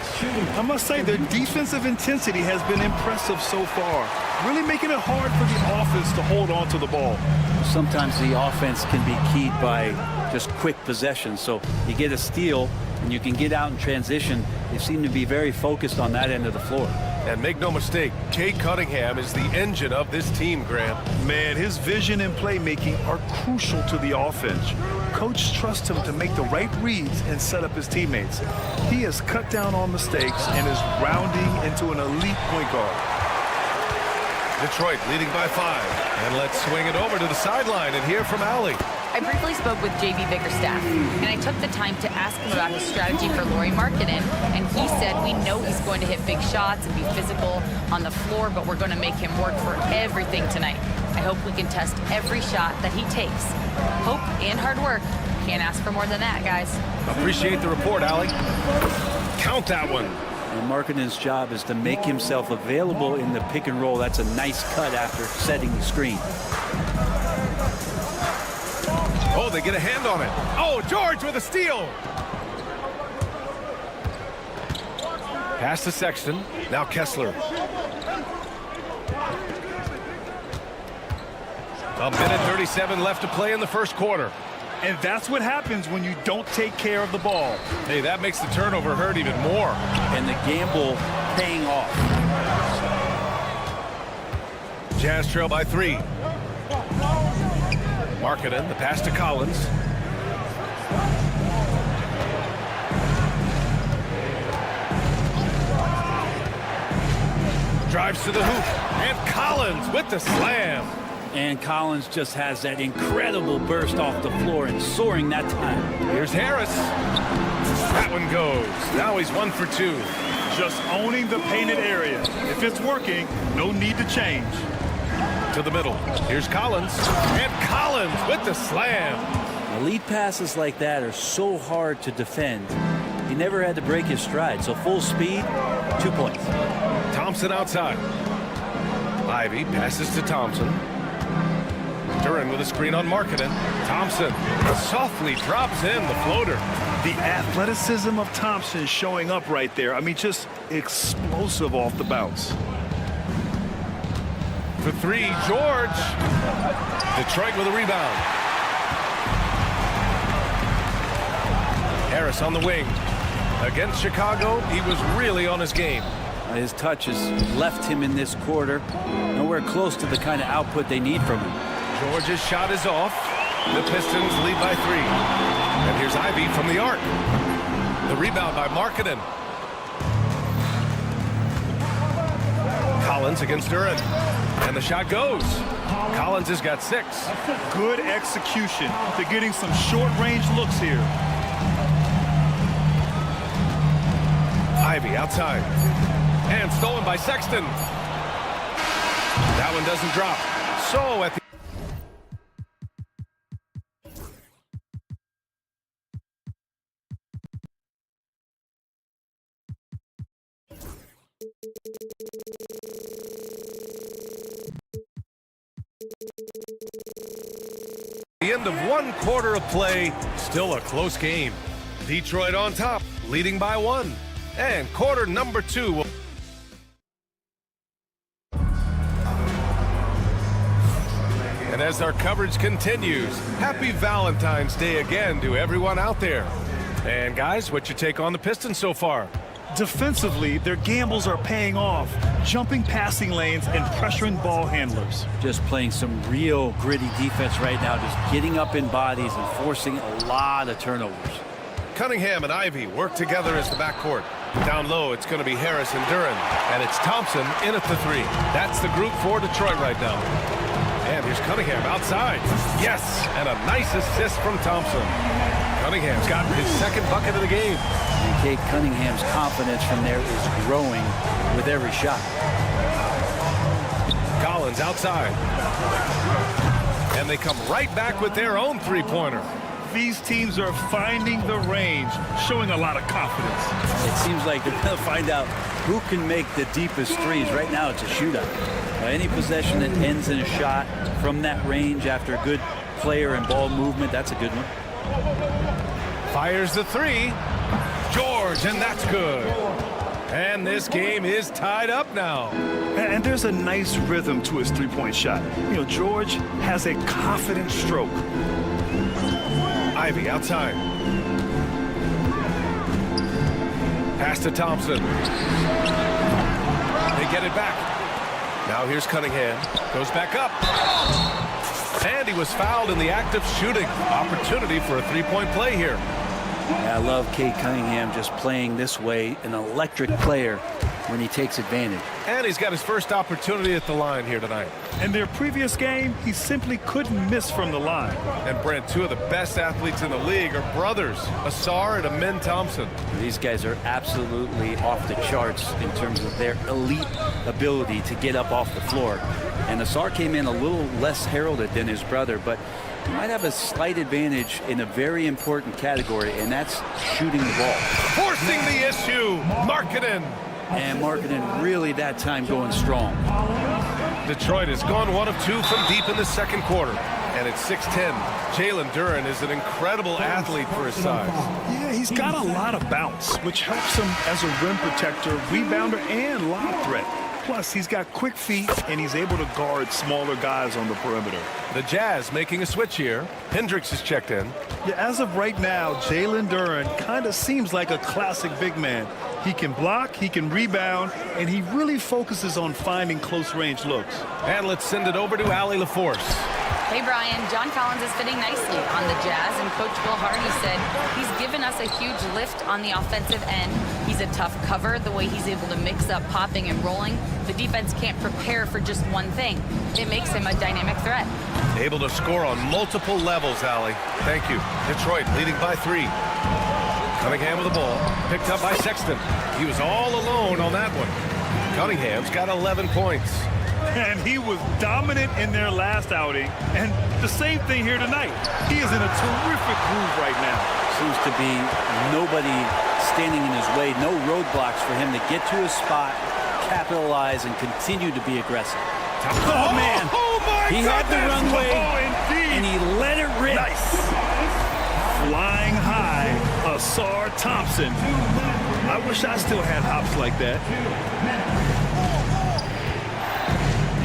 I must say their defensive intensity has been impressive so far, really making it hard for the offense to hold on to the ball. Sometimes the offense can be keyed by just quick possession. So you get a steal and you can get out in transition. They seem to be very focused on that end of the floor. And make no mistake, Cade Cunningham is the engine of this team, Graham. Man, his vision and playmaking are crucial to the offense. Coach trusts him to make the right reads and set up his teammates. He has cut down on mistakes and is rounding into an elite point guard. Detroit leading by 5. And let's swing it over to the sideline and hear from Allie. I briefly spoke with J.B. Bickerstaff, and I took the time to ask him about his strategy for Lauri Markkanen, and he said, we know he's going to hit big shots and be physical on the floor, but we're going to make him work for everything tonight. I hope we can test every shot that he takes. Hope and hard work. Can't ask for more than that, guys. Appreciate the report, Allie. Count that one. And Markkanen's job is to make himself available in the pick and roll. That's a nice cut after setting the screen. Oh, they get a hand on it. Oh, George with a steal. Pass to Sexton. Now Kessler. A minute 37 left to play in the first quarter. And that's what happens when you don't take care of the ball. Hey, that makes the turnover hurt even more. And the gamble paying off. Jazz trail by 3. Markkanen, the pass to Collins. Drives to the hoop. And Collins with the slam. And Collins just has that incredible burst off the floor and soaring that time. Here's Harris. That one goes. Now he's 1 for 2. Just owning the painted area. If it's working, no need to change. To the middle. Here's Collins. And Collins with the slam. Elite passes like that are so hard to defend. He never had to break his stride. So full speed, 2 points. Thompson outside. Ivy passes to Thompson. Duran with a screen on Markkanen. Thompson softly drops in the floater. The athleticism of Thompson showing up right there. I mean, just explosive off the bounce. For three, George. Detroit with a rebound. Harris on the wing. Against Chicago, he was really on his game. His touch has left him in this quarter. Nowhere close to the kind of output they need from him. George's shot is off. The Pistons lead by 3. And here's Ivey from the arc. The rebound by Markkanen. Collins against Duran. And the shot goes. Collins has got 6. Good execution. They're getting some short-range looks here. Ivey outside. And stolen by Sexton. That one doesn't drop. So at the end of 1 quarter of play, still a close game. Detroit on top, leading by 1. And quarter number 2. And as our coverage continues, happy Valentine's Day again to everyone out there. And guys, what's your take on the Pistons so far? Defensively, their gambles are paying off, jumping passing lanes and pressuring ball handlers. Just playing some real gritty defense right now, just getting up in bodies and forcing a lot of turnovers. Cunningham and Ivey work together as the backcourt. Down low, it's going to be Harris and Duran. And it's Thompson in at the 3. That's the group for Detroit right now. And here's Cunningham outside. Yes, and a nice assist from Thompson. Cunningham's got his 2nd bucket of the game. And Kate Cunningham's confidence from there is growing with every shot. Collins outside. And they come right back with their own 3-pointer. These teams are finding the range, showing a lot of confidence. It seems like they're going to find out who can make the deepest threes. Right now, it's a shootout. Any possession that ends in a shot from that range after a good player and ball movement, that's a good one. Fires the 3. George, and that's good. And this game is tied up now. And there's a nice rhythm to his three-point shot. You know, George has a confident stroke. Ivey outside. Pass to Thompson. They get it back. Now here's Cunningham. Goes back up. And he was fouled in the act of shooting. Opportunity for a 3-point play here. I love Kate Cunningham just playing this way, an electric player when he takes advantage. And he's got his first opportunity at the line here tonight. In their previous game, he simply couldn't miss from the line. And Brent, 2 of the best athletes in the league are brothers, Asar and Amin Thompson. These guys are absolutely off the charts in terms of their elite ability to get up off the floor. And Asar came in a little less heralded than his brother, but he might have a slight advantage in a very important category, and that's shooting the ball. Forcing the issue, Markkanen. And Markkanen really that time going strong. Detroit has gone 1 of 2 from deep in the 2nd quarter. And it's 6-10. Jalen Duran is an incredible athlete for his size. Yeah, he's got a lot of bounce, which helps him as a rim protector, rebounder, and lob threat. Plus, he's got quick feet, and he's able to guard smaller guys on the perimeter. The Jazz making a switch here. Hendricks is checked in. Yeah, as of right now, Jalen Duran kind of seems like a classic big man. He can block, he can rebound, and he really focuses on finding close-range looks. And let's send it over to Allie LaForce. Hey, Brian, John Collins is fitting nicely on the Jazz, and Coach Bill Hardy said he's given us a huge lift on the offensive end. He's a tough cover, the way he's able to mix up popping and rolling. The defense can't prepare for just one thing. It makes him a dynamic threat. Able to score on multiple levels, Allie. Thank you. Detroit leading by 3. Cunningham with the ball, picked up by Sexton. He was all alone on that one. Cunningham's got 11 points. And he was dominant in their last outing. And the same thing here tonight. He is in a terrific groove right now. Seems to be nobody standing in his way, no roadblocks for him to get to his spot, capitalize, and continue to be aggressive. Oh, man. Oh, my He had the runway. And he let it rip. Nice. Flying high, Asar Thompson. I wish I still had hops like that.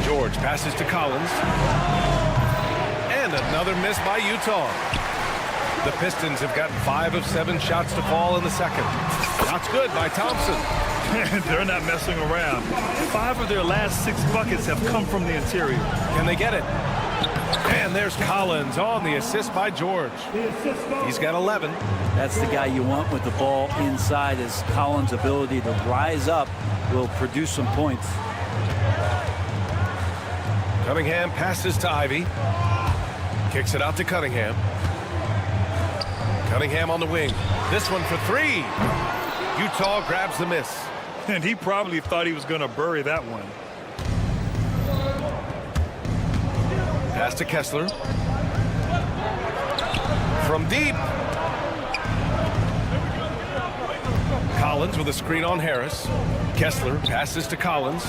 George passes to Collins. And another miss by Utah. The Pistons have gotten 5 of 7 shots to fall in the second. Shots good by Thompson. They're not messing around. 5 of their last 6 buckets have come from the interior. Can they get it? And there's Collins on the assist by George. He's got 11. That's the guy you want with the ball inside, as Collins' ability to rise up will produce some points. Cunningham passes to Ivy. Kicks it out to Cunningham. Cunningham on the wing. This one for 3. Utah grabs the miss. And he probably thought he was going to bury that one. Pass to Kessler. From deep. Collins with a screen on Harris. Kessler passes to Collins.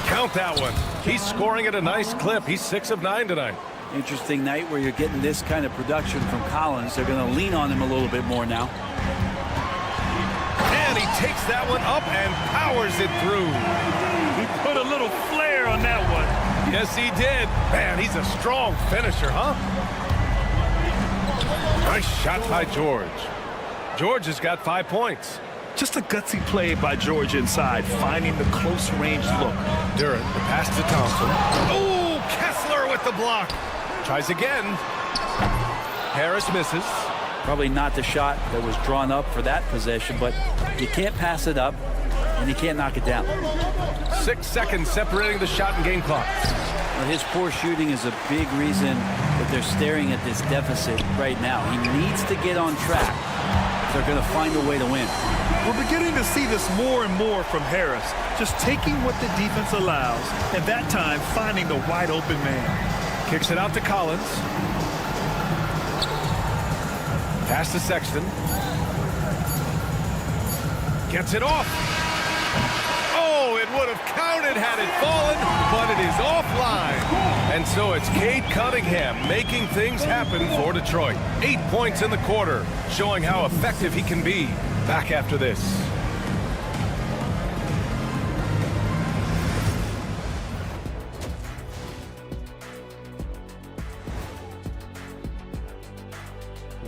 Count that one. He's scoring at a nice clip. He's 6 of 9 tonight. Interesting night where you're getting this kind of production from Collins. They're going to lean on him a little bit more now. And he takes that one up and powers it through. He put a little flair on that one. Yes, he did. Man, he's a strong finisher, huh? Nice shot by George. George has got 5 points. Just a gutsy play by George inside, finding the close range look. Durant, the pass to Thompson. Oh, Kessler with the block. Tries again. Harris misses. Probably not the shot that was drawn up for that possession, but you can't pass it up and you can't knock it down. 6 seconds separating the shot and game clock. Well, his poor shooting is a big reason that they're staring at this deficit right now. He needs to get on track if they're going to find a way to win. We're beginning to see this more and more from Harris, just taking what the defense allows, and that time finding the wide open man. Kicks it out to Collins. Pass to Sexton. Gets it off. Oh, it would have counted had it fallen, but it is offline. And so it's Cade Cunningham making things happen for Detroit. 8 points in the quarter, showing how effective he can be. Back after this.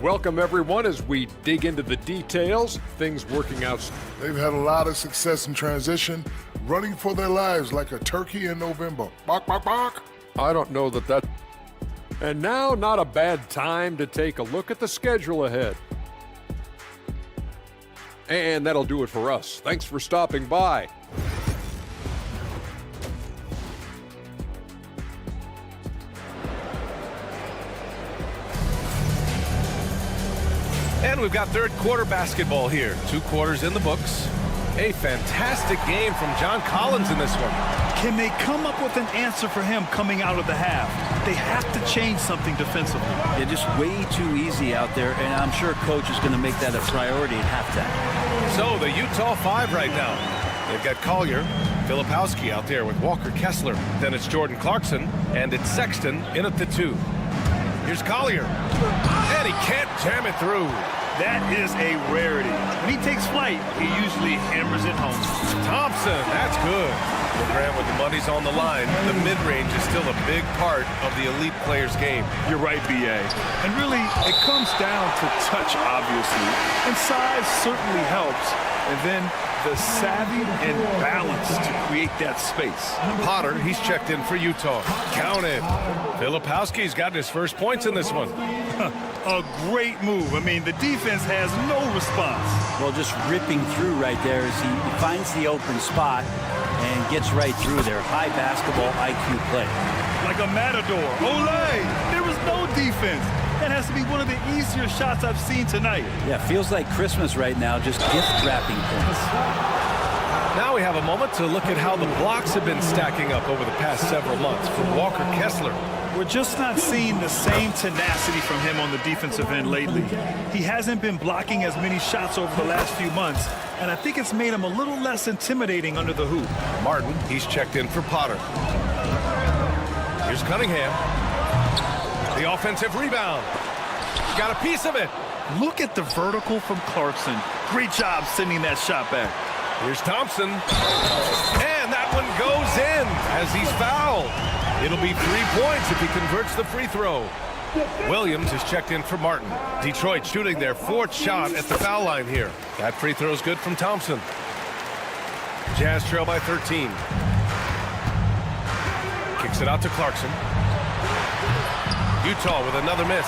Welcome, everyone, as we dig into the details. Things working out. They've had a lot of success in transition, running for their lives like a turkey in November. Bark, bark, bark. I don't know that. And now, not a bad time to take a look at the schedule ahead. And that'll do it for us. Thanks for stopping by. And we've got third quarter basketball here. 2 quarters in the books. A fantastic game from John Collins in this one. Can they come up with an answer for him coming out of the half? They have to change something defensively. They're just way too easy out there, and I'm sure coach is going to make that a priority at halftime. So the Utah 5 right now. They've got Collier, Filipowski out there with Walker Kessler. Then it's Jordan Clarkson, and it's Sexton in at the 2. Here's Collier, and he can't jam it through. That is a rarity. When he takes flight, he usually hammers it home. Thompson, that's good. Grant with the money's on the line. The mid-range is still a big part of the elite player's game. You're right, B.A. And really, it comes down to touch, obviously. And size certainly helps. And then the savvy and balance to create that space. Potter, he's checked in for Utah. Count it. Filipowski's gotten his first points in this one. A great move. I mean, the defense has no response. Well, just ripping through right there as he finds the open spot and gets right through there. High basketball IQ play. Like a matador. Olay! There was no defense. That has to be one of the easier shots I've seen tonight. Yeah, feels like Christmas right now, just gift wrapping points. Now we have a moment to look at how the blocks have been stacking up over the past several months from Walker Kessler. We're just not seeing the same tenacity from him on the defensive end lately. He hasn't been blocking as many shots over the last few months, and I think it's made him a little less intimidating under the hoop. Martin, he's checked in for Potter. Here's Cunningham. The offensive rebound. Got a piece of it. Look at the vertical from Clarkson. Great job sending that shot back. Here's Thompson. And that one goes in as he's fouled. It'll be 3 points if he converts the free throw. Williams is checked in for Martin. Detroit shooting their 4th shot at the foul line here. That free throw is good from Thompson. Jazz trail by 13. Kicks it out to Clarkson. Utah with another miss.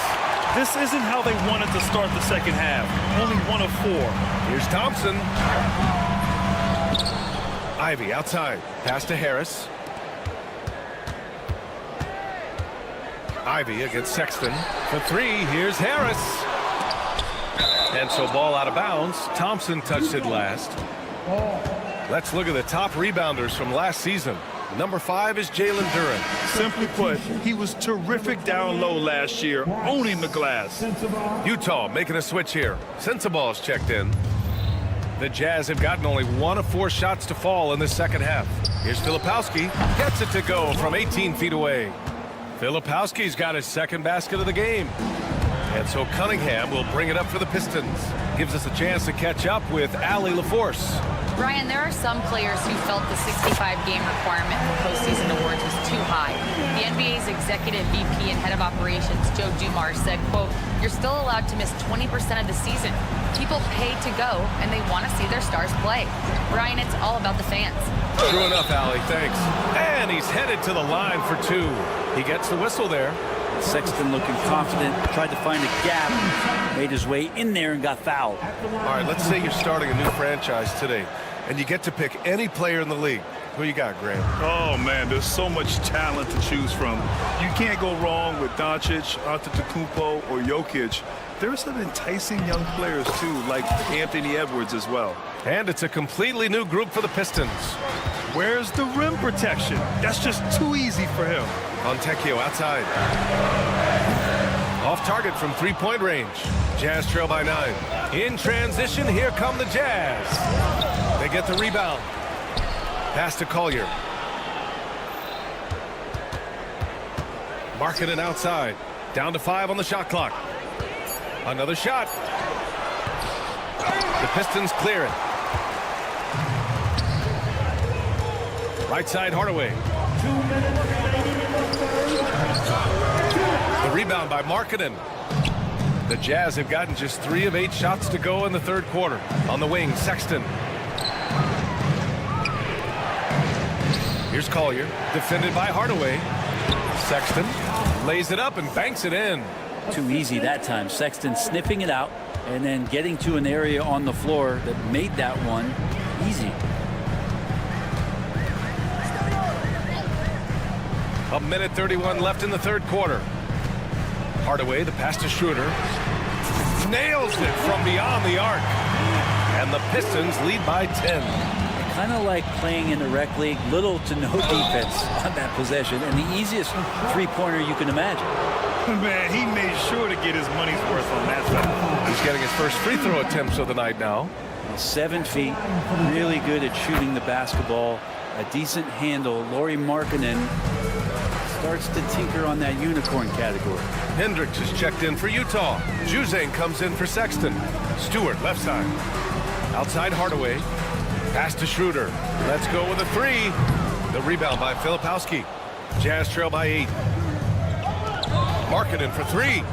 This isn't how they wanted to start the second half. Only 1 of 4. Here's Thompson. Ivy outside. Pass to Harris. Ivy against Sexton. For 3, here's Harris. And so ball out of bounds. Thompson touched it last. Let's look at the top rebounders from last season. Number 5 is Jalen Duren. Simply put, he was terrific down low last year, owning the glass. Utah making a switch here. Sensaball's checked in. The Jazz have gotten only 1 of 4 shots to fall in the second half. Here's Filipowski. Gets it to go from 18 feet away. Filipowski's got his 2nd basket of the game. And so Cunningham will bring it up for the Pistons. Gives us a chance to catch up with Allie LaForce. Brian, there are some players who felt the 65-game requirement for postseason awards was too high. The NBA's executive VP and head of operations, Joe Dumars, said, quote, "You're still allowed to miss 20% of the season. People pay to go, and they want to see their stars play." Brian, it's all about the fans. True enough, Allie, thanks. And he's headed to the line for 2. He gets the whistle there. Sexton looking confident, tried to find a gap, made his way in there and got fouled. All right, let's say you're starting a new franchise today, and you get to pick any player in the league. Who you got, Graham? Oh, man, there's so much talent to choose from. You can't go wrong with Doncic, Antetokounmpo, or Jokic. There's some enticing young players, too, like Anthony Edwards as well. And it's a completely new group for the Pistons. Where's the rim protection? That's just too easy for him. Fontecchio outside. Off target from 3-point range. Jazz trail by 9. In transition, here come the Jazz. They get the rebound. Pass to Collier. Markkanen outside. Down to 5 on the shot clock. Another shot. The Pistons clear it. Right side, Hardaway. The rebound by Markkanen. The Jazz have gotten just 3 of 8 shots to go in the 3rd quarter. On the wing, Sexton. Here's Collier, defended by Hardaway. Sexton lays it up and banks it in. Too easy that time. Sexton sniffing it out and then getting to an area on the floor that made that one easy. A minute 31 left in the 3rd quarter. Hardaway, the pass to Schroeder. Nails it from beyond the arc. And the Pistons lead by 10. Kind of like playing in the rec league, little to no defense on that possession, and the easiest 3-pointer you can imagine. Man, he made sure to get his money's worth on that side. He's getting his first free throw attempts of the night now. 7 feet, really good at shooting the basketball, a decent handle. Lauri Markkanen starts to tinker on that unicorn category. Hendricks is checked in for Utah. Juzang comes in for Sexton. Stewart, left side. Outside Hardaway. Pass to Schroeder. Let's go with a 3. The rebound by Filipowski. Jazz trail by 8. Markkanen for 3.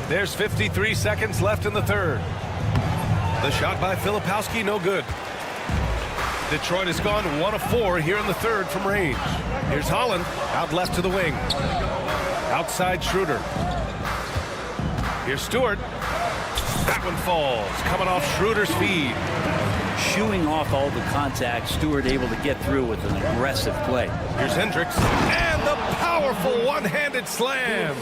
There's 53 seconds left in the 3rd. The shot by Filipowski, no good. Detroit has gone 1 of 4 here in the 3rd from range. Here's Holland, out left to the wing. Outside Schroeder. Here's Stewart. That one falls, coming off Schroeder's feed. Shooing off all the contact, Stewart able to get through with an aggressive play. Here's Hendricks, and the powerful one-handed slam.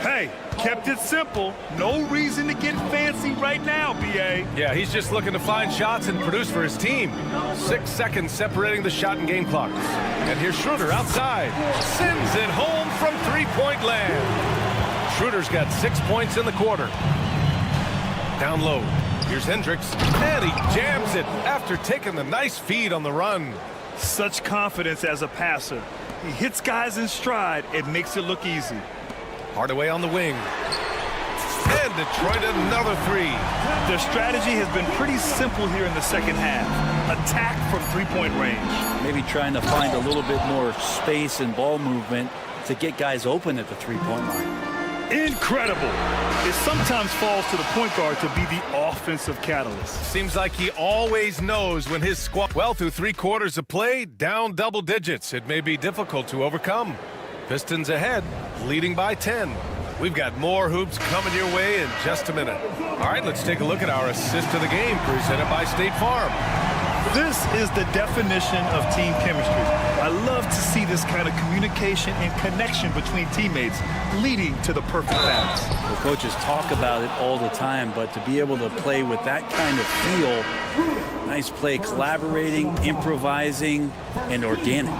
Hey, kept it simple. No reason to get fancy right now, B.A. Yeah, he's just looking to find shots and produce for his team. 6 seconds separating the shot and game clocks. And here's Schroeder outside. Sends it home from 3-point land. Schroeder's got 6 points in the quarter. Down low. Here's Hendricks, and he jams it after taking the nice feed on the run. Such confidence as a passer. He hits guys in stride. It makes it look easy. Hardaway on the wing. And Detroit another three. Their strategy has been pretty simple here in the second half. Attack from three-point range. Maybe trying to find a little bit more space and ball movement to get guys open at the three-point line. Incredible. It sometimes falls to the point guard to be the offensive catalyst. Seems like he always knows when his squad... Well, through 3/4 of play, down double digits. It may be difficult to overcome. Pistons ahead, leading by 10. We've got more hoops coming your way in just a minute. All right, let's take a look at our assist of the game presented by State Farm. This is the definition of team chemistry. I love to see this kind of communication and connection between teammates leading to the perfect balance. The coaches talk about it all the time, but to be able to play with that kind of feel, nice play, collaborating, improvising, and organic.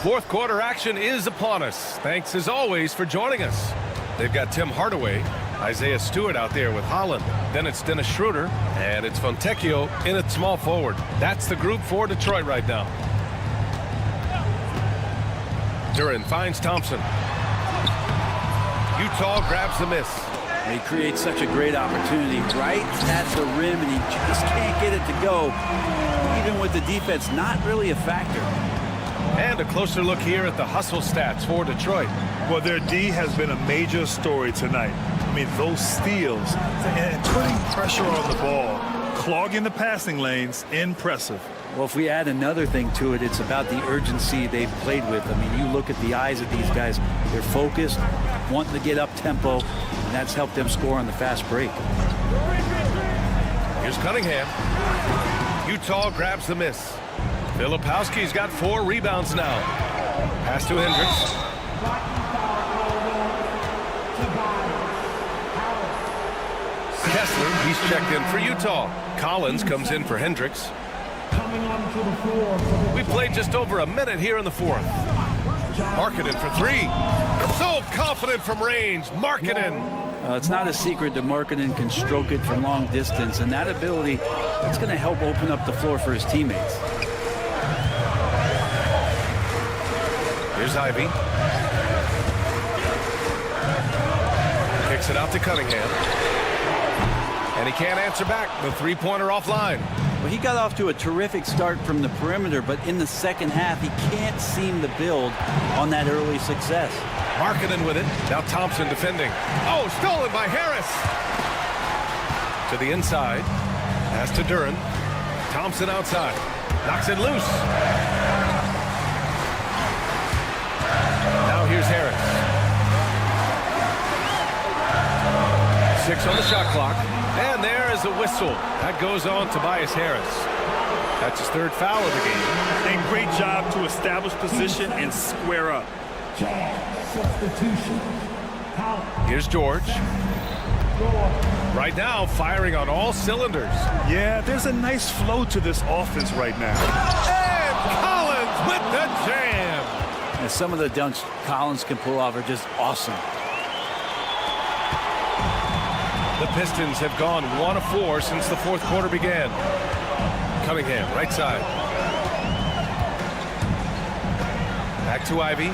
Fourth quarter action is upon us. Thanks as always for joining us. They've got Tim Hardaway, Isaiah Stewart out there with Holland. Then it's Dennis Schroeder, and it's Fontecchio in at small forward. That's the group for Detroit right now. Duran finds Thompson. Utah grabs the miss. He creates such a great opportunity right at the rim, and he just can't get it to go. Even with the defense not really a factor. And a closer look here at the hustle stats for Detroit. Well, their D has been a major story tonight. I mean, those steals and putting pressure on the ball, clogging the passing lanes, impressive. Well, if we add another thing to it, it's about the urgency they've played with. I mean, you look at the eyes of these guys. They're focused, wanting to get up tempo, and that's helped them score on the fast break. Here's Cunningham. Utah grabs the miss. Filipowski's got 4 rebounds now. Pass to Hendricks. Kessler, he's checked in for Utah. Collins comes in for Hendricks. We played just over a minute here in the fourth. Markkanen for 3. So confident from range. Markkanen. It's not a secret that Markkanen can stroke it from long distance, and that ability, that's going to help open up the floor for his teammates. Here's Ivy. Kicks it out to Cunningham. And he can't answer back. The three-pointer offline. Well, he got off to a terrific start from the perimeter, but in the second half, he can't seem to build on that early success. Markkanen with it. Now Thompson defending. Oh, stolen by Harris. To the inside. Pass to Duran. Thompson outside. Knocks it loose. Now here's Harris. 6 on the shot clock. And there is a whistle. That goes on Tobias Harris. That's his 3rd foul of the game. And great job to establish position and square up. Here's George. Right now, firing on all cylinders. Yeah, there's a nice flow to this offense right now. And Collins with the jam. And some of the dunks Collins can pull off are just awesome. The Pistons have gone 1 of 4 since the fourth quarter began. Cunningham, right side. Back to Ivy.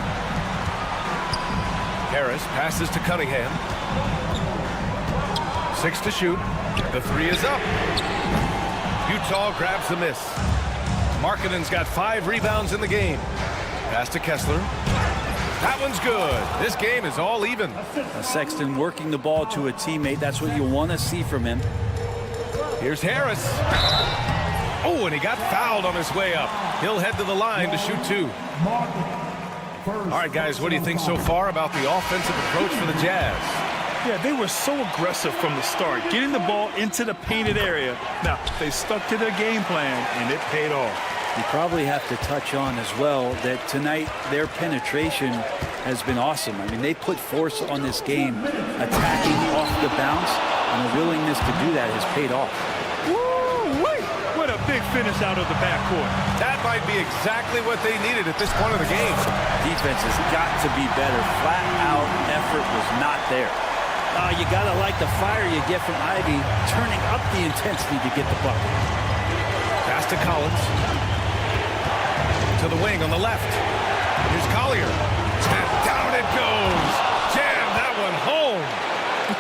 Harris passes to Cunningham. 6 to shoot. The 3 is up. Utah grabs the miss. Markkanen's got 5 rebounds in the game. Pass to Kessler. That one's good. This game is all even. Sexton working the ball to a teammate. That's what you want to see from him. Here's Harris. Oh, and he got fouled on his way up. He'll head to the line to shoot 2. All right, guys, what do you think so far about the offensive approach for the Jazz? Yeah, they were so aggressive from the start, getting the ball into the painted area. Now, they stuck to their game plan, and it paid off. You probably have to touch on as well that tonight their penetration has been awesome. I mean, they put force on this game, attacking off the bounce, and the willingness to do that has paid off. Woo-wee! What a big finish out of the backcourt. That might be exactly what they needed at this point of the game. Defense has got to be better. Flat-out effort was not there. You got to like the fire you get from Ivy, turning up the intensity to get the bucket. Pass to Collins. To the wing on the left. Here's Collier. And down it goes. Jam that one home.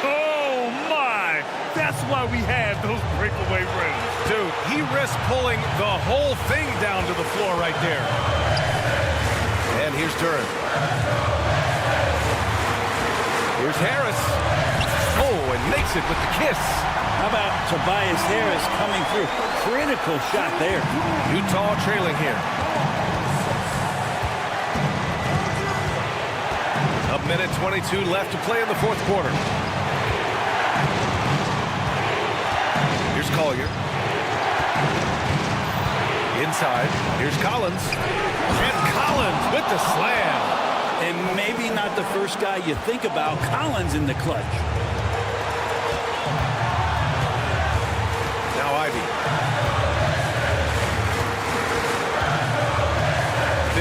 Oh, my. That's why we had those breakaway runs. Dude, he risked pulling the whole thing down to the floor right there. And here's Duran. Here's Harris. Oh, and makes it with the kiss. How about Tobias Harris coming through? Critical shot there. Utah trailing here. A minute 22 left to play in the fourth quarter. Here's Collier. Inside. Here's Collins. And Collins with the slam. And maybe not the first guy you think about. Collins in the clutch. Now Ivy.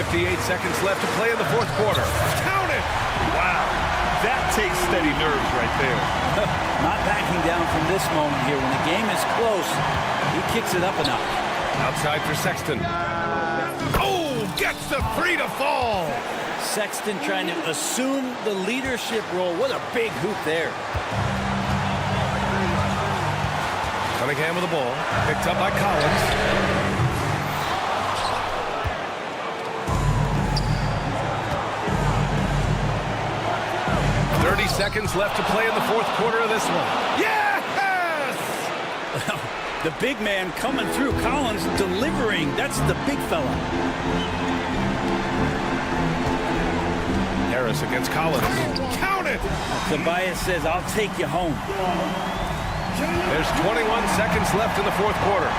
58 seconds left to play in the fourth quarter. Count it! Wow. That takes steady nerves right there. Not backing down from this moment here. When the game is close, he kicks it up a notch. Outside for Sexton. Oh, gets the three to fall. Sexton trying to assume the leadership role. What a big hoop there. Cunningham with the ball. Picked up by Collins. Seconds left to play in the fourth quarter of this one. Yes! The big man coming through. Collins delivering. That's the big fella. Harris against Collins. Count it! Tobias says, I'll take you home. There's 21 seconds left in the fourth quarter.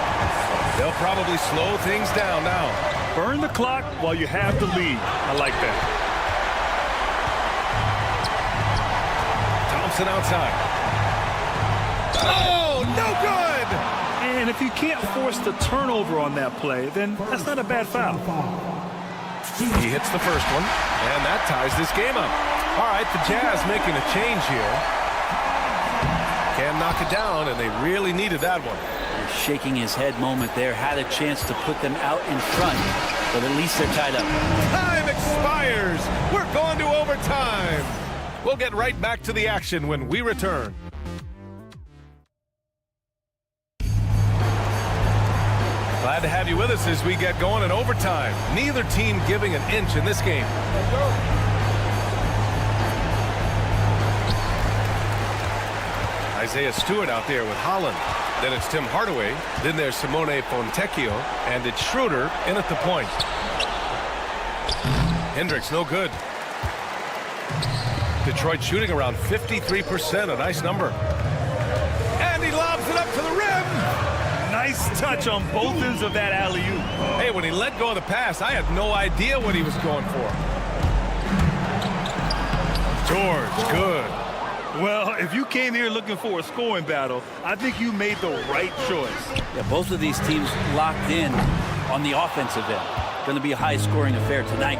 They'll probably slow things down now. Burn the clock while you have the lead. I like that. Outside. Oh, no good! And if you can't force the turnover on that play, then that's not a bad foul. He hits the first one, and that ties this game up. All right, the Jazz making a change here. Can knock it down, and they really needed that one. Shaking his head moment there. Had a chance to put them out in front, but at least they're tied up. Time expires. We're going to overtime. We'll get right back to the action when we return. Glad to have you with us as we get going in overtime. Neither team giving an inch in this game. Isaiah Stewart out there with Holland. Then it's Tim Hardaway. Then there's Simone Fontecchio. And it's Schroeder in at the point. Hendricks no good. Detroit shooting around 53%, a nice number. And he lobs it up to the rim. Nice touch on both ends of that alley-oop. Hey, when he let go of the pass, I had no idea what he was going for. George, good. Well, if you came here looking for a scoring battle, I think you made the right choice. Yeah, both of these teams locked in on the offensive end. Going to be a high-scoring affair tonight.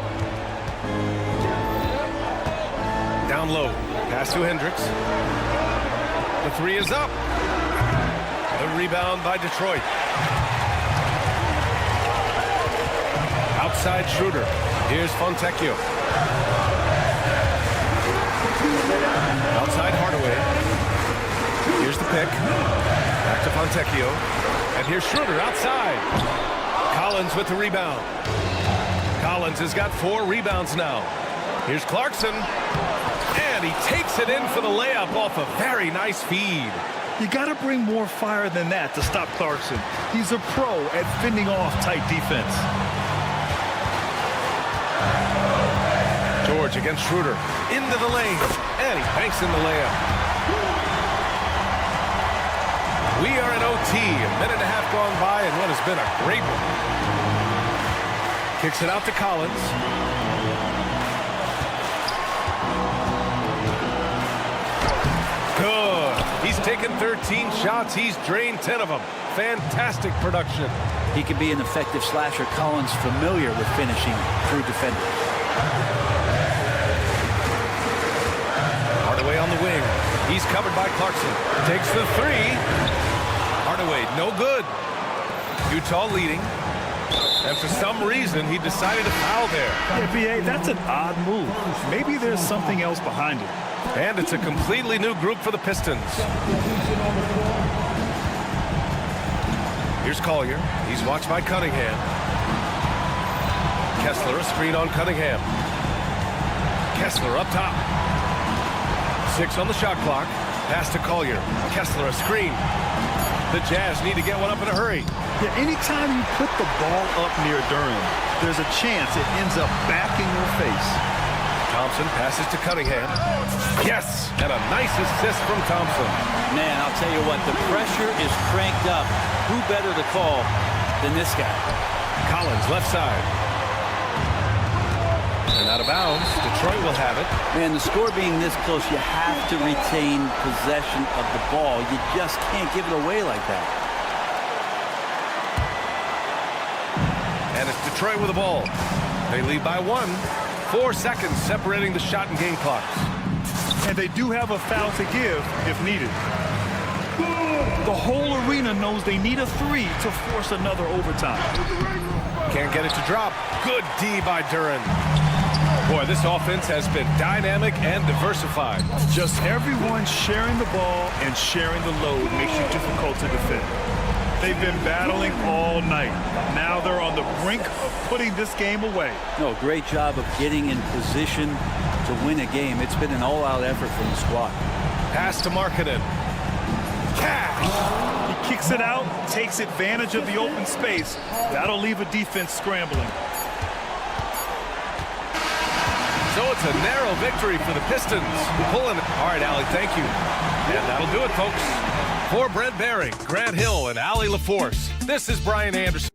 Down low. Pass to Hendricks. The three is up. The rebound by Detroit. Outside Schroeder. Here's Fontecchio. Outside Hardaway. Here's the pick. Back to Fontecchio. And here's Schroeder outside. Collins with the rebound. Collins has got 4 rebounds now. Here's Clarkson. And he takes it in for the layup off a very nice feed. You got to bring more fire than that to stop Clarkson. He's a pro at fending off tight defense. George against Schroeder. Into the lane. And he banks in the layup. We are in OT. A minute and a half gone by and what has been a great one. Kicks it out to Collins. Good. He's taken 13 shots. He's drained 10 of them. Fantastic production. He can be an effective slasher. Collins familiar with finishing through defenders. Hardaway on the wing. He's covered by Clarkson. Takes the three. Hardaway, no good. Utah leading. And for some reason, he decided to foul there. Yeah, B.A., that's an odd move. Maybe there's something else behind it. And it's a completely new group for the Pistons. Here's Collier. He's watched by Cunningham. Kessler, a screen on Cunningham. Kessler up top. 6 on the shot clock. Pass to Collier. Kessler, a screen. The Jazz need to get one up in a hurry. Yeah, anytime you put the ball up near Durham, there's a chance it ends up back in your face. Thompson passes to Cunningham. Yes, and a nice assist from Thompson. Man, I'll tell you what, the pressure is cranked up. Who better to call than this guy? Collins, left side. And out of bounds. Detroit will have it. Man, the score being this close, you have to retain possession of the ball. You just can't give it away like that. And it's Detroit with the ball. They lead by 1. 4 seconds separating the shot and game clocks. And they do have a foul to give if needed. The whole arena knows they need a 3 to force another overtime. Can't get it to drop. Good D by Duren. Boy, this offense has been dynamic and diversified. Just everyone sharing the ball and sharing the load makes you difficult to defend. They've been battling all night. Now they're on the brink of putting this game away. No, great job of getting in position to win a game. It's been an all-out effort from the squad. Pass to Markkanen. Cash! He kicks it out, takes advantage of the open space. That'll leave a defense scrambling. So it's a narrow victory for the Pistons. Pulling it. All right, Allie, thank you. And that'll do it, folks. For Brent Behring, Grant Hill, and Allie LaForce, this is Brian Anderson.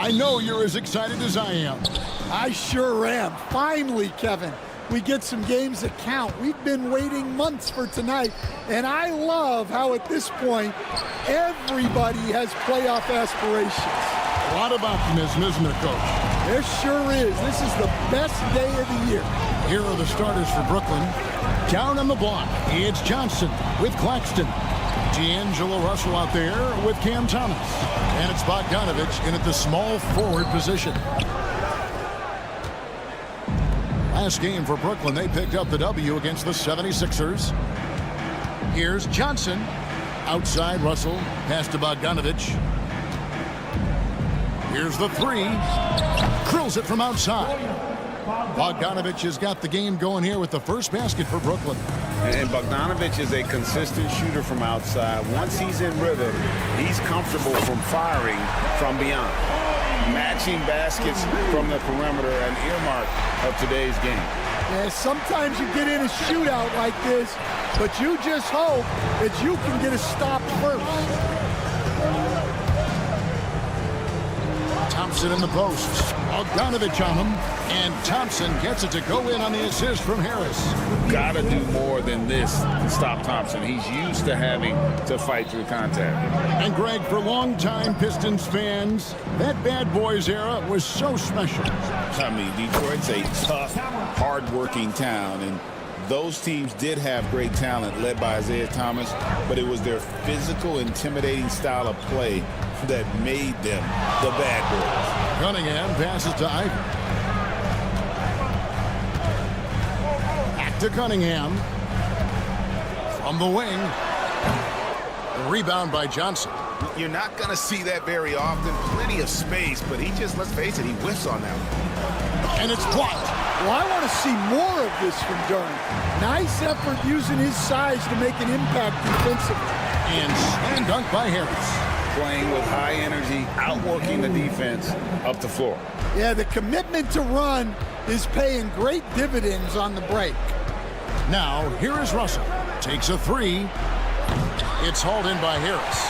I know you're as excited as I am. I sure am. Finally, Kevin, we get some games that count. We've been waiting months for tonight, and I love how at this point, everybody has playoff aspirations. A lot of optimism, isn't there, Coach? There sure is. This is the best day of the year. Here are the starters for Brooklyn. Down on the block, it's Johnson with Claxton. D'Angelo Russell out there with Cam Thomas. And it's Bogdanovich in at the small forward position. Last game for Brooklyn, they picked up the W against the 76ers. Here's Johnson. Outside Russell, pass to Bogdanovich. Here's the three. Drills it from outside. Bogdanovich has got the game going here with the first basket for Brooklyn. And Bogdanovich is a consistent shooter from outside. Once he's in rhythm, he's comfortable from firing from beyond. Matching baskets from the perimeter, an earmark of today's game. Yeah, sometimes you get in a shootout like this, but you just hope that you can get a stop first. Thompson in the post. Bogdanovich on him. And Thompson gets it to go in on the assist from Harris. Gotta do more than this to stop Thompson. He's used to having to fight through contact. And Greg, for longtime Pistons fans, that bad boys era was so special. I mean, Detroit's a tough, hard-working town, and those teams did have great talent led by Isaiah Thomas, but it was their physical, intimidating style of play that made them the bad boys. Cunningham passes to Ivey. Back to Cunningham. From the wing. Rebound by Johnson. You're not going to see that very often. Plenty of space, but he just, let's face it, he whiffs on that one. And it's blocked. Well, I want to see more of this from Durham. Nice effort using his size to make an impact defensively. And slam dunk by Harris. Playing with high energy, outworking the defense up the floor. Yeah, the commitment to run is paying great dividends on the break. Now, here is Russell. Takes a three. It's hauled in by Harris.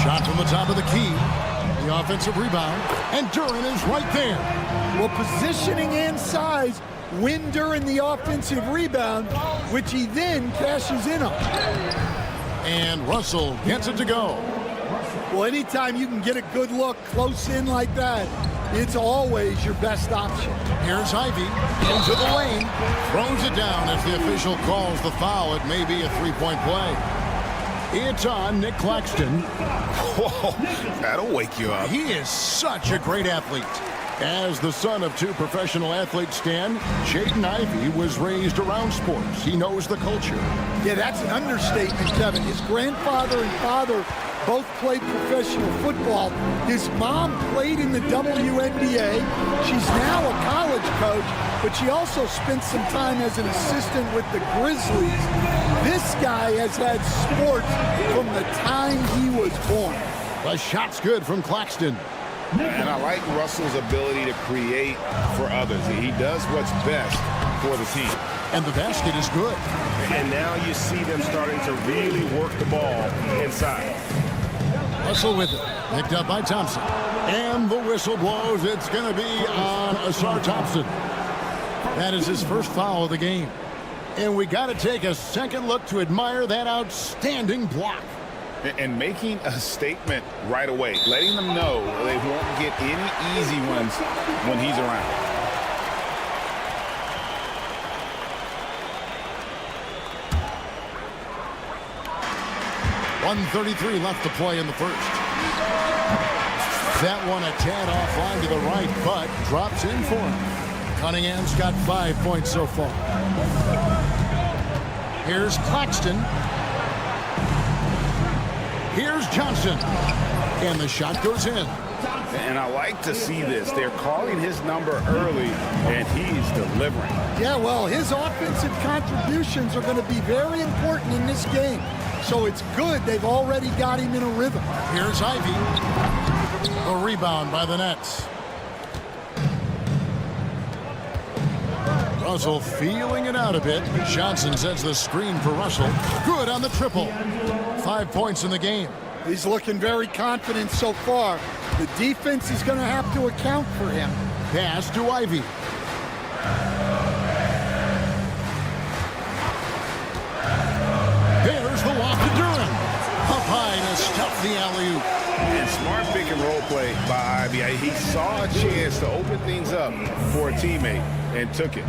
Shot from the top of the key. The offensive rebound. And Duran is right there. Well, positioning and size win Duran the offensive rebound, which he then cashes in on. And Russell gets it to go. Well, anytime you can get a good look close in like that, it's always your best option. Here's Ivey into the lane. Throws it down as the official calls the foul. It may be a three-point play. It's on Nick Claxton. Whoa, that'll wake you up. He is such a great athlete. As the son of two professional athletes, Stan, Jaden Ivey was raised around sports. He knows the culture. Yeah, that's an understatement, Kevin. His grandfather and father both played professional football. His mom played in the WNBA. She's now a college coach, but she also spent some time as an assistant with the Grizzlies. This guy has had sports from the time he was born. The shot's good from Claxton. And I like Russell's ability to create for others. He does what's best for the team. And the basket is good. And now you see them starting to really work the ball inside. Russell with it. Picked up by Thompson. And the whistle blows. It's going to be on Asar Thompson. That is his first foul of the game. And we got to take a second look to admire that outstanding block. And making a statement right away, letting them know they won't get any easy ones when he's around. .133 left to play in the first. That one a tad offline to the right, but drops in for him. Cunningham's got 5 points so far. Here's Claxton. Here's Johnson. And the shot goes in. And I like to see this. They're calling his number early, and he's delivering. Yeah, well, his offensive contributions are going to be very important in this game. So it's good they've already got him in a rhythm. Here's Ivey. A rebound by the Nets. Russell feeling it out a bit. Johnson sets the screen for Russell. Good on the triple. 5 points in the game. He's looking very confident so far. The defense is going to have to account for him. Pass to Ivy. There's the lob to Durham. Up high to stuff the alley-oop. And smart pick and roll play by Ivy. He saw a chance to open things up for a teammate and took it.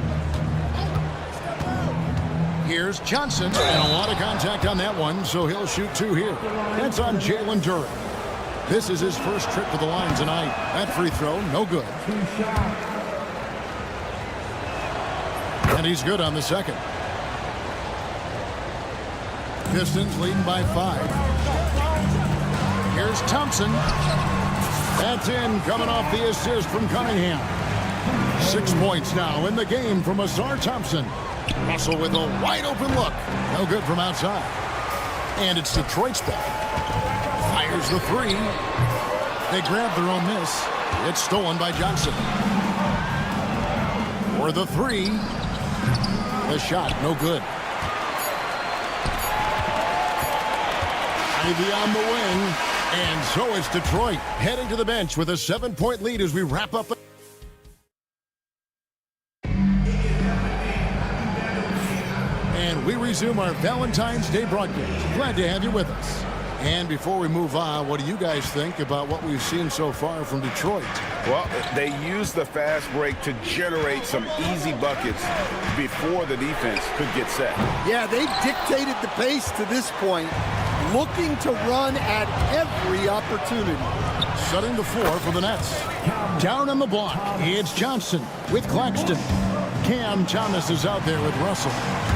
Here's Johnson, and a lot of contact on that one, so he'll shoot 2 here. That's on Jalen Durham. This is his first trip to the line tonight. That free throw, no good. And he's good on the second. Pistons leading by 5. Here's Thompson. That's in, coming off the assist from Cunningham. 6 points now in the game from Azar Thompson. Russell with a wide open look. No good from outside. And it's Detroit's ball. Fires the 3. They grab their own miss. It's stolen by Johnson. For the 3. The shot, no good. Ivy on the wing. And so it's Detroit heading to the bench with a 7-point lead as we wrap up. And we resume our Valentine's Day broadcast. Glad to have you with us. And before we move on, what do you guys think about what we've seen so far from Detroit? Well, they used the fast break to generate some easy buckets before the defense could get set. Yeah, they dictated the pace to this point, looking to run at every opportunity. Setting the floor for the Nets. Down on the block, it's Johnson with Claxton. Cam Thomas is out there with Russell.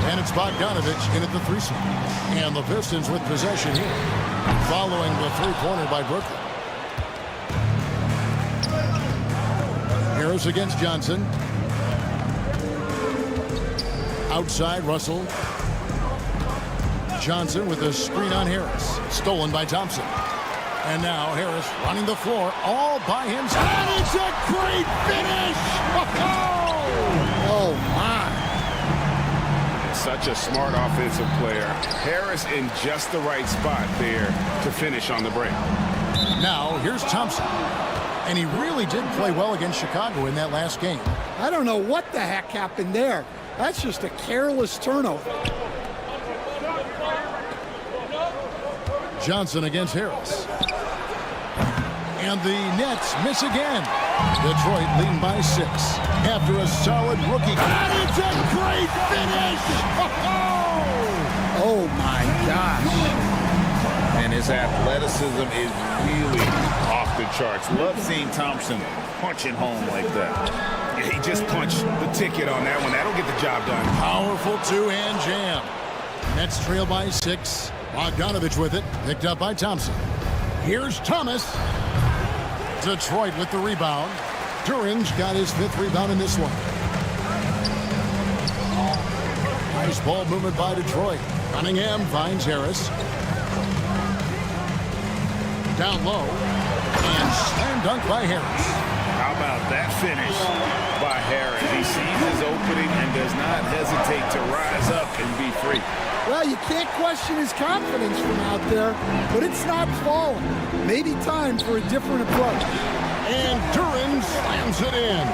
And it's Bogdanovich in at the 3 slot. And the Pistons with possession here. Following the 3-pointer by Brooklyn. Harris against Johnson. Outside, Russell. Johnson with a screen on Harris. Stolen by Thompson. And now Harris running the floor all by himself. And it's a great finish! Oh, my. Such a smart offensive player. Harris in just the right spot there to finish on the break. Now, here's Thompson. And he really did play well against Chicago in that last game. I don't know what the heck happened there. That's just a careless turnover. Johnson against Harris. And the Nets miss again. Detroit leading by 6 after a solid rookie. And it's a great finish! Oh, my gosh. And his athleticism is really off the charts. Love seeing Thompson punching home like that. He just punched the ticket on that one. That'll get the job done. Powerful 2-hand jam. Nets trail by 6. Bogdanovich with it. Picked up by Thompson. Here's Thomas. Detroit with the rebound. Duran's got his 5th rebound in this one. Nice ball movement by Detroit. Cunningham finds Harris. Down low. And slam dunk by Harris. How about that finish by Harris? He sees his opening and does not hesitate to rise up and be free. Well, you can't question his confidence from out there, but it's not falling. Maybe time for a different approach. And Duran slams it in.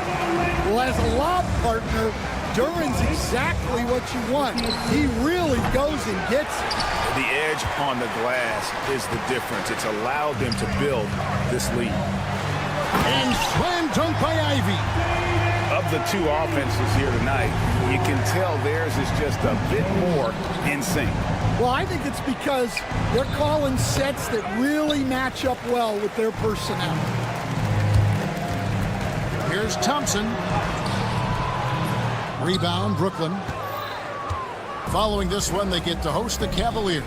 Well, as a lob partner, Duran's exactly what you want. He really goes and gets it. The edge on the glass is the difference. It's allowed them to build this lead. And slam dunk by Ivy. Of the 2 offenses here tonight, you can tell theirs is just a bit more in sync. Well, I think it's because they're calling sets that really match up well with their personnel. Here's Thompson. Rebound, Brooklyn. Following this one, they get to host the Cavaliers.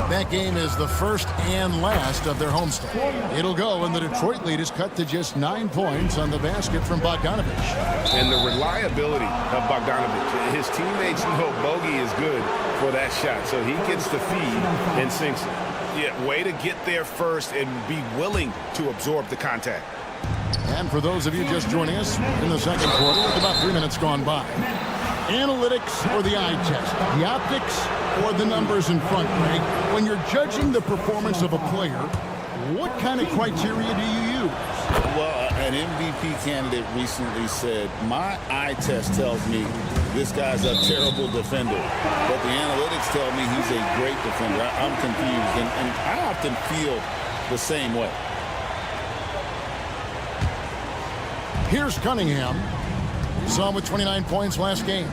That game is the first and last of their homestand. It'll go, and the Detroit lead is cut to just 9 points on the basket from Bogdanovich. And the reliability of Bogdanovich. His teammates know bogey is good for that shot, so he gets the feed and sinks it. Yeah, way to get there first and be willing to absorb the contact. And for those of you just joining us in the second quarter, with about 3 minutes gone by. Analytics or the eye test? The optics or the numbers in front, Greg? When you're judging the performance of a player, what kind of criteria do you use? Well, an MVP candidate recently said, my eye test tells me this guy's a terrible defender, but the analytics tell me he's a great defender. I'm confused, and I often feel the same way. Here's Cunningham. Saw him with 29 points last game.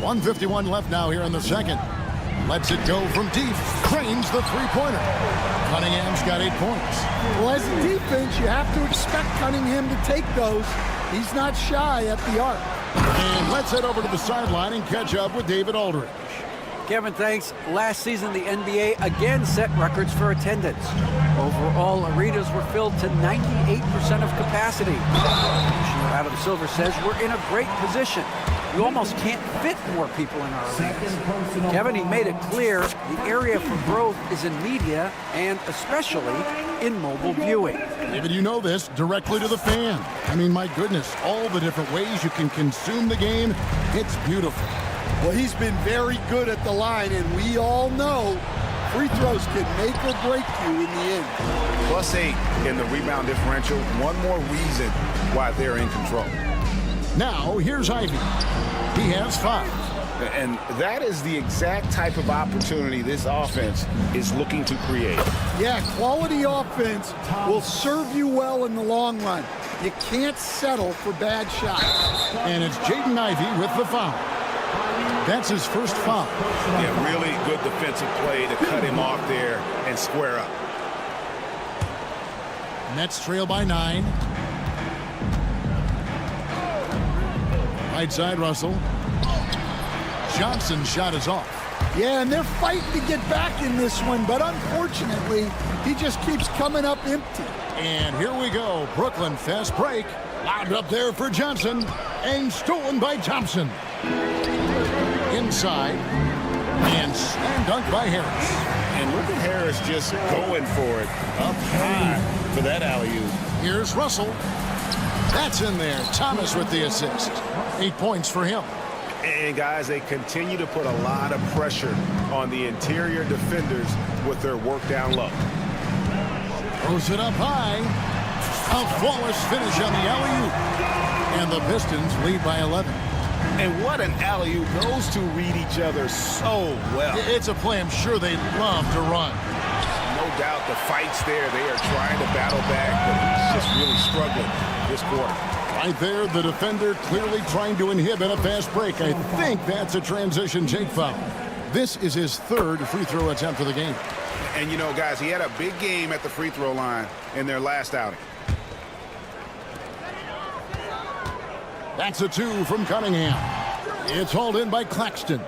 1:51 left now here in the second. Lets it go from deep. Cranes the three-pointer. Cunningham's got 8 points. Well, as a defense, you have to expect Cunningham to take those. He's not shy at the arc. And let's head over to the sideline and catch up with David Aldridge. Kevin, thanks. Last season, the NBA again set records for attendance. Overall, arenas were filled to 98% of capacity. Commissioner Adam Silver says we're in a great position. We almost can't fit more people in our arenas. Kevin, he made it clear the area for growth is in media and especially in mobile viewing. David, you know this, directly to the fan. I mean, my goodness, all the different ways you can consume the game, it's beautiful. Well, he's been very good at the line, and we all know free throws can make or break you in the end. +8 in the rebound differential. One more reason why they're in control. Now, here's Ivy. He has 5. And that is the exact type of opportunity this offense is looking to create. Yeah, quality offense will serve you well in the long run. You can't settle for bad shots. And it's Jaden Ivey with the foul. That's his first foul. Yeah, really good defensive play to cut him off there and square up. Nets trail by 9. Right side, Russell. Johnson's shot is off. Yeah, and they're fighting to get back in this one, but unfortunately, he just keeps coming up empty. And here we go. Brooklyn fast break. Loud up there for Johnson. And stolen by Thompson. Inside. And slam dunk by Harris. And look at Harris just going for it. Up high for that alley-oop. Here's Russell. That's in there. Thomas with the assist. 8 points for him. And guys, they continue to put a lot of pressure on the interior defenders with their work down low. Throws it up high. A flawless finish on the alley-oop. And the Pistons lead by 11. And what an alley-oop. Those two read each other so well. It's a play I'm sure they love to run. No doubt the fight's there. They are trying to battle back, but he's just really struggling this quarter. Right there, the defender clearly trying to inhibit a fast break. I think that's a transition take foul. This is his 3rd free throw attempt of the game. And you know, guys, he had a big game at the free throw line in their last outing. That's a 2 from Cunningham. It's hauled in by Claxton.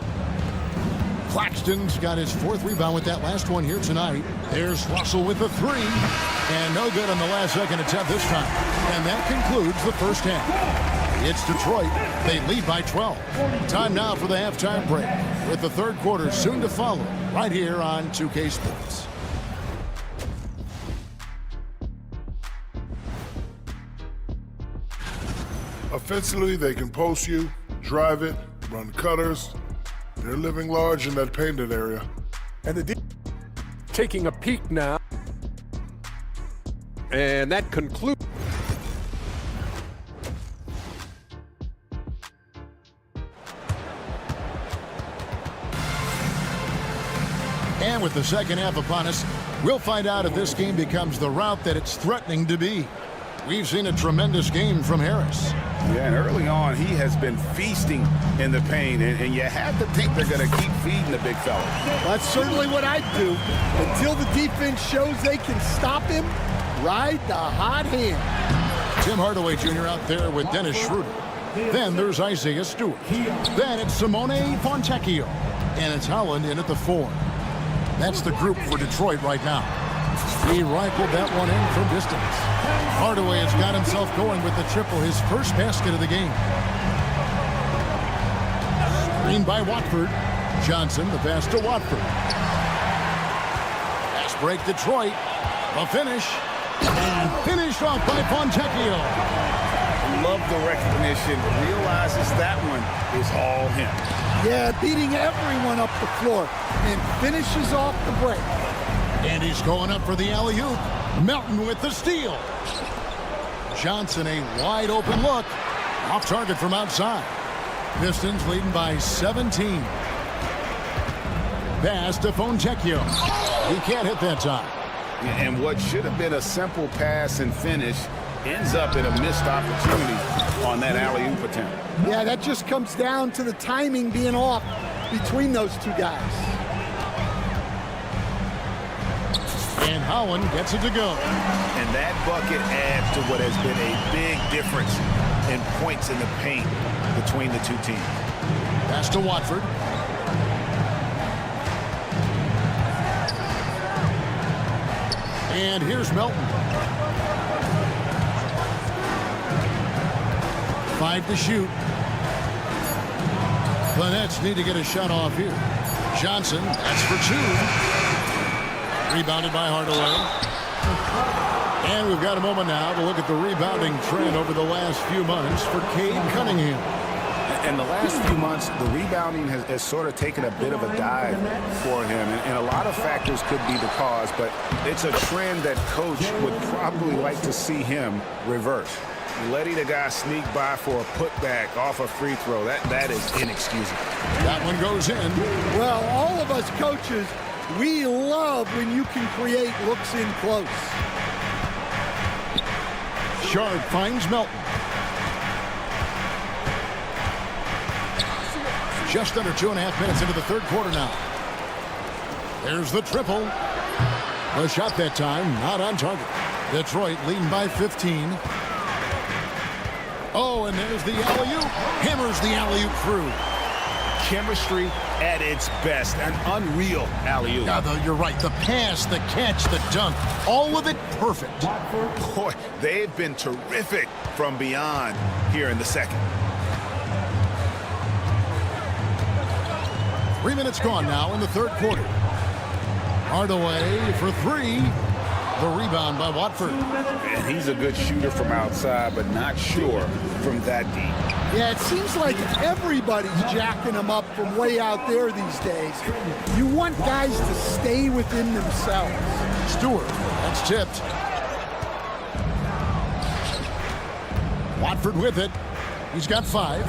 Claxton's got his 4th rebound with that last one here tonight. There's Russell with the 3. And no good on the last second attempt this time. And that concludes the first half. It's Detroit. They lead by 12. Time now for the halftime break, with the 3rd quarter soon to follow right here on 2K Sports. Offensively, they can post you, drive it, run cutters. They're living large in that painted area. And the taking a peek now. And that concludes. And with the second half upon us, we'll find out if this game becomes the route that it's threatening to be. We've seen a tremendous game from Harris. Yeah, and early on, he has been feasting in the paint, and you have to think they're going to keep feeding the big fella. That's certainly what I'd do. Until the defense shows they can stop him, ride the hot hand. Tim Hardaway Jr. out there with Dennis Schroeder. Then there's Isaiah Stewart. Then it's Simone Fontecchio. And it's Holland in at the 4. That's the group for Detroit right now. He rifled that one in from distance. Hardaway has got himself going with the triple, his first basket of the game. Screen by Watford. Johnson, the pass to Watford. Pass break Detroit. A finish. And finished off by Fontecchio. love the recognition. Realizes that one is all him. Yeah, beating everyone up the floor and finishes off the break. And he's going up for the alley-oop. Melton with the steal. Johnson, a wide open look. Off target from outside. Pistons leading by 17. Pass to Fontecchio. He can't hit that time. And what should have been a simple pass and finish ends up in a missed opportunity on that alley-oop attempt. Yeah, that just comes down to the timing being off between those two guys. And Howland gets it to go. And that bucket adds to what has been a big difference in points in the paint between the two teams. Pass to Watford. And here's Melton. 5 to shoot. The Nets need to get a shot off here. Johnson, that's for 2. Rebounded by Hardaway. And we've got a moment now to look at the rebounding trend over the last few months for Cade Cunningham. In the last few months, the rebounding has sort of taken a bit of a dive for him. And a lot of factors could be the cause, but it's a trend that Coach would probably like to see him reverse. Letting a guy sneak by for a putback off a free throw, that is inexcusable. That one goes in. Well, all of us coaches, we love when you can create looks in close. Sharp finds Melton. Just under 2.5 minutes into the third quarter now. There's the triple. The shot that time, not on target. Detroit leading by 15. Oh, and there's the alley-oop. Hammers the alley-oop through. Chemistry at its best. An unreal alley-oop. Yeah, you're right. The pass, the catch, the dunk, all of it perfect. Boy, they've been terrific from beyond here in the second. 3 minutes gone now in the third quarter. Hardaway for 3. The rebound by Watford. And he's a good shooter from outside, but not sure from that deep. Yeah, it seems like everybody's jacking them up from way out there these days. You want guys to stay within themselves. Stewart, that's tipped. Watford with it. He's got 5.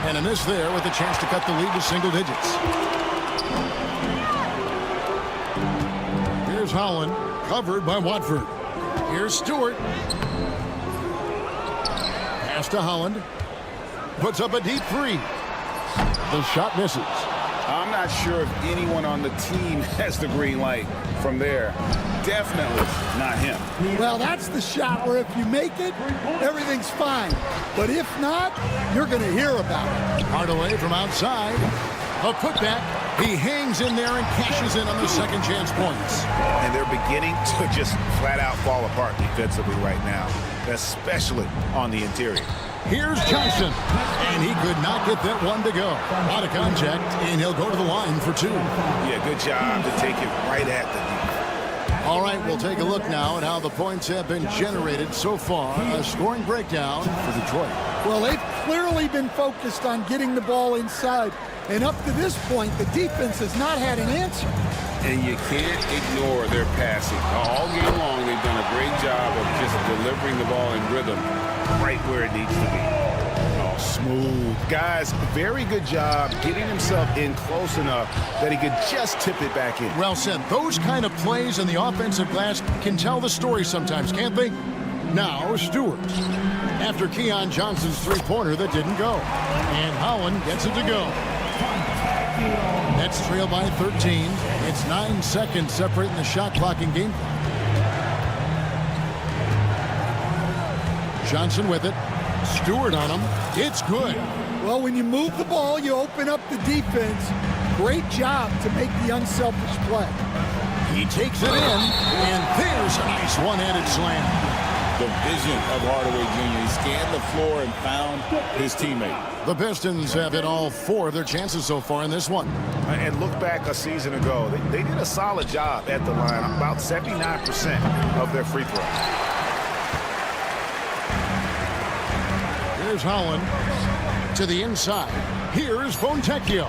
And a miss there with a chance to cut the lead to single digits. Here's Howland, covered by Watford. Here's Stewart. Pass to Howland. Puts up a deep 3. The shot misses. I'm not sure if anyone on the team has the green light from there. Definitely not him. Well, that's the shot where if you make it, everything's fine. But if not, you're going to hear about it. Hardaway from outside. A putback. He hangs in there and cashes in on the second chance points. And they're beginning to just flat out fall apart defensively right now, especially on the interior. Here's Johnson, and he could not get that one to go. Out of contact, and he'll go to the line for 2. Yeah, good job to take it right at the deep. All right, we'll take a look now at how the points have been generated so far. A scoring breakdown for Detroit. Well, they've clearly been focused on getting the ball inside. And up to this point, the defense has not had an answer. And you can't ignore their passing. All game long, they've done a great job of just delivering the ball in rhythm right where it needs to be. Oh, smooth. Guys, very good job getting himself in close enough that he could just tip it back in. Well said. Those kind of plays in the offensive glass can tell the story sometimes, can't they? Now, Stewart. After Keon Johnson's three-pointer that didn't go. And Howland gets it to go. Nets trail by 13. It's 9 seconds separating the shot clock and game clock. Johnson with it. Stewart on him. It's good. Well, when you move the ball, you open up the defense. Great job to make the unselfish play. He takes it in, and there's a nice one-handed slam. The vision of Hardaway Jr. He scanned the floor and found his teammate. The Pistons have hit all 4 of their chances so far in this one. And look back a season ago. They did a solid job at the line, about 79% of their free throws. Here's Holland to the inside. Here's Fontecchio.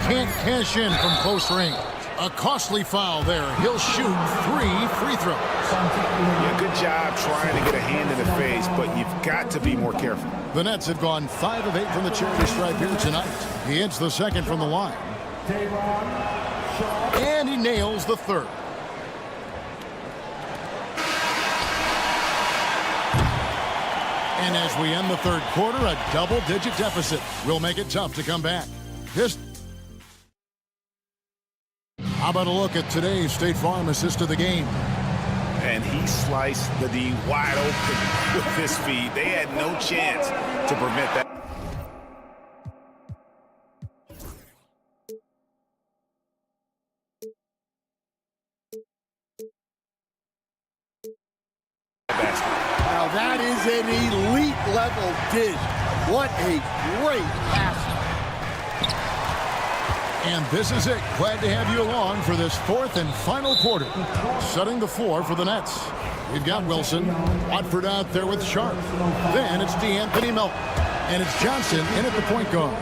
Can't cash in from close range. A costly foul there. He'll shoot 3 free throws. Yeah, good job trying to get a hand in the face, but you've got to be more careful. The Nets have gone 5 of 8 from the charity stripe here tonight. He hits the second from the line. And he nails the third. And as we end the third quarter, a double-digit deficit will make it tough to come back. How about a look at today's State Farm assist of the game? And he sliced the D wide open with his feet. They had no chance to prevent that. Now that is an elite level dish. What a great pass. And this is it. Glad to have you along for this fourth and final quarter. Setting the floor for the Nets. We've got Wilson, Watford out there with Sharp. Then it's D'Anthony Melton. And it's Johnson in at the point guard.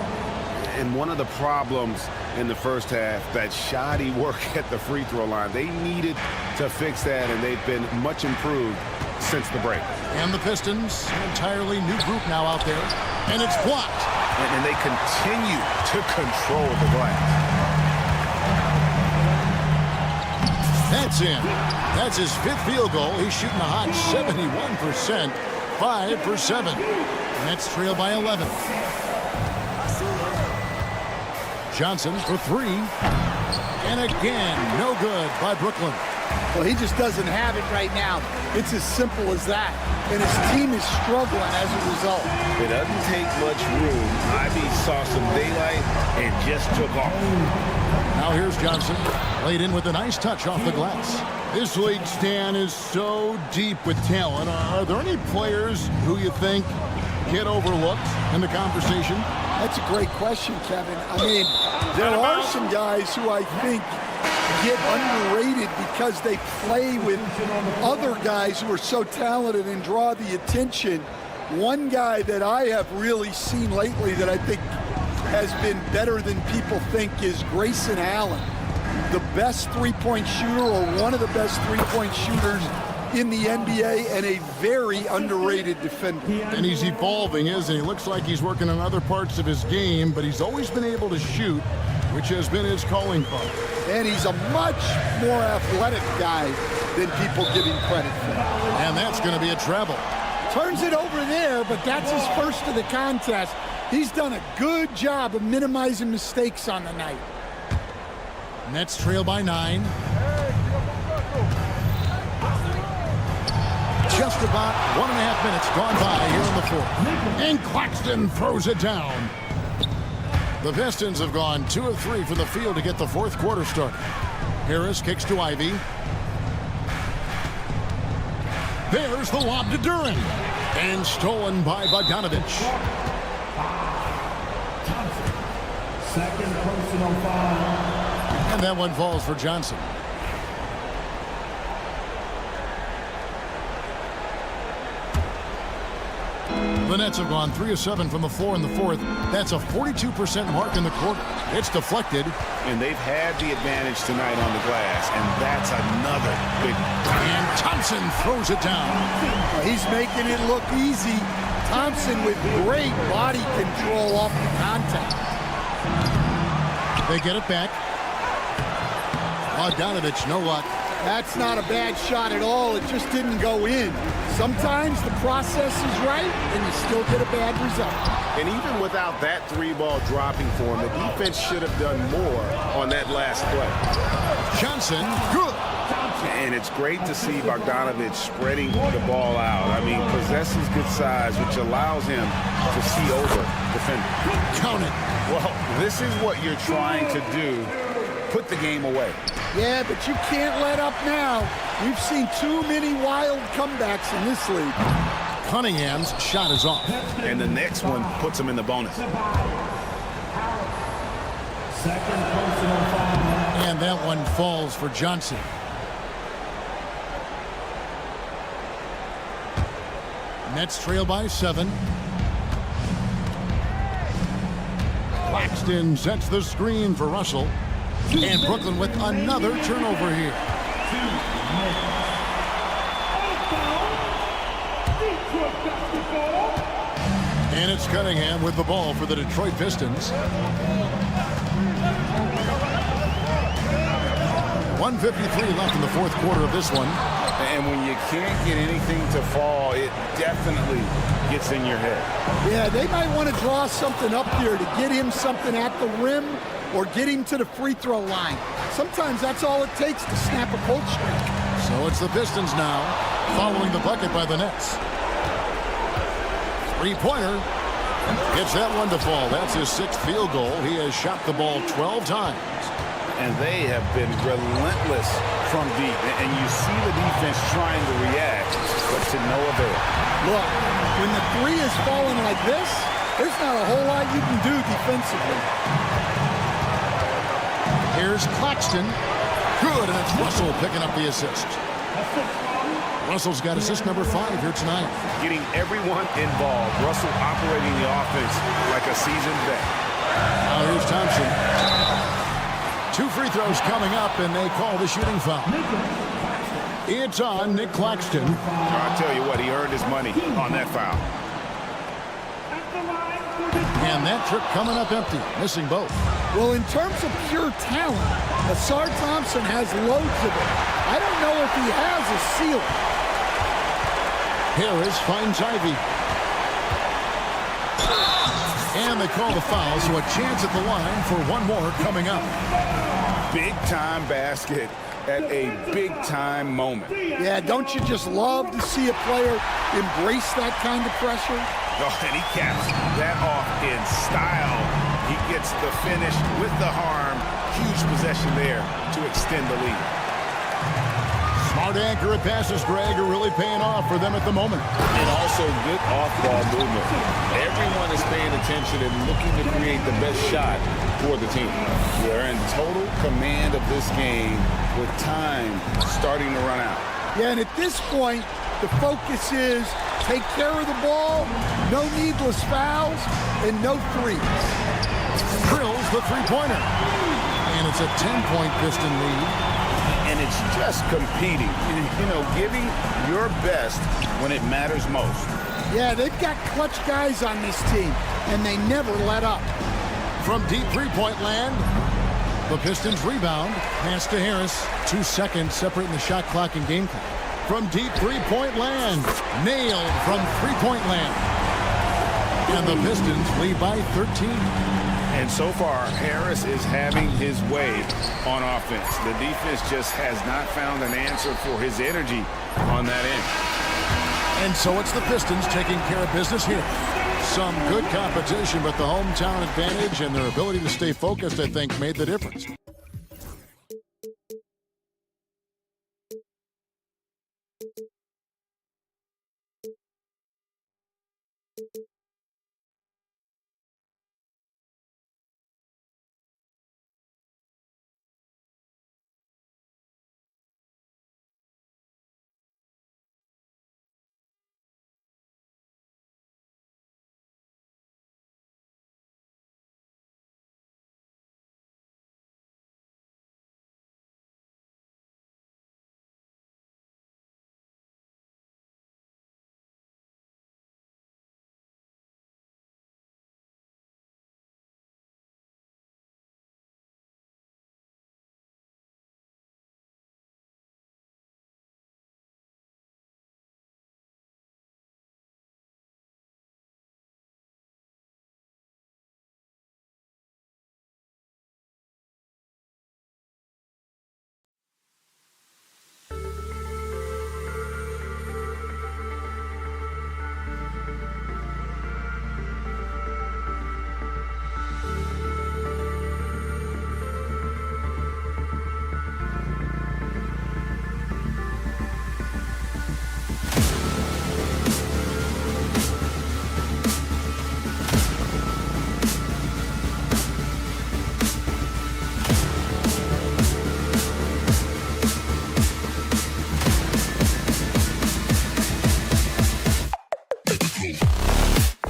And one of the problems in the first half, that shoddy work at the free throw line. They needed to fix that, and they've been much improved since the break. And the Pistons, an entirely new group now out there. And it's blocked. And they continue to control the glass. That's in. That's his 5th field goal. He's shooting a hot 71%. 5 for 7. Nets trail by 11. Johnson for 3. And again, no good by Brooklyn. Well, he just doesn't have it right now. It's as simple as that. And his team is struggling as a result. It doesn't take much room. Ivy saw some daylight and just took off. Now here's Johnson. Laid in with a nice touch off the glass. This league, Stan, is so deep with talent. Are there any players who you think get overlooked in the conversation? That's a great question, Kevin. I mean, there are some guys who I think get underrated because they play with other guys who are so talented and draw the attention. One guy that I have really seen lately that I think has been better than people think is Grayson Allen, the best three-point shooter or one of the best three-point shooters in the NBA and a very underrated defender. And he's evolving, isn't he? Looks like he's working on other parts of his game, but he's always been able to shoot, which has been his calling card. And he's a much more athletic guy than people give him credit for. And that's going to be a travel. Turns it over there, but that's his first of the contest. He's done a good job of minimizing mistakes on the night. Nets trail by 9. Just about 1.5 minutes gone by here in the fourth. And Claxton throws it down. The Pistons have gone 2 of 3 from the field to get the fourth quarter started. Harris kicks to Ivy. There's the lob to Duran. And stolen by Bogdanovich. Second personal foul. And that one falls for Johnson. The Nets have gone 3 of 7 from the floor in the fourth. That's a 42% mark in the quarter. It's deflected. And they've had the advantage tonight on the glass, and that's another big one. And Thompson throws it down. He's making it look easy. Thompson with great body control off the contact. They get it back. Bogdanovich, no luck. That's not a bad shot at all. It just didn't go in. Sometimes the process is right, and you still get a bad result. And even without that 3-ball dropping for him, the defense should have done more on that last play. Johnson, good. And it's great to see Bogdanovich spreading the ball out. I mean, possesses good size, which allows him to see over defenders. Count it. Well, this is what you're trying to do. Put the game away. Yeah, but you can't let up now. We've seen too many wild comebacks in this league. Cunningham's shot is off. And the next one puts him in the bonus. Second personal foul. And that one falls for Johnson. Nets trail by 7. Claxton sets the screen for Russell. And Brooklyn with another turnover here. And it's Cunningham with the ball for the Detroit Pistons. 1:53 left in the fourth quarter of this one. And when you can't get anything to fall, it definitely gets in your head. Yeah, they might want to draw something up here to get him something at the rim or get him to the free throw line. Sometimes that's all it takes to snap a cold streak. So it's the Pistons now, following the bucket by the Nets. Three-pointer. Gets that one to fall. That's his sixth field goal. He has shot the ball 12 times. And they have been relentless from deep. And you see the defense trying to react, but to no avail. Look, when the three is falling like this, there's not a whole lot you can do defensively. Here's Claxton. Good, and it's Russell picking up the assist. Russell's got assist number 5 here tonight. Getting everyone involved. Russell operating the offense like a seasoned vet. Now here's Thompson. 2 free throws coming up, and they call the shooting foul. It's on Nick Claxton. I'll tell you what, he earned his money on that foul. And that trip coming up empty, missing both. Well, in terms of pure talent, Asar Thompson has loads of it. I don't know if he has a ceiling. Harris finds Ivy. And they call the foul, so a chance at the line for one more coming up. Big-time basket at a big-time moment. Yeah, don't you just love to see a player embrace that kind of pressure? Oh, and he caps that off in style. He gets the finish with the harm. Huge possession there to extend the lead. Smart accurate passes, Greg, are really paying off for them at the moment. And also good off-ball movement. Everyone is paying attention and looking to create the best shot for the team. They're in total command of this game with time starting to run out. Yeah, and at this point, the focus is take care of the ball, no needless fouls, and no threes. Drills the three-pointer. And it's a 10-point Piston lead. And it's just competing, you know, giving your best when it matters most. Yeah, they've got clutch guys on this team, and they never let up. From deep three-point land, the Pistons rebound. Pass to Harris. 2 seconds separating the shot clock and game clock. From deep three-point land. Nailed from three-point land. And the Pistons lead by 13. And so far, Harris is having his way on offense. The defense just has not found an answer for his energy on that end. And so it's the Pistons taking care of business here. Some good competition, but the hometown advantage and their ability to stay focused, I think, made the difference.